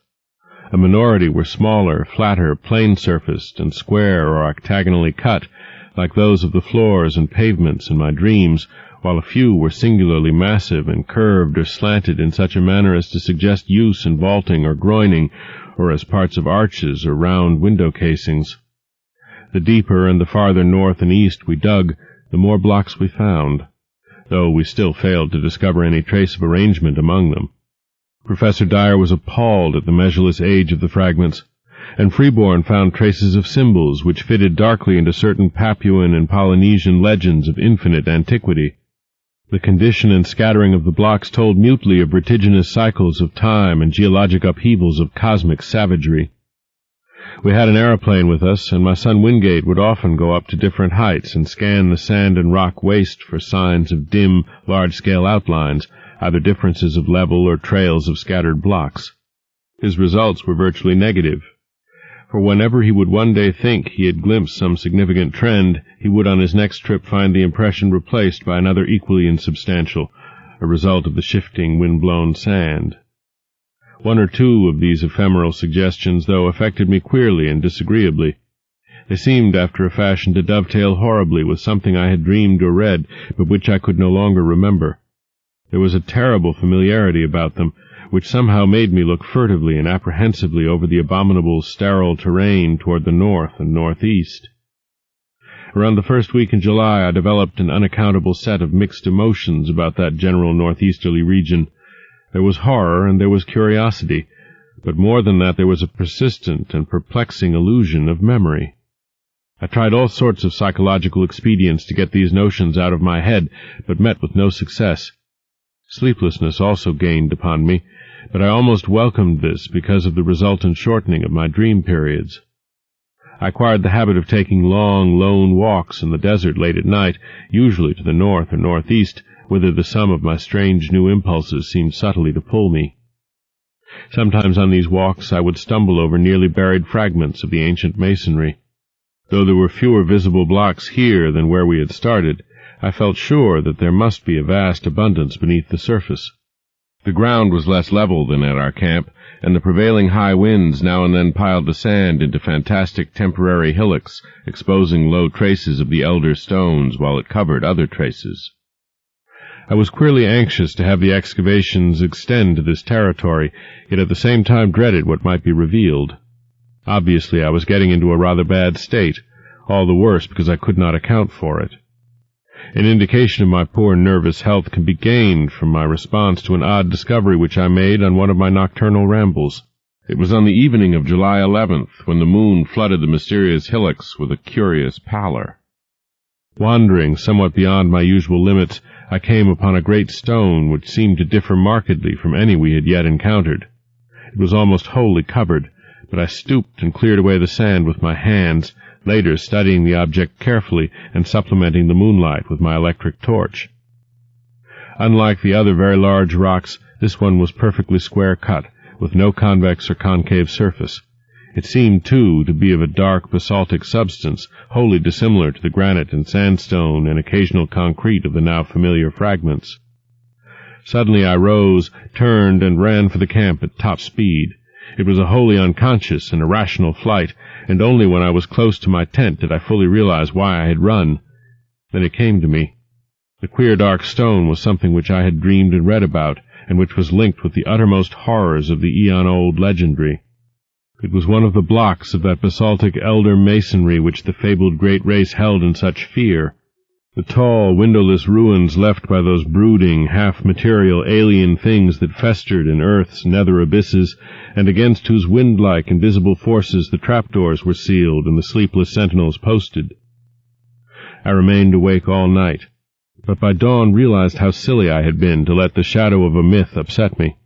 A minority were smaller, flatter, plain-surfaced, and square or octagonally cut, like those of the floors and pavements in my dreams, while a few were singularly massive and curved or slanted in such a manner as to suggest use in vaulting or groining, or as parts of arches or round window casings. The deeper and the farther north and east we dug, the more blocks we found, though we still failed to discover any trace of arrangement among them. Professor Dyer was appalled at the measureless age of the fragments, and Freeborn found traces of symbols which fitted darkly into certain Papuan and Polynesian legends of infinite antiquity. The condition and scattering of the blocks told mutely of vertiginous cycles of time and geologic upheavals of cosmic savagery. We had an aeroplane with us, and my son Wingate would often go up to different heights and scan the sand and rock waste for signs of dim, large-scale outlines, either differences of level or trails of scattered blocks. His results were virtually negative, for whenever he would one day think he had glimpsed some significant trend, he would on his next trip find the impression replaced by another equally insubstantial, a result of the shifting, wind-blown sand. One or two of these ephemeral suggestions, though, affected me queerly and disagreeably. They seemed, after a fashion, to dovetail horribly with something I had dreamed or read, but which I could no longer remember. There was a terrible familiarity about them, which somehow made me look furtively and apprehensively over the abominable, sterile terrain toward the north and northeast. Around the first week in July I developed an unaccountable set of mixed emotions about that general northeasterly region. There was horror and there was curiosity, but more than that there was a persistent and perplexing illusion of memory. I tried all sorts of psychological expedients to get these notions out of my head, but met with no success. Sleeplessness also gained upon me, but I almost welcomed this because of the resultant shortening of my dream periods. I acquired the habit of taking long, lone walks in the desert late at night, usually to the north or northeast, whither the sum of my strange new impulses seemed subtly to pull me. Sometimes on these walks I would stumble over nearly buried fragments of the ancient masonry. Though there were fewer visible blocks here than where we had started, I felt sure that there must be a vast abundance beneath the surface. The ground was less level than at our camp, and the prevailing high winds now and then piled the sand into fantastic temporary hillocks, exposing low traces of the elder stones while it covered other traces. I was queerly anxious to have the excavations extend to this territory, yet at the same time dreaded what might be revealed. Obviously I was getting into a rather bad state, all the worse because I could not account for it. An indication of my poor nervous health can be gained from my response to an odd discovery which I made on one of my nocturnal rambles. It was on the evening of July 11th, when the moon flooded the mysterious hillocks with a curious pallor. Wandering somewhat beyond my usual limits, I came upon a great stone which seemed to differ markedly from any we had yet encountered. It was almost wholly covered, but I stooped and cleared away the sand with my hands, later studying the object carefully and supplementing the moonlight with my electric torch. Unlike the other very large rocks, this one was perfectly square-cut, with no convex or concave surface. It seemed, too, to be of a dark basaltic substance, wholly dissimilar to the granite and sandstone and occasional concrete of the now familiar fragments. Suddenly I rose, turned, and ran for the camp at top speed. It was a wholly unconscious and irrational flight, and only when I was close to my tent did I fully realize why I had run. Then it came to me. The queer dark stone was something which I had dreamed and read about, and which was linked with the uttermost horrors of the eon-old legendary. It was one of the blocks of that basaltic elder masonry which the fabled great race held in such fear. The tall, windowless ruins left by those brooding, half-material alien things that festered in earth's nether abysses, and against whose wind-like invisible forces the trapdoors were sealed and the sleepless sentinels posted. I remained awake all night, but by dawn realized how silly I had been to let the shadow of a myth upset me.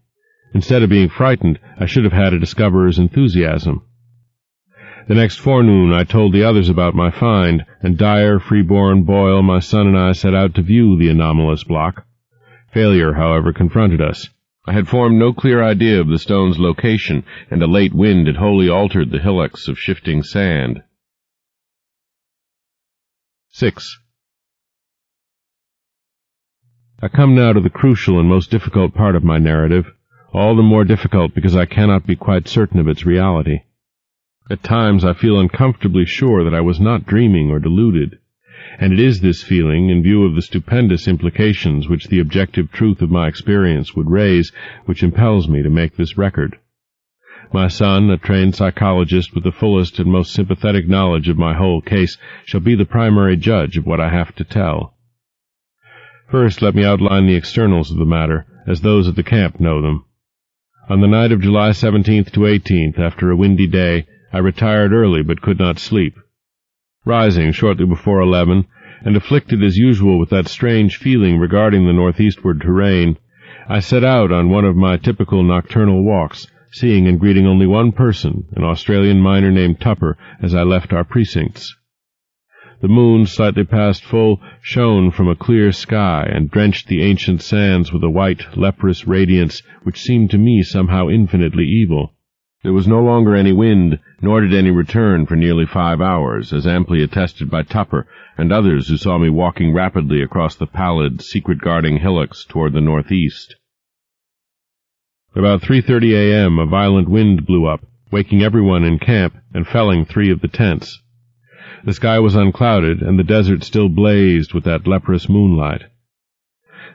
Instead of being frightened, I should have had a discoverer's enthusiasm. The next forenoon I told the others about my find, and Dyer, Freeborn, Boyle, my son, and I set out to view the anomalous block. Failure, however, confronted us. I had formed no clear idea of the stone's location, and a late wind had wholly altered the hillocks of shifting sand. 6. I come now to the crucial and most difficult part of my narrative, all the more difficult because I cannot be quite certain of its reality. At times I feel uncomfortably sure that I was not dreaming or deluded, And it is this feeling, in view of the stupendous implications which the objective truth of my experience would raise, which impels me to make this record. My son, a trained psychologist with the fullest and most sympathetic knowledge of my whole case, shall be the primary judge of what I have to tell. First, let me outline the externals of the matter, as those at the camp know them. On the night of July 17th to 18th, after a windy day, I retired early but could not sleep. Rising shortly before 11, and afflicted as usual with that strange feeling regarding the northeastward terrain, I set out on one of my typical nocturnal walks, seeing and greeting only one person, an Australian miner named Tupper, as I left our precincts. The moon, slightly past full, shone from a clear sky and drenched the ancient sands with a white, leprous radiance which seemed to me somehow infinitely evil. There was no longer any wind, nor did any return for nearly 5 hours, as amply attested by Tupper and others who saw me walking rapidly across the pallid, secret-guarding hillocks toward the northeast. About 3:30 a.m. a violent wind blew up, waking everyone in camp and felling 3 of the tents. The sky was unclouded, and the desert still blazed with that leprous moonlight.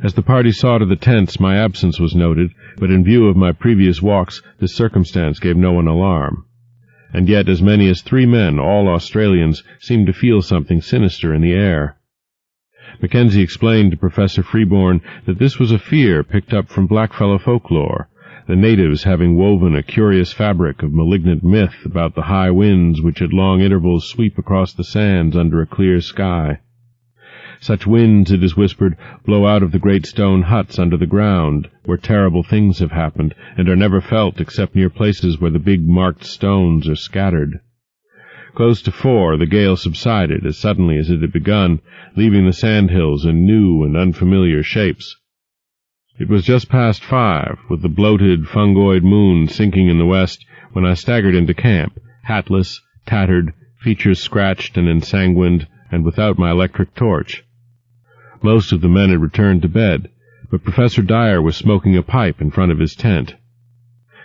As the party saw to the tents, my absence was noted, but in view of my previous walks, this circumstance gave no one alarm. And yet as many as 3 men, all Australians, seemed to feel something sinister in the air. Mackenzie explained to Professor Freeborn that this was a fear picked up from blackfellow folklore, the natives having woven a curious fabric of malignant myth about the high winds which at long intervals sweep across the sands under a clear sky. Such winds, it is whispered, blow out of the great stone huts under the ground, where terrible things have happened, and are never felt except near places where the big marked stones are scattered. Close to 4, the gale subsided as suddenly as it had begun, leaving the sandhills in new and unfamiliar shapes. It was just past 5, with the bloated, fungoid moon sinking in the west, when I staggered into camp, hatless, tattered, features scratched and ensanguined, and without my electric torch. Most of the men had returned to bed, but Professor Dyer was smoking a pipe in front of his tent.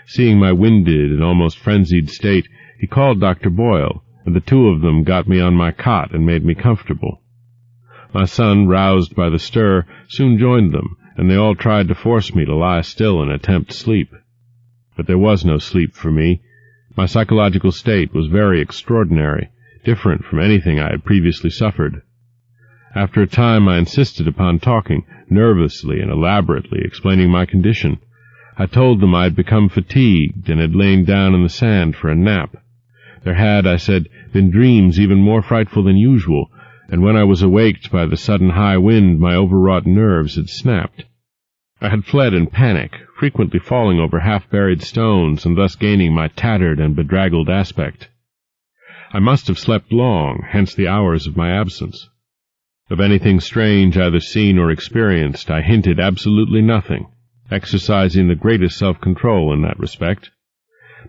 Seeing my winded and almost frenzied state, he called Dr. Boyle, and the 2 of them got me on my cot and made me comfortable. My son, roused by the stir, soon joined them, and they all tried to force me to lie still and attempt sleep. But there was no sleep for me. My psychological state was very extraordinary, different from anything I had previously suffered. After a time I insisted upon talking, nervously and elaborately explaining my condition. I told them I had become fatigued and had lain down in the sand for a nap. There had, I said, been dreams even more frightful than usual, and when I was awaked by the sudden high wind my overwrought nerves had snapped. I had fled in panic, frequently falling over half-buried stones and thus gaining my tattered and bedraggled aspect. I must have slept long, hence the hours of my absence. Of anything strange either seen or experienced I hinted absolutely nothing, exercising the greatest self-control in that respect.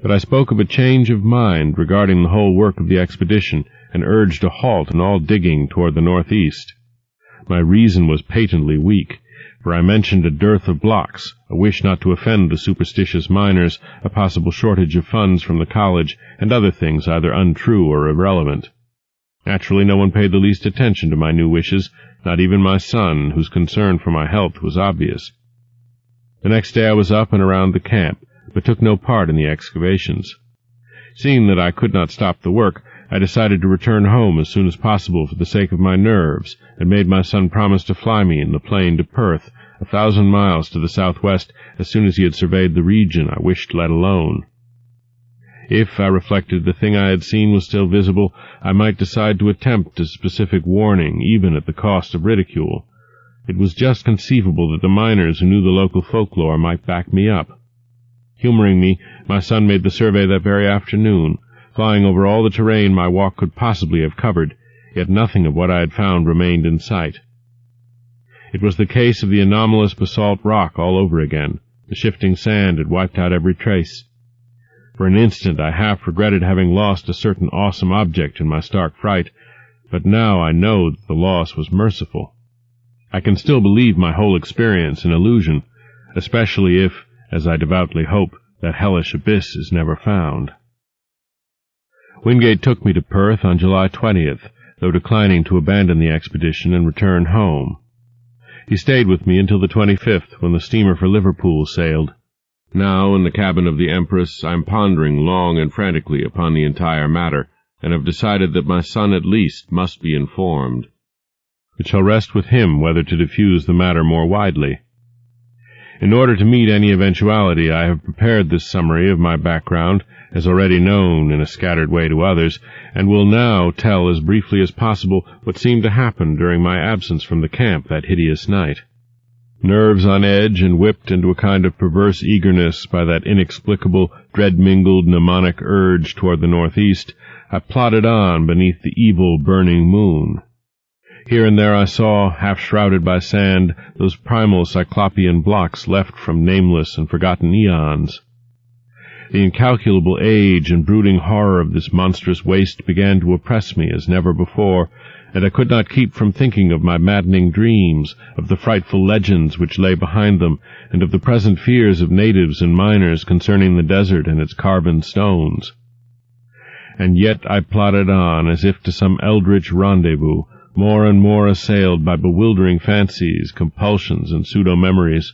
But I spoke of a change of mind regarding the whole work of the expedition, and urged a halt in all digging toward the northeast. My reason was patently weak, for I mentioned a dearth of blocks, a wish not to offend the superstitious miners, a possible shortage of funds from the college, and other things either untrue or irrelevant. Naturally, no one paid the least attention to my new wishes, not even my son, whose concern for my health was obvious. The next day I was up and around the camp, but took no part in the excavations. Seeing that I could not stop the work, I decided to return home as soon as possible for the sake of my nerves, and made my son promise to fly me in the plane to Perth, 1,000 miles to the southwest, as soon as he had surveyed the region I wished let alone. If, I reflected, the thing I had seen was still visible, I might decide to attempt a specific warning, even at the cost of ridicule. It was just conceivable that the miners who knew the local folklore might back me up. Humoring me, my son made the survey that very afternoon, flying over all the terrain my walk could possibly have covered, yet nothing of what I had found remained in sight. It was the case of the anomalous basalt rock all over again. The shifting sand had wiped out every trace. For an instant I half regretted having lost a certain awesome object in my stark fright, but now I know that the loss was merciful. I can still believe my whole experience an illusion, especially if, as I devoutly hope, that hellish abyss is never found. Wingate took me to Perth on July 20th, though declining to abandon the expedition and return home. He stayed with me until the 25th, when the steamer for Liverpool sailed. Now, in the cabin of the Empress, I am pondering long and frantically upon the entire matter, and have decided that my son at least must be informed. It shall rest with him whether to diffuse the matter more widely. In order to meet any eventuality, I have prepared this summary of my background, as already known in a scattered way to others, and will now tell as briefly as possible what seemed to happen during my absence from the camp that hideous night. Nerves on edge and whipped into a kind of perverse eagerness by that inexplicable, dread-mingled mnemonic urge toward the northeast, I plodded on beneath the evil burning moon. Here and there I saw, half shrouded by sand, those primal cyclopean blocks left from nameless and forgotten eons. The incalculable age and brooding horror of this monstrous waste began to oppress me as never before, and I could not keep from thinking of my maddening dreams, of the frightful legends which lay behind them, and of the present fears of natives and miners concerning the desert and its carven stones. And yet I plodded on as if to some eldritch rendezvous, more and more assailed by bewildering fancies, compulsions, and pseudo-memories.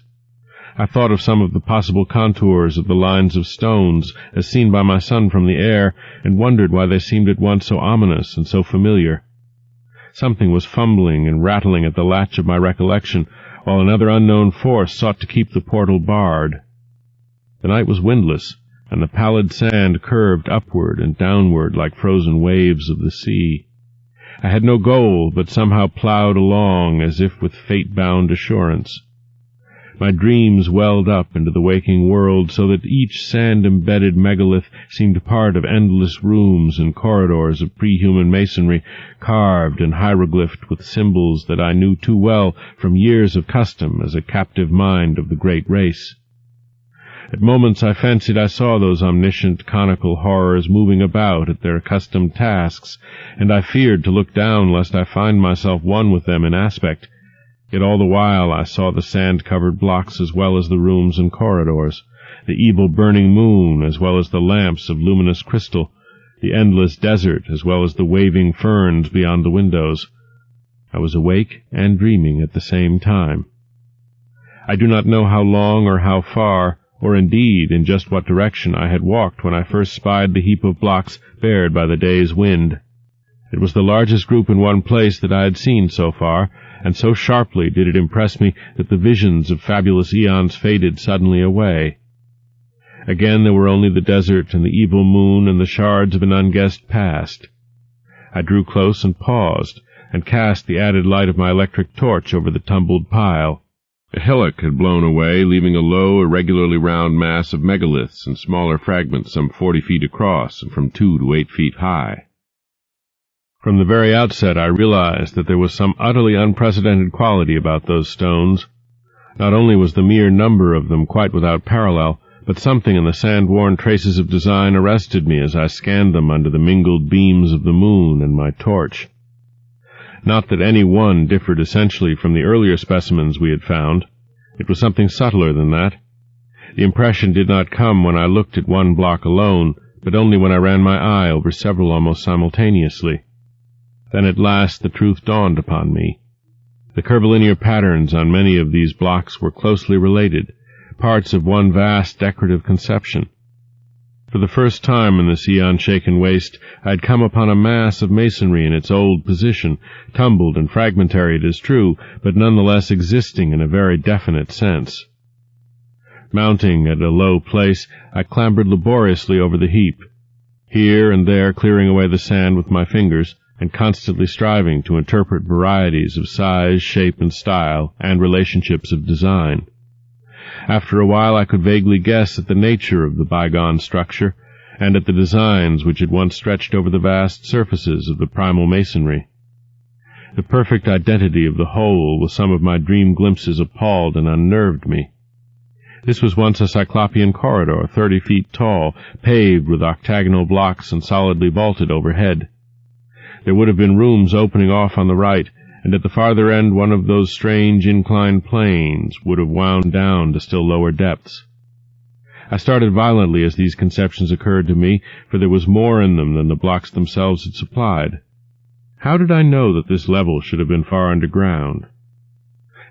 I thought of some of the possible contours of the lines of stones as seen by my son from the air, and wondered why they seemed at once so ominous and so familiar. Something was fumbling and rattling at the latch of my recollection, while another unknown force sought to keep the portal barred. The night was windless, and the pallid sand curved upward and downward like frozen waves of the sea. I had no goal, but somehow ploughed along as if with fate-bound assurance. My dreams welled up into the waking world, so that each sand-embedded megalith seemed part of endless rooms and corridors of pre-human masonry, carved and hieroglyphed with symbols that I knew too well from years of custom as a captive mind of the great race. At moments I fancied I saw those omniscient conical horrors moving about at their accustomed tasks, and I feared to look down lest I find myself one with them in aspect. Yet all the while I saw the sand-covered blocks as well as the rooms and corridors, the evil burning moon as well as the lamps of luminous crystal, the endless desert as well as the waving ferns beyond the windows. I was awake and dreaming at the same time. I do not know how long or how far, or indeed in just what direction I had walked when I first spied the heap of blocks bared by the day's wind. It was the largest group in one place that I had seen so far, and so sharply did it impress me that the visions of fabulous eons faded suddenly away. Again there were only the desert and the evil moon and the shards of an unguessed past. I drew close and paused, and cast the added light of my electric torch over the tumbled pile. A hillock had blown away, leaving a low, irregularly round mass of megaliths and smaller fragments some 40 feet across and from 2 to 8 feet high. From the very outset I realized that there was some utterly unprecedented quality about those stones. Not only was the mere number of them quite without parallel, but something in the sand-worn traces of design arrested me as I scanned them under the mingled beams of the moon and my torch. Not that any one differed essentially from the earlier specimens we had found. It was something subtler than that. The impression did not come when I looked at one block alone, but only when I ran my eye over several almost simultaneously. Then at last the truth dawned upon me. The curvilinear patterns on many of these blocks were closely related, parts of one vast decorative conception. For the first time in this eon-shaken waste, I had come upon a mass of masonry in its old position, tumbled and fragmentary, it is true, but nonetheless existing in a very definite sense. Mounting at a low place, I clambered laboriously over the heap, here and there clearing away the sand with my fingers, and constantly striving to interpret varieties of size, shape, and style, and relationships of design. After a while I could vaguely guess at the nature of the bygone structure, and at the designs which had once stretched over the vast surfaces of the primal masonry. The perfect identity of the whole with some of my dream glimpses appalled and unnerved me. This was once a cyclopean corridor, 30 feet tall, paved with octagonal blocks and solidly vaulted overhead. There would have been rooms opening off on the right, and at the farther end one of those strange inclined planes would have wound down to still lower depths. I started violently as these conceptions occurred to me, for there was more in them than the blocks themselves had supplied. How did I know that this level should have been far underground?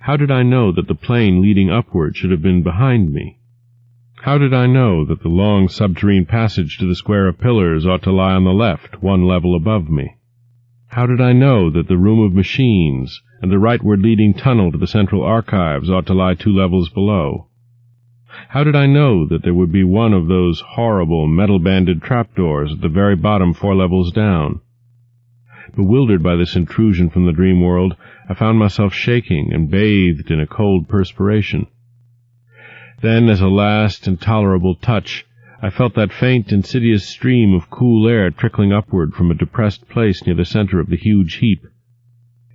How did I know that the plane leading upward should have been behind me? How did I know that the long subterranean passage to the square of pillars ought to lie on the left, one level above me? How did I know that the room of machines and the rightward leading tunnel to the central archives ought to lie 2 levels below? How did I know that there would be one of those horrible metal-banded trapdoors at the very bottom 4 levels down? Bewildered by this intrusion from the dream world, I found myself shaking and bathed in a cold perspiration. Then, as a last intolerable touch, I felt that faint, insidious stream of cool air trickling upward from a depressed place near the center of the huge heap.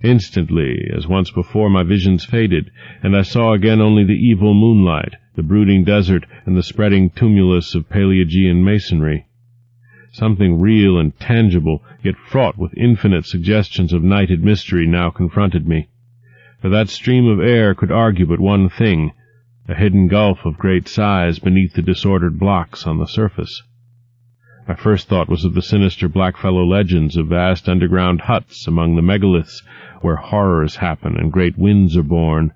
Instantly, as once before, my visions faded, and I saw again only the evil moonlight, the brooding desert, and the spreading tumulus of Paleogean masonry. Something real and tangible, yet fraught with infinite suggestions of nighted mystery, now confronted me. For that stream of air could argue but one thing, a hidden gulf of great size beneath the disordered blocks on the surface. My first thought was of the sinister blackfellow legends of vast underground huts among the megaliths where horrors happen and great winds are born.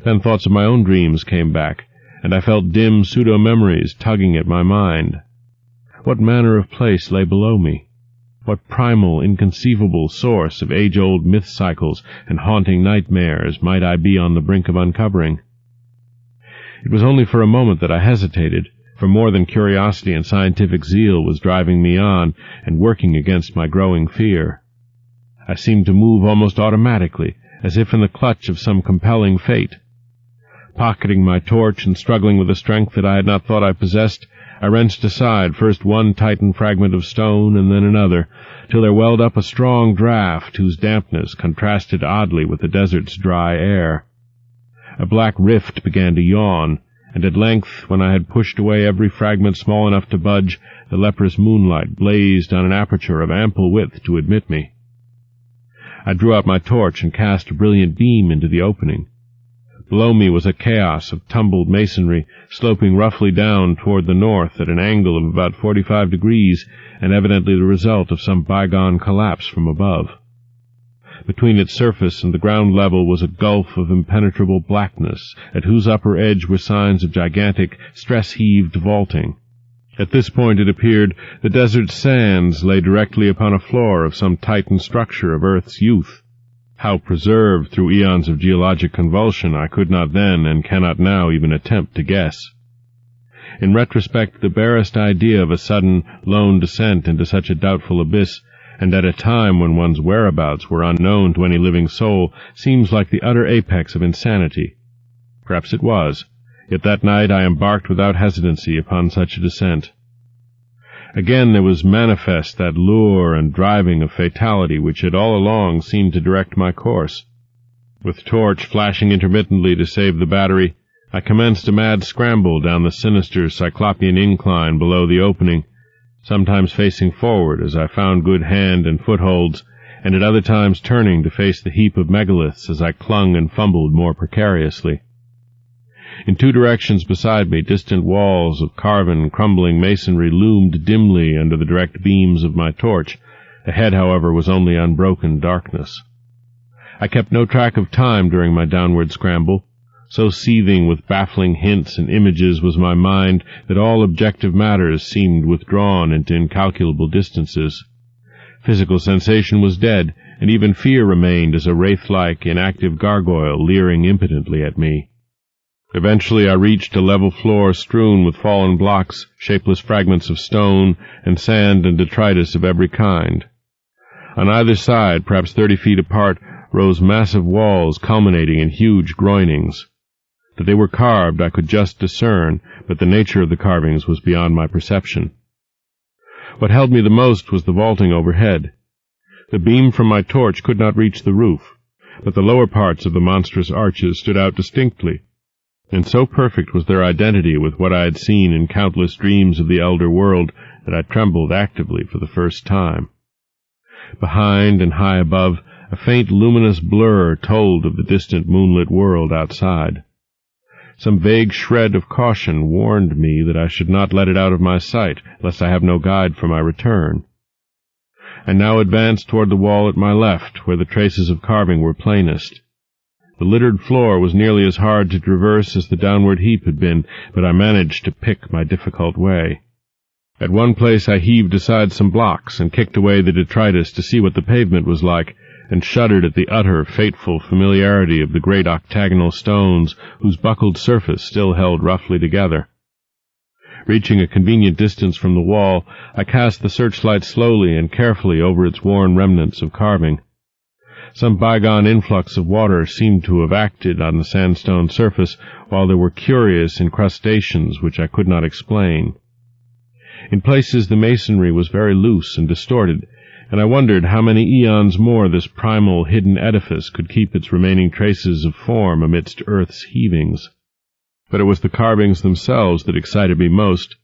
Then thoughts of my own dreams came back, and I felt dim pseudo-memories tugging at my mind. What manner of place lay below me? What primal, inconceivable source of age-old myth cycles and haunting nightmares might I be on the brink of uncovering? It was only for a moment that I hesitated, for more than curiosity and scientific zeal was driving me on and working against my growing fear. I seemed to move almost automatically, as if in the clutch of some compelling fate. Pocketing my torch and struggling with a strength that I had not thought I possessed, I wrenched aside first one tightened fragment of stone and then another, till there welled up a strong draught whose dampness contrasted oddly with the desert's dry air. A black rift began to yawn, and at length, when I had pushed away every fragment small enough to budge, the leprous moonlight blazed on an aperture of ample width to admit me. I drew out my torch and cast a brilliant beam into the opening. Below me was a chaos of tumbled masonry, sloping roughly down toward the north at an angle of about 45 degrees, and evidently the result of some bygone collapse from above. Between its surface and the ground level was a gulf of impenetrable blackness, at whose upper edge were signs of gigantic, stress-heaved vaulting. At this point, it appeared, the desert's sands lay directly upon a floor of some Titan structure of Earth's youth. How preserved through eons of geologic convulsion I could not then and cannot now even attempt to guess. In retrospect, the barest idea of a sudden, lone descent into such a doubtful abyss, and at a time when one's whereabouts were unknown to any living soul, seems like the utter apex of insanity. Perhaps it was, yet that night I embarked without hesitancy upon such a descent. Again there was manifest that lure and driving of fatality which had all along seemed to direct my course. With torch flashing intermittently to save the battery, I commenced a mad scramble down the sinister cyclopean incline below the opening, sometimes facing forward as I found good hand and footholds, and at other times turning to face the heap of megaliths as I clung and fumbled more precariously. In 2 directions beside me, distant walls of carven, crumbling masonry loomed dimly under the direct beams of my torch. Ahead, however, was only unbroken darkness. I kept no track of time during my downward scramble. So seething with baffling hints and images was my mind that all objective matters seemed withdrawn into incalculable distances. Physical sensation was dead, and even fear remained as a wraith-like, inactive gargoyle leering impotently at me. Eventually I reached a level floor strewn with fallen blocks, shapeless fragments of stone, and sand and detritus of every kind. On either side, perhaps 30 feet apart, rose massive walls culminating in huge groinings. That they were carved I could just discern, but the nature of the carvings was beyond my perception. What held me the most was the vaulting overhead. The beam from my torch could not reach the roof, but the lower parts of the monstrous arches stood out distinctly, and so perfect was their identity with what I had seen in countless dreams of the elder world that I trembled actively for the first time. Behind and high above, a faint luminous blur told of the distant moonlit world outside. Some vague shred of caution warned me that I should not let it out of my sight, lest I have no guide for my return. and now advanced toward the wall at my left, where the traces of carving were plainest. The littered floor was nearly as hard to traverse as the downward heap had been, but I managed to pick my difficult way. At one place I heaved aside some blocks and kicked away the detritus to see what the pavement was like, and shuddered at the utter, fateful familiarity of the great octagonal stones whose buckled surface still held roughly together. Reaching a convenient distance from the wall, I cast the searchlight slowly and carefully over its worn remnants of carving. Some bygone influx of water seemed to have acted on the sandstone surface, while there were curious incrustations which I could not explain. In places the masonry was very loose and distorted, and I wondered how many eons more this primal hidden edifice could keep its remaining traces of form amidst earth's heavings. But it was the carvings themselves that excited me most.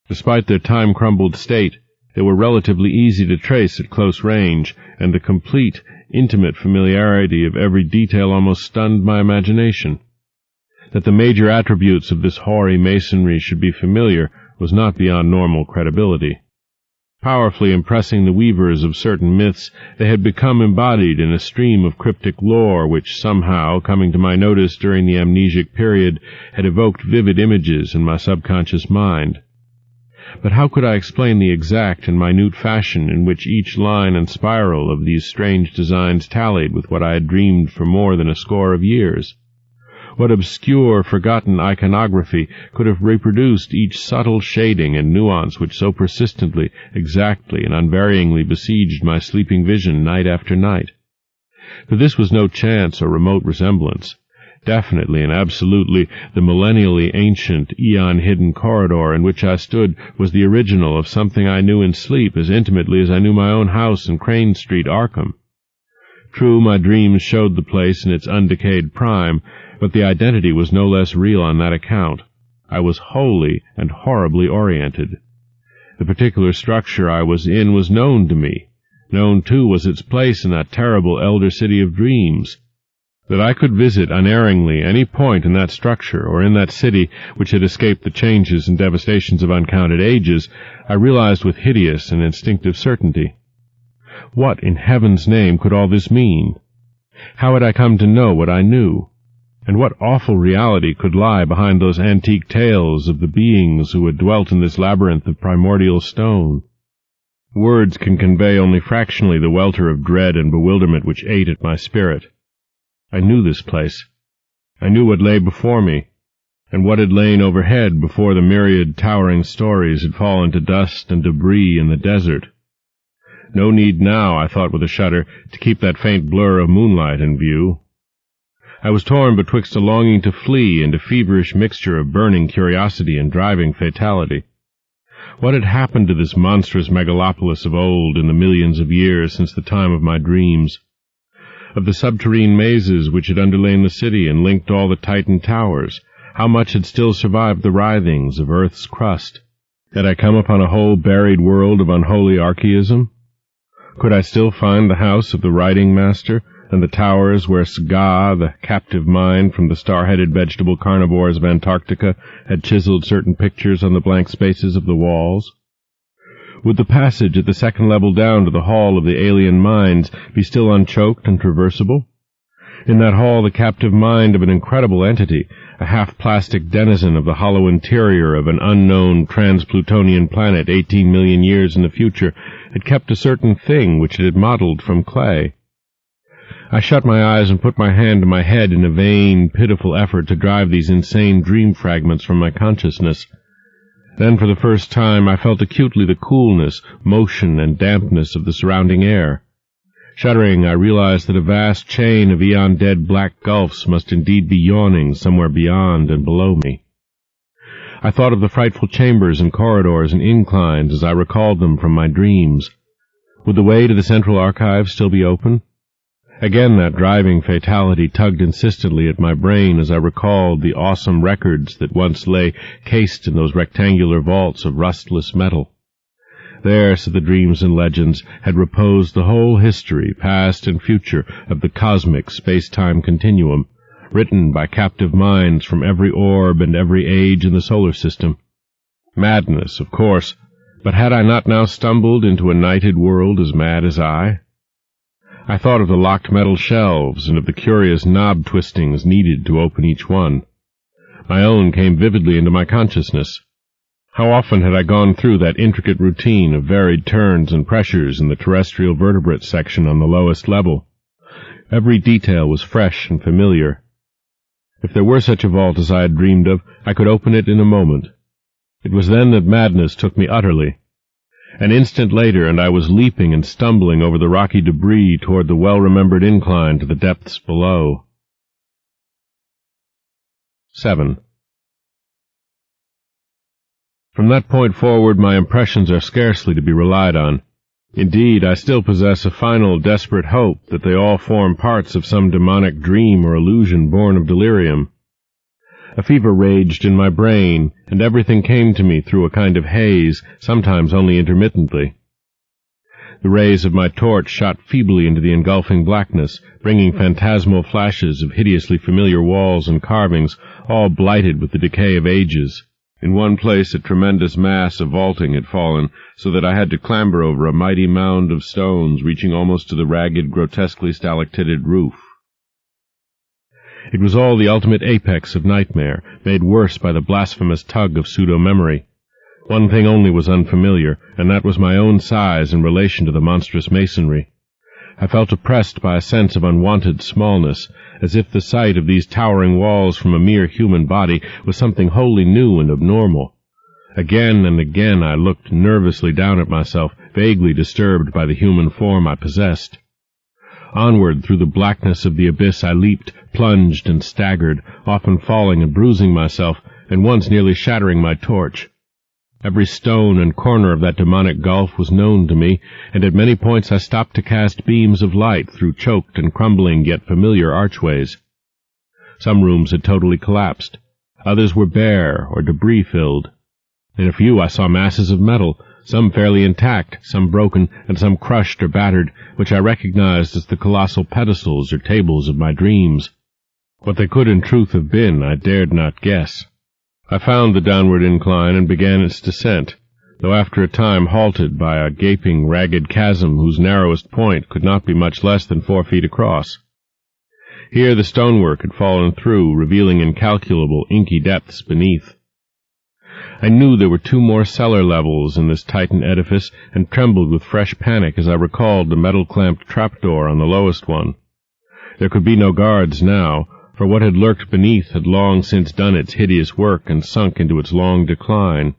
Despite their time-crumbled state, they were relatively easy to trace at close range, and the complete, intimate familiarity of every detail almost stunned my imagination. That the major attributes of this hoary masonry should be familiar was not beyond normal credibility. Powerfully impressing the weavers of certain myths, they had become embodied in a stream of cryptic lore which somehow, coming to my notice during the amnesic period, had evoked vivid images in my subconscious mind. But how could I explain the exact and minute fashion in which each line and spiral of these strange designs tallied with what I had dreamed for more than a score of years? What obscure, forgotten iconography could have reproduced each subtle shading and nuance which so persistently, exactly, and unvaryingly besieged my sleeping vision night after night? For this was no chance or remote resemblance. Definitely and absolutely, the millennially ancient, eon-hidden corridor in which I stood was the original of something I knew in sleep as intimately as I knew my own house in Crane Street, Arkham. True, my dreams showed the place in its undecayed prime, but the identity was no less real on that account. I was wholly and horribly oriented. The particular structure I was in was known to me. Known, too, was its place in that terrible elder city of dreams. That I could visit unerringly any point in that structure or in that city which had escaped the changes and devastations of uncounted ages, I realized with hideous and instinctive certainty. What, in heaven's name, could all this mean? How had I come to know what I knew? And what awful reality could lie behind those antique tales of the beings who had dwelt in this labyrinth of primordial stone? Words can convey only fractionally the welter of dread and bewilderment which ate at my spirit. I knew this place. I knew what lay before me, and what had lain overhead before the myriad towering stories had fallen to dust and debris in the desert. No need now, I thought with a shudder, to keep that faint blur of moonlight in view. I was torn betwixt a longing to flee and a feverish mixture of burning curiosity and driving fatality. What had happened to this monstrous megalopolis of old in the millions of years since the time of my dreams? Of the subterranean mazes which had underlain the city and linked all the Titan towers, how much had still survived the writhings of earth's crust? Had I come upon a whole buried world of unholy archaism? Could I still find the house of the writing master, and the towers where Sga, the captive mind from the star-headed vegetable carnivores of Antarctica, had chiseled certain pictures on the blank spaces of the walls? Would the passage at the second level down to the hall of the alien minds be still unchoked and traversable? In that hall the captive mind of an incredible entity, a half-plastic denizen of the hollow interior of an unknown trans-Plutonian planet 18 million years in the future, had kept a certain thing which it had modeled from clay. I shut my eyes and put my hand to my head in a vain, pitiful effort to drive these insane dream fragments from my consciousness. Then for the first time I felt acutely the coolness, motion, and dampness of the surrounding air. Shuddering, I realized that a vast chain of eon-dead black gulfs must indeed be yawning somewhere beyond and below me. I thought of the frightful chambers and corridors and inclines as I recalled them from my dreams. Would the way to the central archive still be open? Again that driving fatality tugged insistently at my brain as I recalled the awesome records that once lay cased in those rectangular vaults of rustless metal. There, said the dreams and legends, had reposed the whole history, past and future, of the cosmic space-time continuum, written by captive minds from every orb and every age in the solar system. Madness, of course, But had I not now stumbled into a nighted world as mad as I? I thought of the locked metal shelves and of the curious knob twistings needed to open each one. My own came vividly into my consciousness. How often had I gone through that intricate routine of varied turns and pressures in the terrestrial vertebrate section on the lowest level? Every detail was fresh and familiar. If there were such a vault as I had dreamed of, I could open it in a moment. It was then that madness took me utterly. An instant later, and I was leaping and stumbling over the rocky debris toward the well-remembered incline to the depths below. 7. From that point forward, my impressions are scarcely to be relied on. Indeed, I still possess a final, desperate hope that they all form parts of some demonic dream or illusion born of delirium. A fever raged in my brain, and everything came to me through a kind of haze, sometimes only intermittently. The rays of my torch shot feebly into the engulfing blackness, bringing phantasmal flashes of hideously familiar walls and carvings, all blighted with the decay of ages. In one place a tremendous mass of vaulting had fallen, so that I had to clamber over a mighty mound of stones reaching almost to the ragged, grotesquely stalactited roof. It was all the ultimate apex of nightmare, made worse by the blasphemous tug of pseudo-memory. One thing only was unfamiliar, and that was my own size in relation to the monstrous masonry. I felt oppressed by a sense of unwonted smallness, as if the sight of these towering walls from a mere human body was something wholly new and abnormal. Again and again I looked nervously down at myself, vaguely disturbed by the human form I possessed. Onward through the blackness of the abyss I leaped, plunged and staggered, often falling and bruising myself, and once nearly shattering my torch. Every stone and corner of that demonic gulf was known to me, and at many points I stopped to cast beams of light through choked and crumbling yet familiar archways. Some rooms had totally collapsed. Others were bare or debris-filled. In a few I saw masses of metal, some fairly intact, some broken, and some crushed or battered, which I recognized as the colossal pedestals or tables of my dreams. What they could in truth have been, I dared not guess. I found the downward incline and began its descent, though after a time halted by a gaping, ragged chasm whose narrowest point could not be much less than 4 feet across. Here the stonework had fallen through, revealing incalculable, inky depths beneath. I knew there were 2 more cellar levels in this Titan edifice, and trembled with fresh panic as I recalled the metal-clamped trapdoor on the lowest one. There could be no guards now, for what had lurked beneath had long since done its hideous work and sunk into its long decline.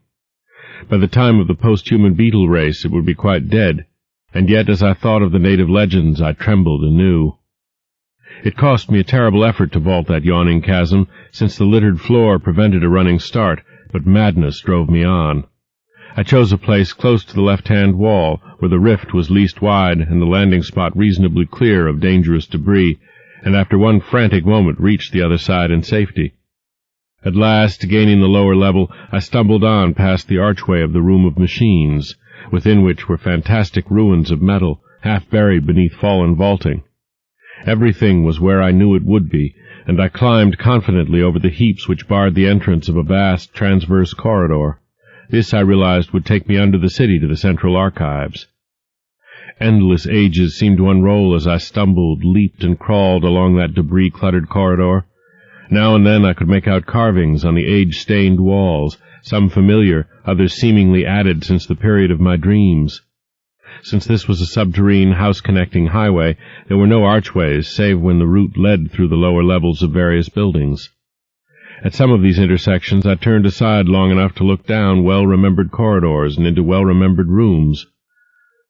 By the time of the post-human beetle race it would be quite dead, and yet as I thought of the native legends I trembled anew. It cost me a terrible effort to vault that yawning chasm, since the littered floor prevented a running start, but madness drove me on. I chose a place close to the left-hand wall, where the rift was least wide and the landing spot reasonably clear of dangerous debris, and after one frantic moment reached the other side in safety. At last, gaining the lower level, I stumbled on past the archway of the room of machines, within which were fantastic ruins of metal, half buried beneath fallen vaulting. Everything was where I knew it would be, and I climbed confidently over the heaps which barred the entrance of a vast transverse corridor. This, I realized, would take me under the city to the central archives. Endless ages seemed to unroll as I stumbled, leaped, and crawled along that debris-cluttered corridor. Now and then I could make out carvings on the age-stained walls, some familiar, others seemingly added since the period of my dreams. Since this was a subterranean house-connecting highway, there were no archways, save when the route led through the lower levels of various buildings. At some of these intersections I turned aside long enough to look down well-remembered corridors and into well-remembered rooms.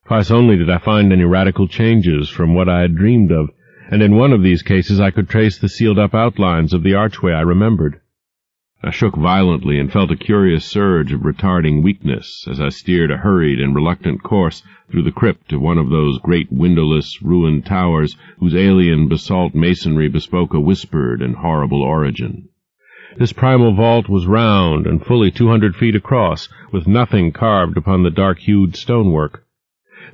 Twice only did I find any radical changes from what I had dreamed of, and in one of these cases I could trace the sealed-up outlines of the archway I remembered. I shook violently and felt a curious surge of retarding weakness as I steered a hurried and reluctant course through the crypt of one of those great windowless, ruined towers whose alien basalt masonry bespoke a whispered and horrible origin. This primal vault was round and fully 200 feet across, with nothing carved upon the dark-hued stonework.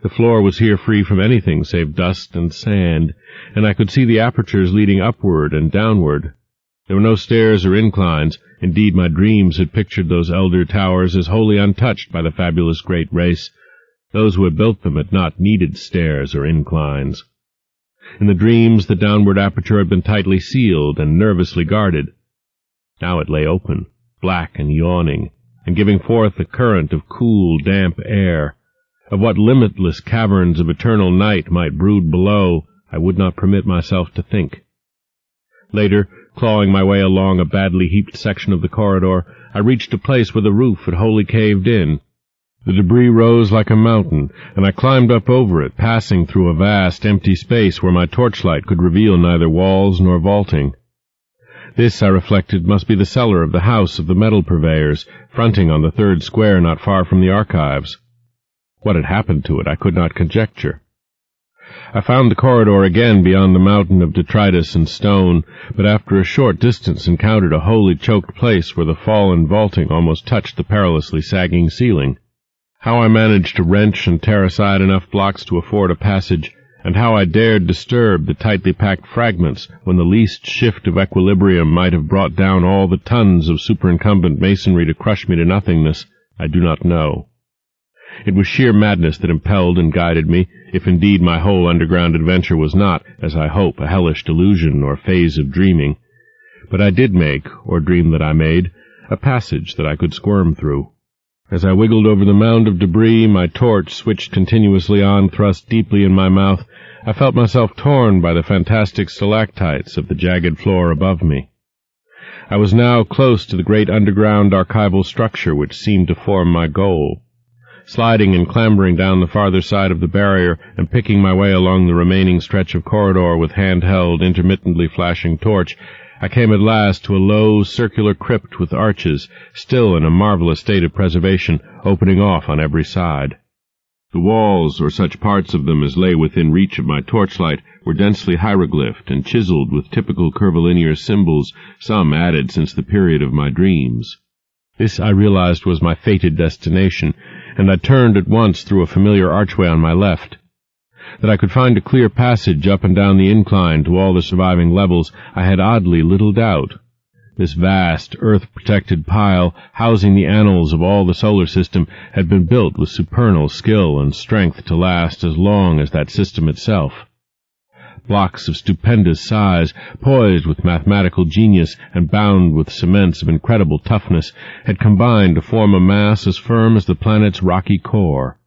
The floor was here free from anything save dust and sand, and I could see the apertures leading upward and downward. There were no stairs or inclines. Indeed, my dreams had pictured those elder towers as wholly untouched by the fabulous great race. Those who had built them had not needed stairs or inclines. In the dreams, the downward aperture had been tightly sealed and nervously guarded. Now it lay open, black and yawning, and giving forth a current of cool, damp air. Of what limitless caverns of eternal night might brood below, I would not permit myself to think. Later, clawing my way along a badly heaped section of the corridor, I reached a place where the roof had wholly caved in. The debris rose like a mountain, and I climbed up over it, passing through a vast, empty space where my torchlight could reveal neither walls nor vaulting. This, I reflected, must be the cellar of the house of the metal purveyors, fronting on the third square not far from the archives. What had happened to it I could not conjecture. I found the corridor again beyond the mountain of detritus and stone, but after a short distance encountered a wholly choked place where the fallen vaulting almost touched the perilously sagging ceiling. How I managed to wrench and tear aside enough blocks to afford a passage, and how I dared disturb the tightly packed fragments when the least shift of equilibrium might have brought down all the tons of superincumbent masonry to crush me to nothingness, I do not know. It was sheer madness that impelled and guided me, if indeed my whole underground adventure was not, as I hope, a hellish delusion or phase of dreaming. But I did make, or dream that I made, a passage that I could squirm through. As I wiggled over the mound of debris, my torch switched continuously on, thrust deeply in my mouth, I felt myself torn by the fantastic stalactites of the jagged floor above me. I was now close to the great underground archival structure which seemed to form my goal. Sliding and clambering down the farther side of the barrier and picking my way along the remaining stretch of corridor with hand-held, intermittently flashing torch, I came at last to a low, circular crypt with arches, still in a marvelous state of preservation, opening off on every side. The walls, or such parts of them as lay within reach of my torchlight, were densely hieroglyphed and chiseled with typical curvilinear symbols, some added since the period of my dreams. This, I realized, was my fated destination, and I turned at once through a familiar archway on my left. That I could find a clear passage up and down the incline to all the surviving levels, I had oddly little doubt. This vast, earth-protected pile, housing the annals of all the solar system, had been built with supernal skill and strength to last as long as that system itself. Blocks of stupendous size, poised with mathematical genius and bound with cements of incredible toughness, had combined to form a mass as firm as the planet's rocky core.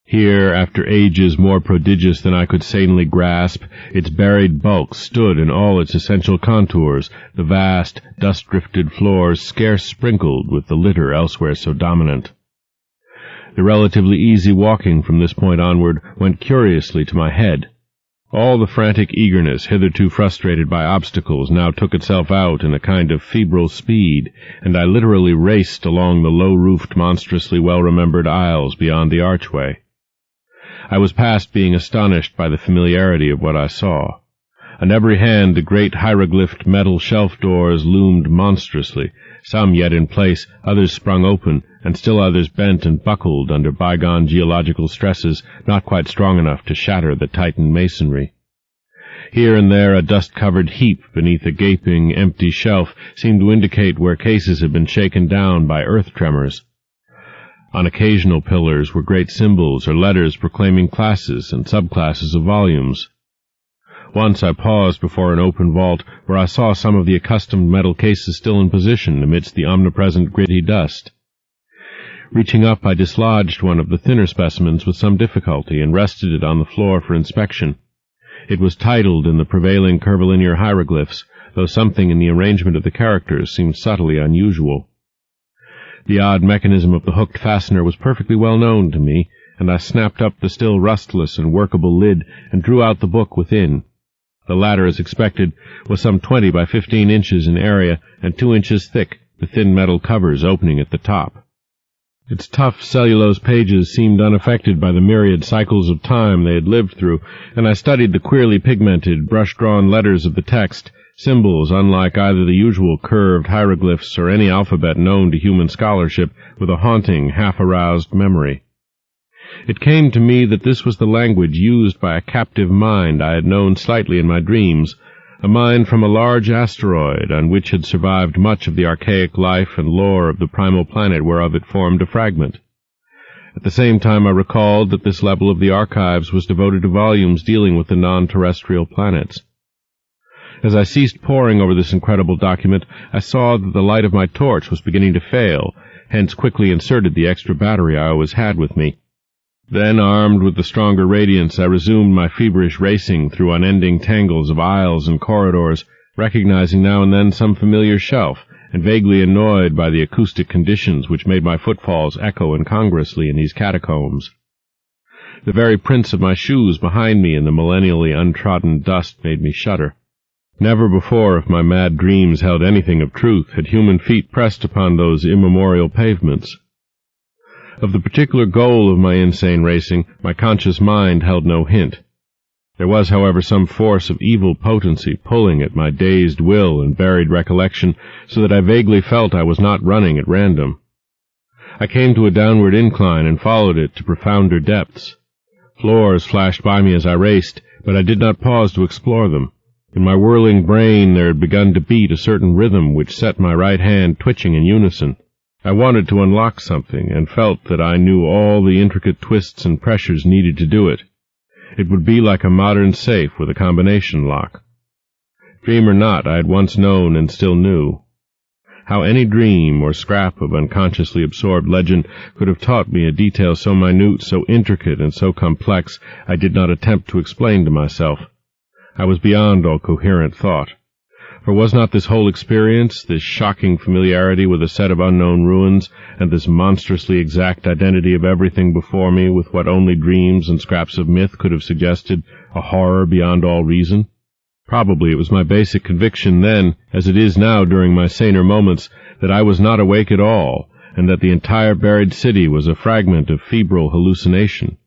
Here, after ages more prodigious than I could sanely grasp, its buried bulk stood in all its essential contours, the vast, dust-drifted floors scarce sprinkled with the litter elsewhere so dominant. The relatively easy walking from this point onward went curiously to my head. All the frantic eagerness hitherto frustrated by obstacles now took itself out in a kind of febrile speed, and I literally raced along the low-roofed, monstrously well-remembered aisles beyond the archway. I was past being astonished by the familiarity of what I saw. On every hand the great hieroglyphed metal shelf doors loomed monstrously, some yet in place, others sprung open, and still others bent and buckled under bygone geological stresses not quite strong enough to shatter the tightened masonry. Here and there a dust-covered heap beneath a gaping, empty shelf seemed to indicate where cases had been shaken down by earth tremors. On occasional pillars were great symbols or letters proclaiming classes and subclasses of volumes. Once I paused before an open vault where I saw some of the accustomed metal cases still in position amidst the omnipresent gritty dust. Reaching up, I dislodged one of the thinner specimens with some difficulty and rested it on the floor for inspection. It was titled in the prevailing curvilinear hieroglyphs, though something in the arrangement of the characters seemed subtly unusual. The odd mechanism of the hooked fastener was perfectly well known to me, and I snapped up the still rustless and workable lid and drew out the book within. The latter, as expected, was some 20 by 15 inches in area and 2 inches thick, the thin metal covers opening at the top. Its tough cellulose pages seemed unaffected by the myriad cycles of time they had lived through, and I studied the queerly pigmented, brush-drawn letters of the text, symbols unlike either the usual curved hieroglyphs or any alphabet known to human scholarship, with a haunting, half-aroused memory. It came to me that this was the language used by a captive mind I had known slightly in my dreams, a mine from a large asteroid on which had survived much of the archaic life and lore of the primal planet whereof it formed a fragment. At the same time I recalled that this level of the archives was devoted to volumes dealing with the non-terrestrial planets. As I ceased poring over this incredible document, I saw that the light of my torch was beginning to fail, hence quickly inserted the extra battery I always had with me. Then, armed with the stronger radiance, I resumed my feverish racing through unending tangles of aisles and corridors, recognizing now and then some familiar shelf, and vaguely annoyed by the acoustic conditions which made my footfalls echo incongruously in these catacombs. The very prints of my shoes behind me in the millennially untrodden dust made me shudder. Never before, if my mad dreams held anything of truth, had human feet pressed upon those immemorial pavements. Of the particular goal of my insane racing, my conscious mind held no hint. There was, however, some force of evil potency pulling at my dazed will and buried recollection, so that I vaguely felt I was not running at random. I came to a downward incline and followed it to profounder depths. Floors flashed by me as I raced, but I did not pause to explore them. In my whirling brain there had begun to beat a certain rhythm which set my right hand twitching in unison. I wanted to unlock something, and felt that I knew all the intricate twists and pressures needed to do it. It would be like a modern safe with a combination lock. Dream or not, I had once known and still knew. How any dream or scrap of unconsciously absorbed legend could have taught me a detail so minute, so intricate, and so complex, I did not attempt to explain to myself. I was beyond all coherent thought. For was not this whole experience, this shocking familiarity with a set of unknown ruins, and this monstrously exact identity of everything before me with what only dreams and scraps of myth could have suggested, a horror beyond all reason? Probably it was my basic conviction then, as it is now during my saner moments, that I was not awake at all, and that the entire buried city was a fragment of febrile hallucination.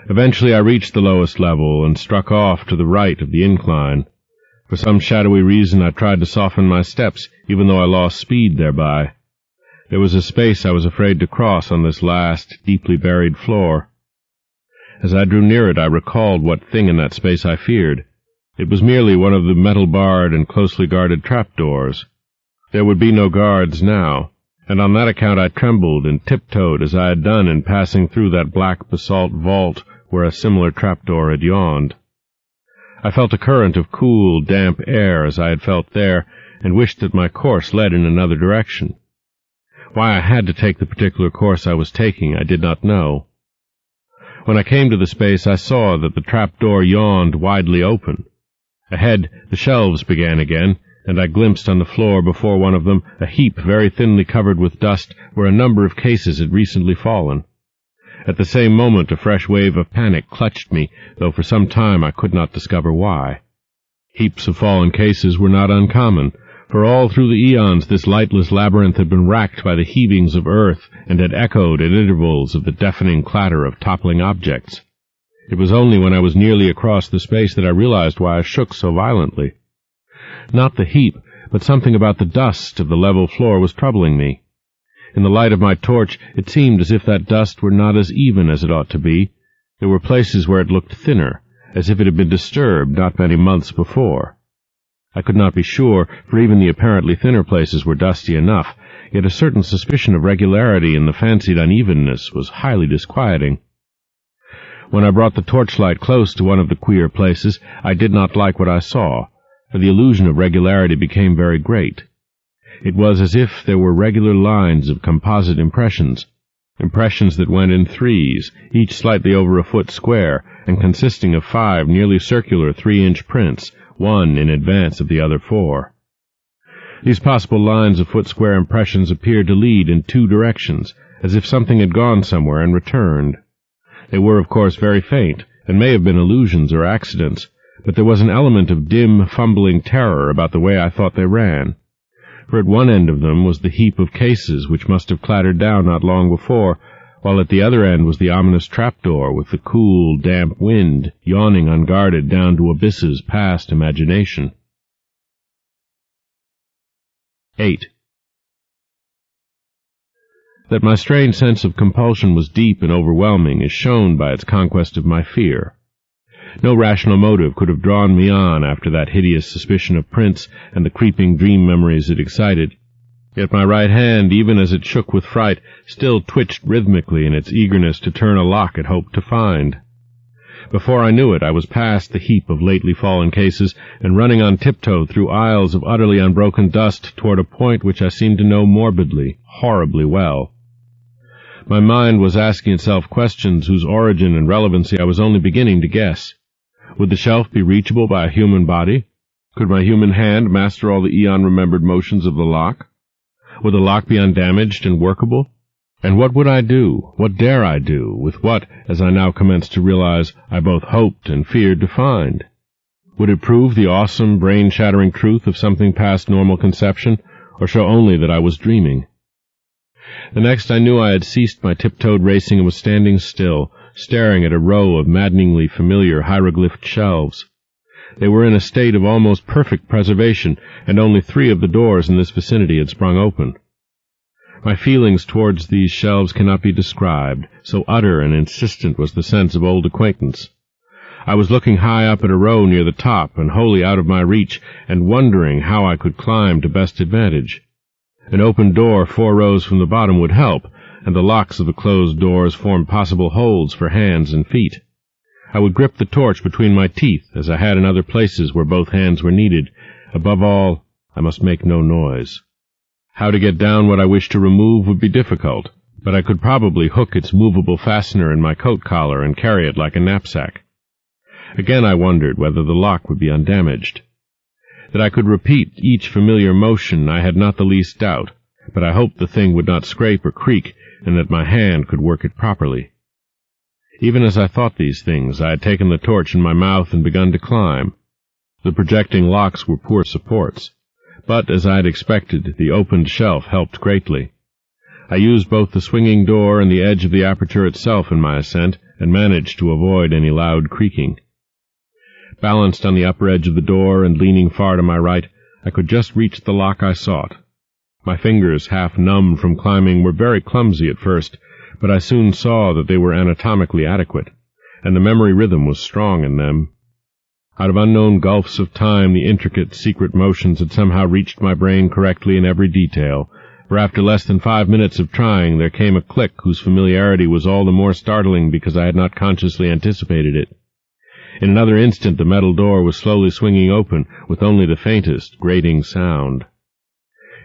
Eventually I reached the lowest level and struck off to the right of the incline. For some shadowy reason I tried to soften my steps, even though I lost speed thereby. There was a space I was afraid to cross on this last, deeply buried floor. As I drew near it I recalled what thing in that space I feared. It was merely one of the metal-barred and closely guarded trapdoors. There would be no guards now, and on that account I trembled and tiptoed as I had done in passing through that black basalt vault where a similar trapdoor had yawned. I felt a current of cool, damp air as I had felt there, and wished that my course led in another direction. Why I had to take the particular course I was taking I did not know. When I came to the space I saw that the trapdoor yawned widely open. Ahead the shelves began again, and I glimpsed on the floor before one of them a heap very thinly covered with dust where a number of cases had recently fallen. At the same moment a fresh wave of panic clutched me, though for some time I could not discover why. Heaps of fallen cases were not uncommon, for all through the eons this lightless labyrinth had been racked by the heavings of earth and had echoed at intervals of the deafening clatter of toppling objects. It was only when I was nearly across the space that I realized why I shook so violently. Not the heap, but something about the dust of the level floor was troubling me. In the light of my torch, it seemed as if that dust were not as even as it ought to be. There were places where it looked thinner, as if it had been disturbed not many months before. I could not be sure, for even the apparently thinner places were dusty enough, yet a certain suspicion of regularity in the fancied unevenness was highly disquieting. When I brought the torchlight close to one of the queer places, I did not like what I saw, for the illusion of regularity became very great. It was as if there were regular lines of composite impressions that went in threes, each slightly over a foot square, and consisting of 5 nearly circular 3-inch prints, one in advance of the other 4. These possible lines of foot-square impressions appeared to lead in 2 directions, as if something had gone somewhere and returned. They were, of course, very faint, and may have been illusions or accidents, but there was an element of dim, fumbling terror about the way I thought they ran. For at one end of them was the heap of cases which must have clattered down not long before, while at the other end was the ominous trapdoor with the cool, damp wind yawning unguarded down to abysses past imagination. 8. That my strange sense of compulsion was deep and overwhelming is shown by its conquest of my fear. No rational motive could have drawn me on after that hideous suspicion of Prince and the creeping dream memories it excited. Yet my right hand, even as it shook with fright, still twitched rhythmically in its eagerness to turn a lock it hoped to find. Before I knew it, I was past the heap of lately fallen cases and running on tiptoe through aisles of utterly unbroken dust toward a point which I seemed to know morbidly, horribly well. My mind was asking itself questions whose origin and relevancy I was only beginning to guess. Would the shelf be reachable by a human body? Could my human hand master all the eon-remembered motions of the lock? Would the lock be undamaged and workable? And what would I do, what dare I do, with what, as I now commenced to realize, I both hoped and feared to find? Would it prove the awesome, brain-shattering truth of something past normal conception, or show only that I was dreaming? The next I knew I had ceased my tiptoed racing and was standing still, staring at a row of maddeningly familiar hieroglyphed shelves. They were in a state of almost perfect preservation, and only 3 of the doors in this vicinity had sprung open. My feelings towards these shelves cannot be described, so utter and insistent was the sense of old acquaintance. I was looking high up at a row near the top and wholly out of my reach, and wondering how I could climb to best advantage. An open door 4 rows from the bottom would help, and the locks of the closed doors formed possible holds for hands and feet. I would grip the torch between my teeth, as I had in other places where both hands were needed. Above all, I must make no noise. How to get down what I wished to remove would be difficult, but I could probably hook its movable fastener in my coat collar and carry it like a knapsack. Again I wondered whether the lock would be undamaged. That I could repeat each familiar motion I had not the least doubt, but I hoped the thing would not scrape or creak, and that my hand could work it properly. Even as I thought these things, I had taken the torch in my mouth and begun to climb. The projecting locks were poor supports, but, as I had expected, the opened shelf helped greatly. I used both the swinging door and the edge of the aperture itself in my ascent, and managed to avoid any loud creaking. Balanced on the upper edge of the door and leaning far to my right, I could just reach the lock I sought. My fingers, half numb from climbing, were very clumsy at first, but I soon saw that they were anatomically adequate, and the memory rhythm was strong in them. Out of unknown gulfs of time, the intricate, secret motions had somehow reached my brain correctly in every detail, for after less than 5 minutes of trying, there came a click whose familiarity was all the more startling because I had not consciously anticipated it. In another instant, the metal door was slowly swinging open, with only the faintest, grating sound.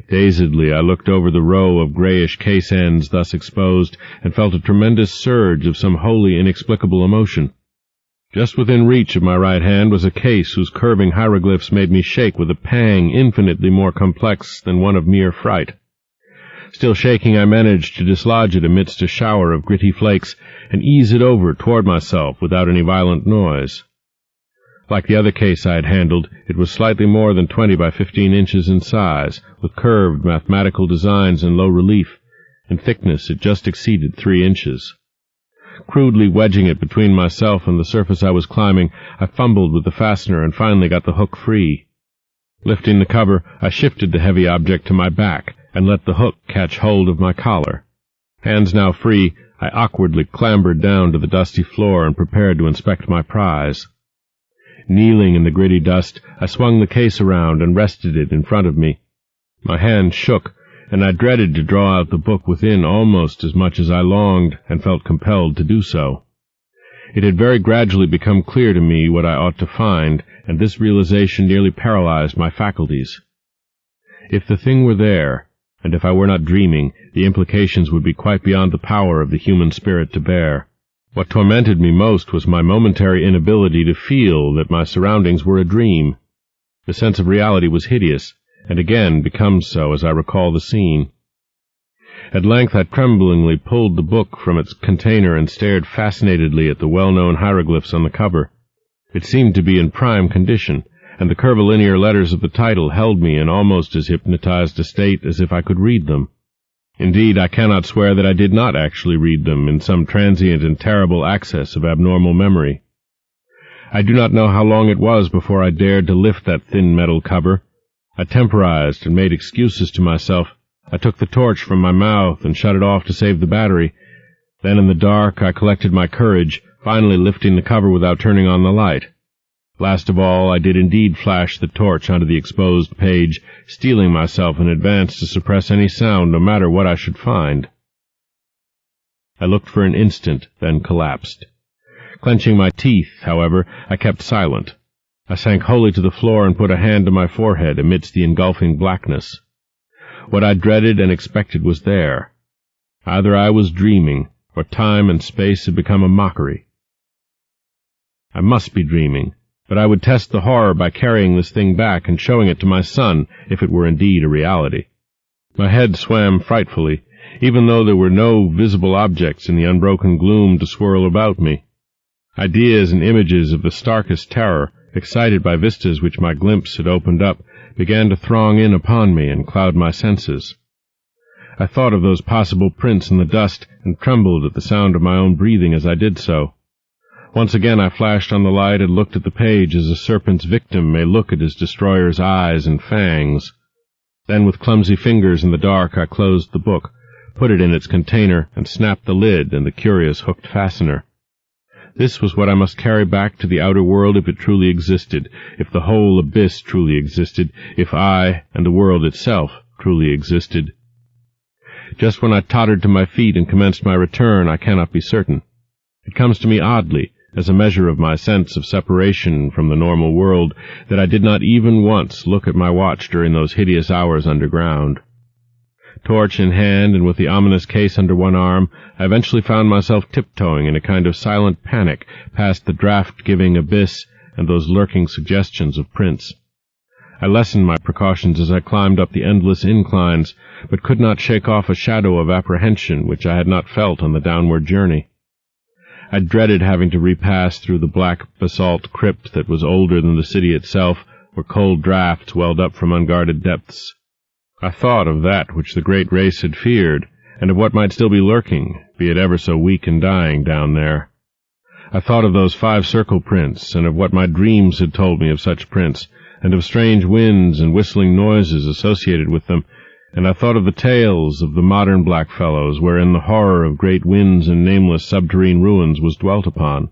Dazedly, I looked over the row of grayish case ends thus exposed, and felt a tremendous surge of some wholly inexplicable emotion. Just within reach of my right hand was a case whose curving hieroglyphs made me shake with a pang infinitely more complex than one of mere fright. Still shaking, I managed to dislodge it amidst a shower of gritty flakes, and ease it over toward myself without any violent noise. Like the other case I had handled, it was slightly more than 20 by 15 inches in size, with curved mathematical designs in low relief. In thickness it just exceeded 3 inches. Crudely wedging it between myself and the surface I was climbing, I fumbled with the fastener and finally got the hook free. Lifting the cover, I shifted the heavy object to my back and let the hook catch hold of my collar. Hands now free, I awkwardly clambered down to the dusty floor and prepared to inspect my prize. Kneeling in the gritty dust, I swung the case around and rested it in front of me. My hand shook, and I dreaded to draw out the book within almost as much as I longed, and felt compelled to do so. It had very gradually become clear to me what I ought to find, and this realization nearly paralyzed my faculties. If the thing were there, and if I were not dreaming, the implications would be quite beyond the power of the human spirit to bear. What tormented me most was my momentary inability to feel that my surroundings were a dream. The sense of reality was hideous, and again becomes so as I recall the scene. At length I tremblingly pulled the book from its container and stared fascinatedly at the well-known hieroglyphs on the cover. It seemed to be in prime condition, and the curvilinear letters of the title held me in almost as hypnotized a state as if I could read them. Indeed, I cannot swear that I did not actually read them in some transient and terrible access of abnormal memory. I do not know how long it was before I dared to lift that thin metal cover. I temporized and made excuses to myself. I took the torch from my mouth and shut it off to save the battery. Then in the dark I collected my courage, finally lifting the cover without turning on the light. Last of all, I did indeed flash the torch onto the exposed page, steeling myself in advance to suppress any sound, no matter what I should find. I looked for an instant, then collapsed. Clenching my teeth, however, I kept silent. I sank wholly to the floor and put a hand to my forehead amidst the engulfing blackness. What I dreaded and expected was there. Either I was dreaming, or time and space had become a mockery. I must be dreaming, but I would test the horror by carrying this thing back and showing it to my son, if it were indeed a reality. My head swam frightfully, even though there were no visible objects in the unbroken gloom to swirl about me. Ideas and images of the starkest terror, excited by vistas which my glimpse had opened up, began to throng in upon me and cloud my senses. I thought of those possible prints in the dust and trembled at the sound of my own breathing as I did so. Once again I flashed on the light and looked at the page as a serpent's victim may look at his destroyer's eyes and fangs. Then with clumsy fingers in the dark I closed the book, put it in its container, and snapped the lid and the curious hooked fastener. This was what I must carry back to the outer world if it truly existed, if the whole abyss truly existed, if I and the world itself truly existed. Just when I tottered to my feet and commenced my return, I cannot be certain. It comes to me oddly, as a measure of my sense of separation from the normal world, that I did not even once look at my watch during those hideous hours underground. Torch in hand and with the ominous case under one arm, I eventually found myself tiptoeing in a kind of silent panic past the draft-giving abyss and those lurking suggestions of prints. I lessened my precautions as I climbed up the endless inclines, but could not shake off a shadow of apprehension which I had not felt on the downward journey. I dreaded having to repass through the black basalt crypt that was older than the city itself, where cold draughts welled up from unguarded depths. I thought of that which the great race had feared, and of what might still be lurking, be it ever so weak and dying, down there. I thought of those 5 circle prints, and of what my dreams had told me of such prints, and of strange winds and whistling noises associated with them, and I thought of the tales of the modern blackfellows, wherein the horror of great winds and nameless subterrene ruins was dwelt upon.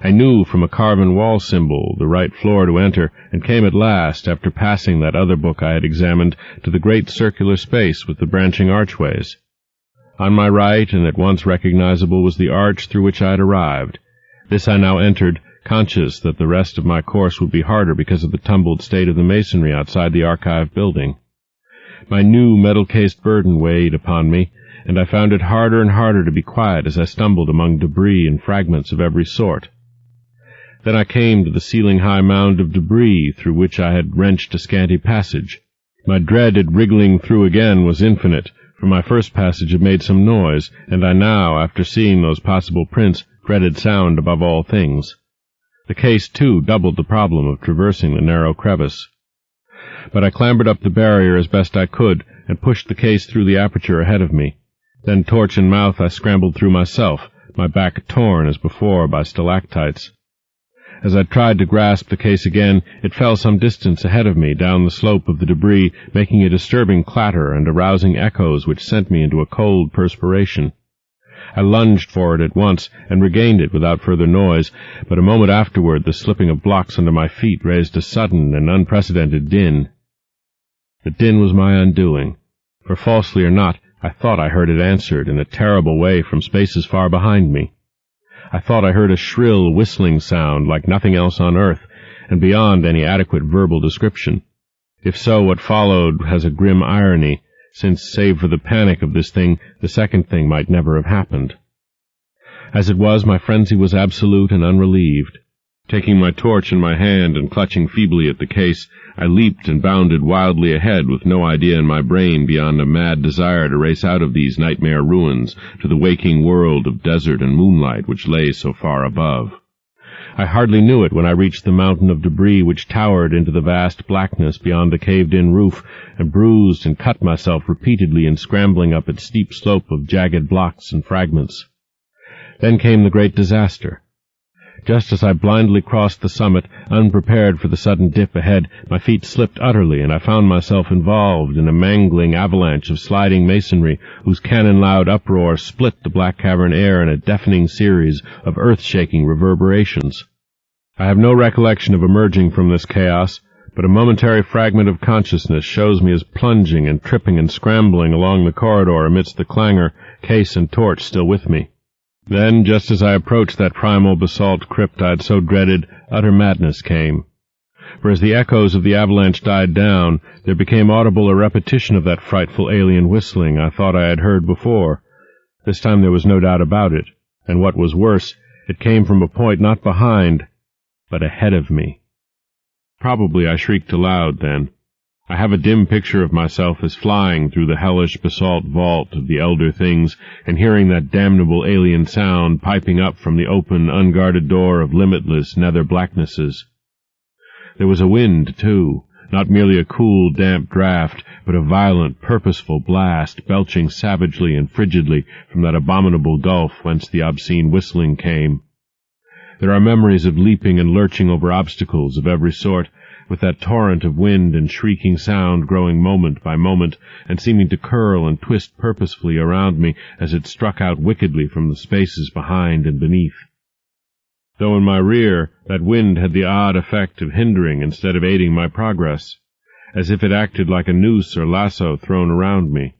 I knew from a carven wall symbol the right floor to enter, and came at last, after passing that other book I had examined, to the great circular space with the branching archways. On my right, and at once recognizable, was the arch through which I had arrived. This I now entered, conscious that the rest of my course would be harder because of the tumbled state of the masonry outside the archive building. My new metal-cased burden weighed upon me, and I found it harder and harder to be quiet as I stumbled among debris and fragments of every sort. Then I came to the ceiling-high mound of debris through which I had wrenched a scanty passage. My dread at wriggling through again was infinite, for my first passage had made some noise, and I now, after seeing those possible prints, dreaded sound above all things. The case, too, doubled the problem of traversing the narrow crevice. But I clambered up the barrier as best I could, and pushed the case through the aperture ahead of me. Then, torch in mouth, I scrambled through myself, my back torn as before by stalactites. As I tried to grasp the case again, it fell some distance ahead of me down the slope of the debris, making a disturbing clatter and arousing echoes which sent me into a cold perspiration. I lunged for it at once, and regained it without further noise, but a moment afterward the slipping of blocks under my feet raised a sudden and unprecedented din. The din was my undoing, for falsely or not, I thought I heard it answered in a terrible way from spaces far behind me. I thought I heard a shrill, whistling sound like nothing else on earth, and beyond any adequate verbal description. If so, what followed has a grim irony, since, save for the panic of this thing, the second thing might never have happened. As it was, my frenzy was absolute and unrelieved. Taking my torch in my hand and clutching feebly at the case, I leaped and bounded wildly ahead with no idea in my brain beyond a mad desire to race out of these nightmare ruins to the waking world of desert and moonlight which lay so far above. I hardly knew it when I reached the mountain of debris which towered into the vast blackness beyond the caved-in roof, and bruised and cut myself repeatedly in scrambling up its steep slope of jagged blocks and fragments. Then came the great disaster. Just as I blindly crossed the summit, unprepared for the sudden dip ahead, my feet slipped utterly, and I found myself involved in a mangling avalanche of sliding masonry whose cannon-loud uproar split the black cavern air in a deafening series of earth-shaking reverberations. I have no recollection of emerging from this chaos, but a momentary fragment of consciousness shows me as plunging and tripping and scrambling along the corridor amidst the clangor, case and torch still with me. Then, just as I approached that primal basalt crypt I had so dreaded, utter madness came. For as the echoes of the avalanche died down, there became audible a repetition of that frightful alien whistling I thought I had heard before. This time there was no doubt about it, and what was worse, it came from a point not behind, but ahead of me. Probably I shrieked aloud then. I have a dim picture of myself as flying through the hellish basalt vault of the elder things and hearing that damnable alien sound piping up from the open, unguarded door of limitless nether blacknesses. There was a wind, too, not merely a cool, damp draught, but a violent, purposeful blast belching savagely and frigidly from that abominable gulf whence the obscene whistling came. There are memories of leaping and lurching over obstacles of every sort, with that torrent of wind and shrieking sound growing moment by moment, and seeming to curl and twist purposefully around me as it struck out wickedly from the spaces behind and beneath. Though in my rear, that wind had the odd effect of hindering instead of aiding my progress, as if it acted like a noose or lasso thrown around me.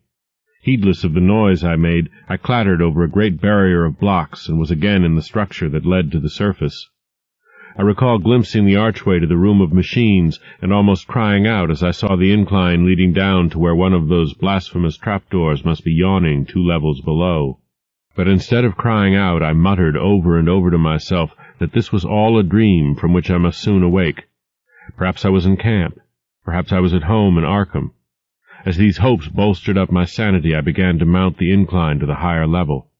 Heedless of the noise I made, I clattered over a great barrier of blocks and was again in the structure that led to the surface. I recall glimpsing the archway to the room of machines and almost crying out as I saw the incline leading down to where one of those blasphemous trapdoors must be yawning 2 levels below. But instead of crying out, I muttered over and over to myself that this was all a dream from which I must soon awake. Perhaps I was in camp. Perhaps I was at home in Arkham. As these hopes bolstered up my sanity, I began to mount the incline to the higher level.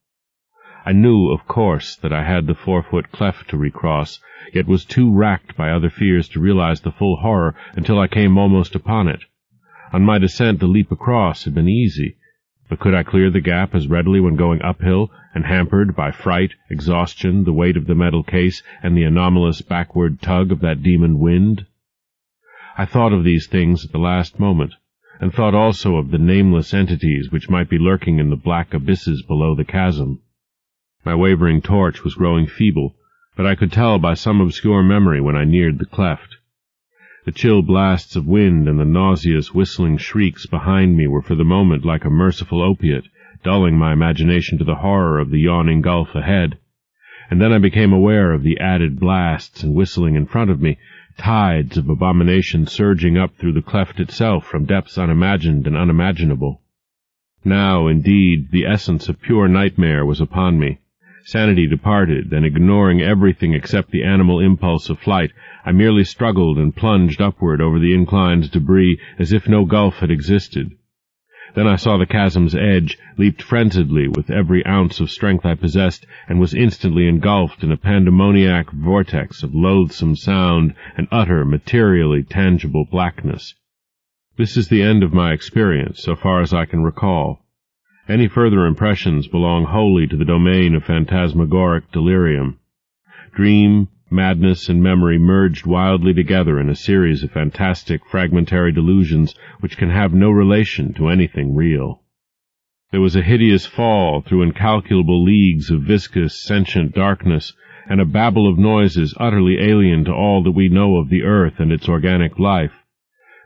I knew, of course, that I had the 4-foot cleft to recross, yet was too racked by other fears to realize the full horror until I came almost upon it. On my descent, the leap across had been easy, but could I clear the gap as readily when going uphill, and hampered by fright, exhaustion, the weight of the metal case, and the anomalous backward tug of that demon wind? I thought of these things at the last moment, and thought also of the nameless entities which might be lurking in the black abysses below the chasm. My wavering torch was growing feeble, but I could tell by some obscure memory when I neared the cleft. The chill blasts of wind and the nauseous whistling shrieks behind me were for the moment like a merciful opiate, dulling my imagination to the horror of the yawning gulf ahead. And then I became aware of the added blasts and whistling in front of me, tides of abomination surging up through the cleft itself from depths unimagined and unimaginable. Now, indeed, the essence of pure nightmare was upon me. Sanity departed, and ignoring everything except the animal impulse of flight, I merely struggled and plunged upward over the incline's debris as if no gulf had existed. Then I saw the chasm's edge, leaped frenziedly with every ounce of strength I possessed, and was instantly engulfed in a pandemoniac vortex of loathsome sound and utter, materially tangible blackness. This is the end of my experience, so far as I can recall. Any further impressions belong wholly to the domain of phantasmagoric delirium. Dream, madness, and memory merged wildly together in a series of fantastic, fragmentary delusions which can have no relation to anything real. There was a hideous fall through incalculable leagues of viscous, sentient darkness, and a babble of noises utterly alien to all that we know of the earth and its organic life.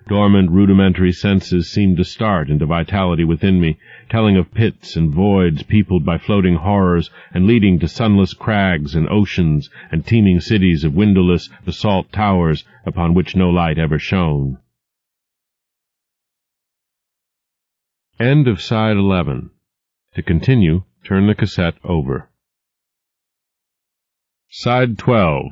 Dormant, rudimentary senses seemed to start into vitality within me, telling of pits and voids peopled by floating horrors and leading to sunless crags and oceans and teeming cities of windowless basalt towers upon which no light ever shone. End of Side 11. To continue, turn the cassette over. Side 12.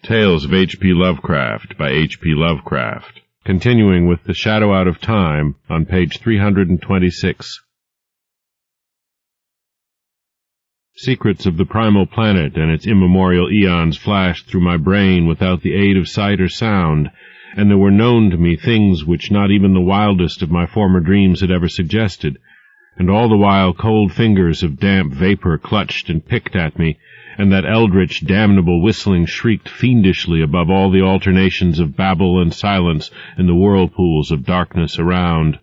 Tales of H.P. Lovecraft by H.P. Lovecraft. Continuing with The Shadow Out of Time on page 326. Secrets of the primal planet and its immemorial eons flashed through my brain without the aid of sight or sound, and there were known to me things which not even the wildest of my former dreams had ever suggested, and all the while cold fingers of damp vapor clutched and picked at me, and that eldritch, damnable whistling shrieked fiendishly above all the alternations of babble and silence in the whirlpools of darkness around.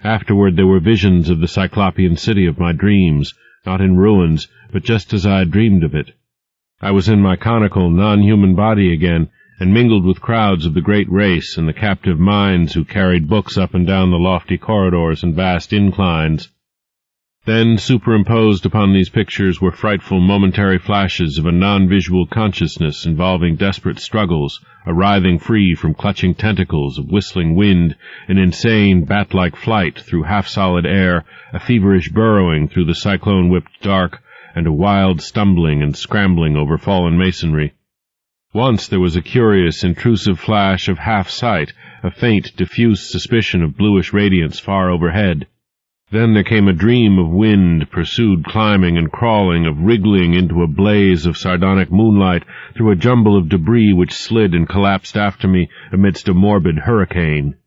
Afterward there were visions of the Cyclopean city of my dreams, not in ruins, but just as I had dreamed of it. I was in my conical, non-human body again, and mingled with crowds of the great race and the captive minds who carried books up and down the lofty corridors and vast inclines. Then, superimposed upon these pictures were frightful momentary flashes of a non-visual consciousness involving desperate struggles, a writhing free from clutching tentacles of whistling wind, an insane bat-like flight through half-solid air, a feverish burrowing through the cyclone-whipped dark, and a wild stumbling and scrambling over fallen masonry. Once there was a curious, intrusive flash of half-sight, a faint, diffuse suspicion of bluish radiance far overhead. Then there came a dream of wind, pursued climbing and crawling, of wriggling into a blaze of sardonic moonlight through a jumble of debris which slid and collapsed after me amidst a morbid hurricane.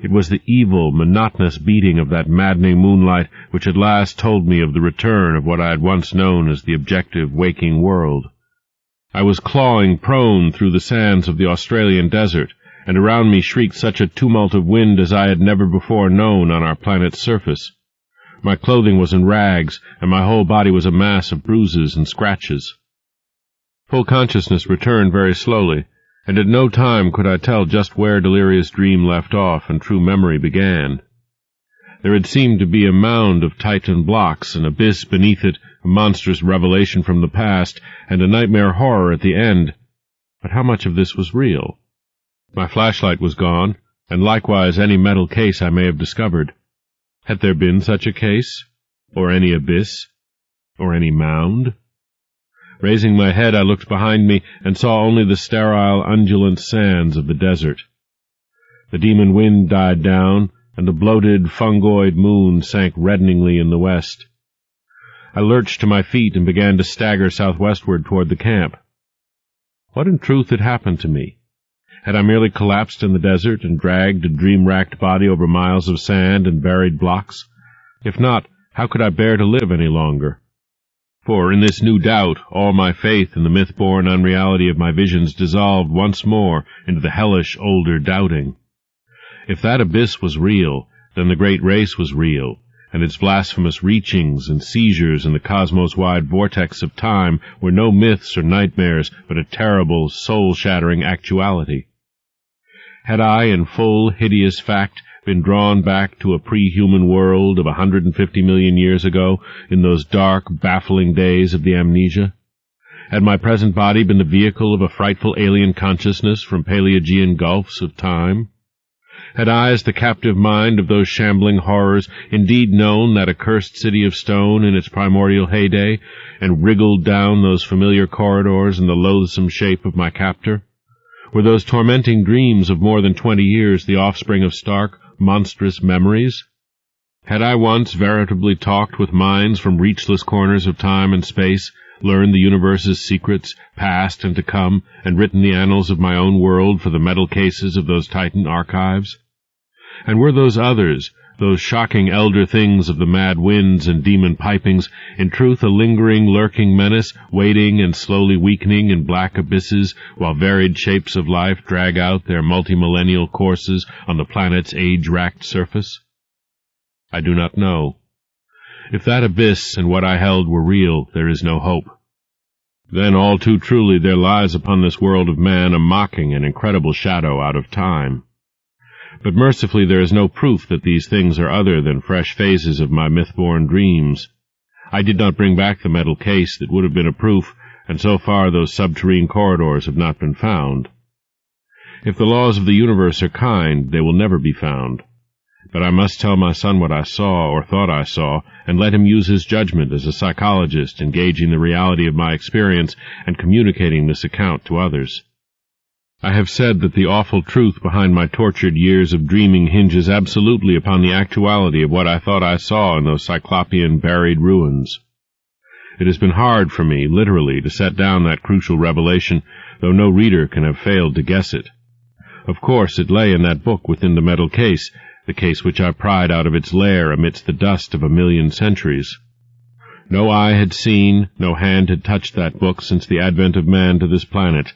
It was the evil, monotonous beating of that maddening moonlight which at last told me of the return of what I had once known as the objective waking world. I was clawing prone through the sands of the Australian desert, and around me shrieked such a tumult of wind as I had never before known on our planet's surface. My clothing was in rags, and my whole body was a mass of bruises and scratches. Full consciousness returned very slowly, and at no time could I tell just where delirious dream left off and true memory began. There had seemed to be a mound of Titan blocks, an abyss beneath it, a monstrous revelation from the past, and a nightmare horror at the end. But how much of this was real? My flashlight was gone, and likewise any metal case I may have discovered. Had there been such a case? Or any abyss? Or any mound? Raising my head, I looked behind me and saw only the sterile, undulant sands of the desert. The demon wind died down, and the bloated, fungoid moon sank reddeningly in the west. I lurched to my feet and began to stagger southwestward toward the camp. What in truth had happened to me? Had I merely collapsed in the desert and dragged a dream-racked body over miles of sand and buried blocks? If not, how could I bear to live any longer? For in this new doubt, all my faith in the myth-born unreality of my visions dissolved once more into the hellish older doubting. If that abyss was real, then the great race was real, and its blasphemous reachings and seizures in the cosmos-wide vortex of time were no myths or nightmares, but a terrible, soul-shattering actuality. Had I, in full, hideous fact, been drawn back to a pre-human world of 150 million years ago, in those dark, baffling days of the amnesia? Had my present body been the vehicle of a frightful alien consciousness from Paleogean gulfs of time? Had I, as the captive mind of those shambling horrors, indeed known that accursed city of stone in its primordial heyday, and wriggled down those familiar corridors in the loathsome shape of my captor? Were those tormenting dreams of more than 20 years the offspring of stark, monstrous memories? Had I once veritably talked with minds from reachless corners of time and space, learned the universe's secrets, past and to come, and written the annals of my own world for the metal cases of those Titan archives? And were those others, those shocking elder things of the mad winds and demon pipings, in truth a lingering, lurking menace, waiting and slowly weakening in black abysses, while varied shapes of life drag out their multimillennial courses on the planet's age-racked surface? I do not know. If that abyss and what I held were real, there is no hope. Then all too truly there lies upon this world of man a mocking and incredible shadow out of time. But mercifully there is no proof that these things are other than fresh phases of my myth-born dreams. I did not bring back the metal case that would have been a proof, and so far those subterranean corridors have not been found. If the laws of the universe are kind, they will never be found. But I must tell my son what I saw, or thought I saw, and let him use his judgment as a psychologist, engaging the reality of my experience and communicating this account to others. I have said that the awful truth behind my tortured years of dreaming hinges absolutely upon the actuality of what I thought I saw in those cyclopean buried ruins. It has been hard for me, literally, to set down that crucial revelation, though no reader can have failed to guess it. Of course, it lay in that book within the metal case, the case which I pried out of its lair amidst the dust of 1,000,000 centuries. No eye had seen, no hand had touched that book since the advent of man to this planet.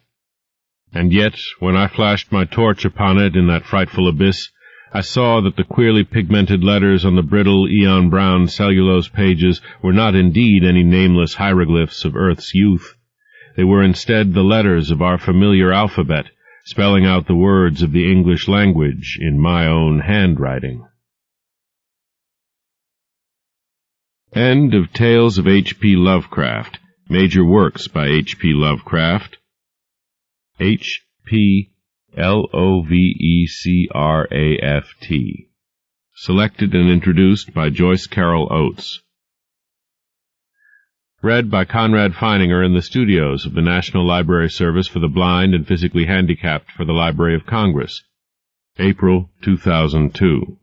And yet, when I flashed my torch upon it in that frightful abyss, I saw that the queerly pigmented letters on the brittle, eon-brown cellulose pages were not indeed any nameless hieroglyphs of Earth's youth. They were instead the letters of our familiar alphabet, spelling out the words of the English language in my own handwriting. End of Tales of H.P. Lovecraft. Major works by H.P. Lovecraft. H.P. Lovecraft. Selected and introduced by Joyce Carol Oates. Read by Conrad Feininger in the studios of the National Library Service for the Blind and Physically Handicapped for the Library of Congress. April 2002.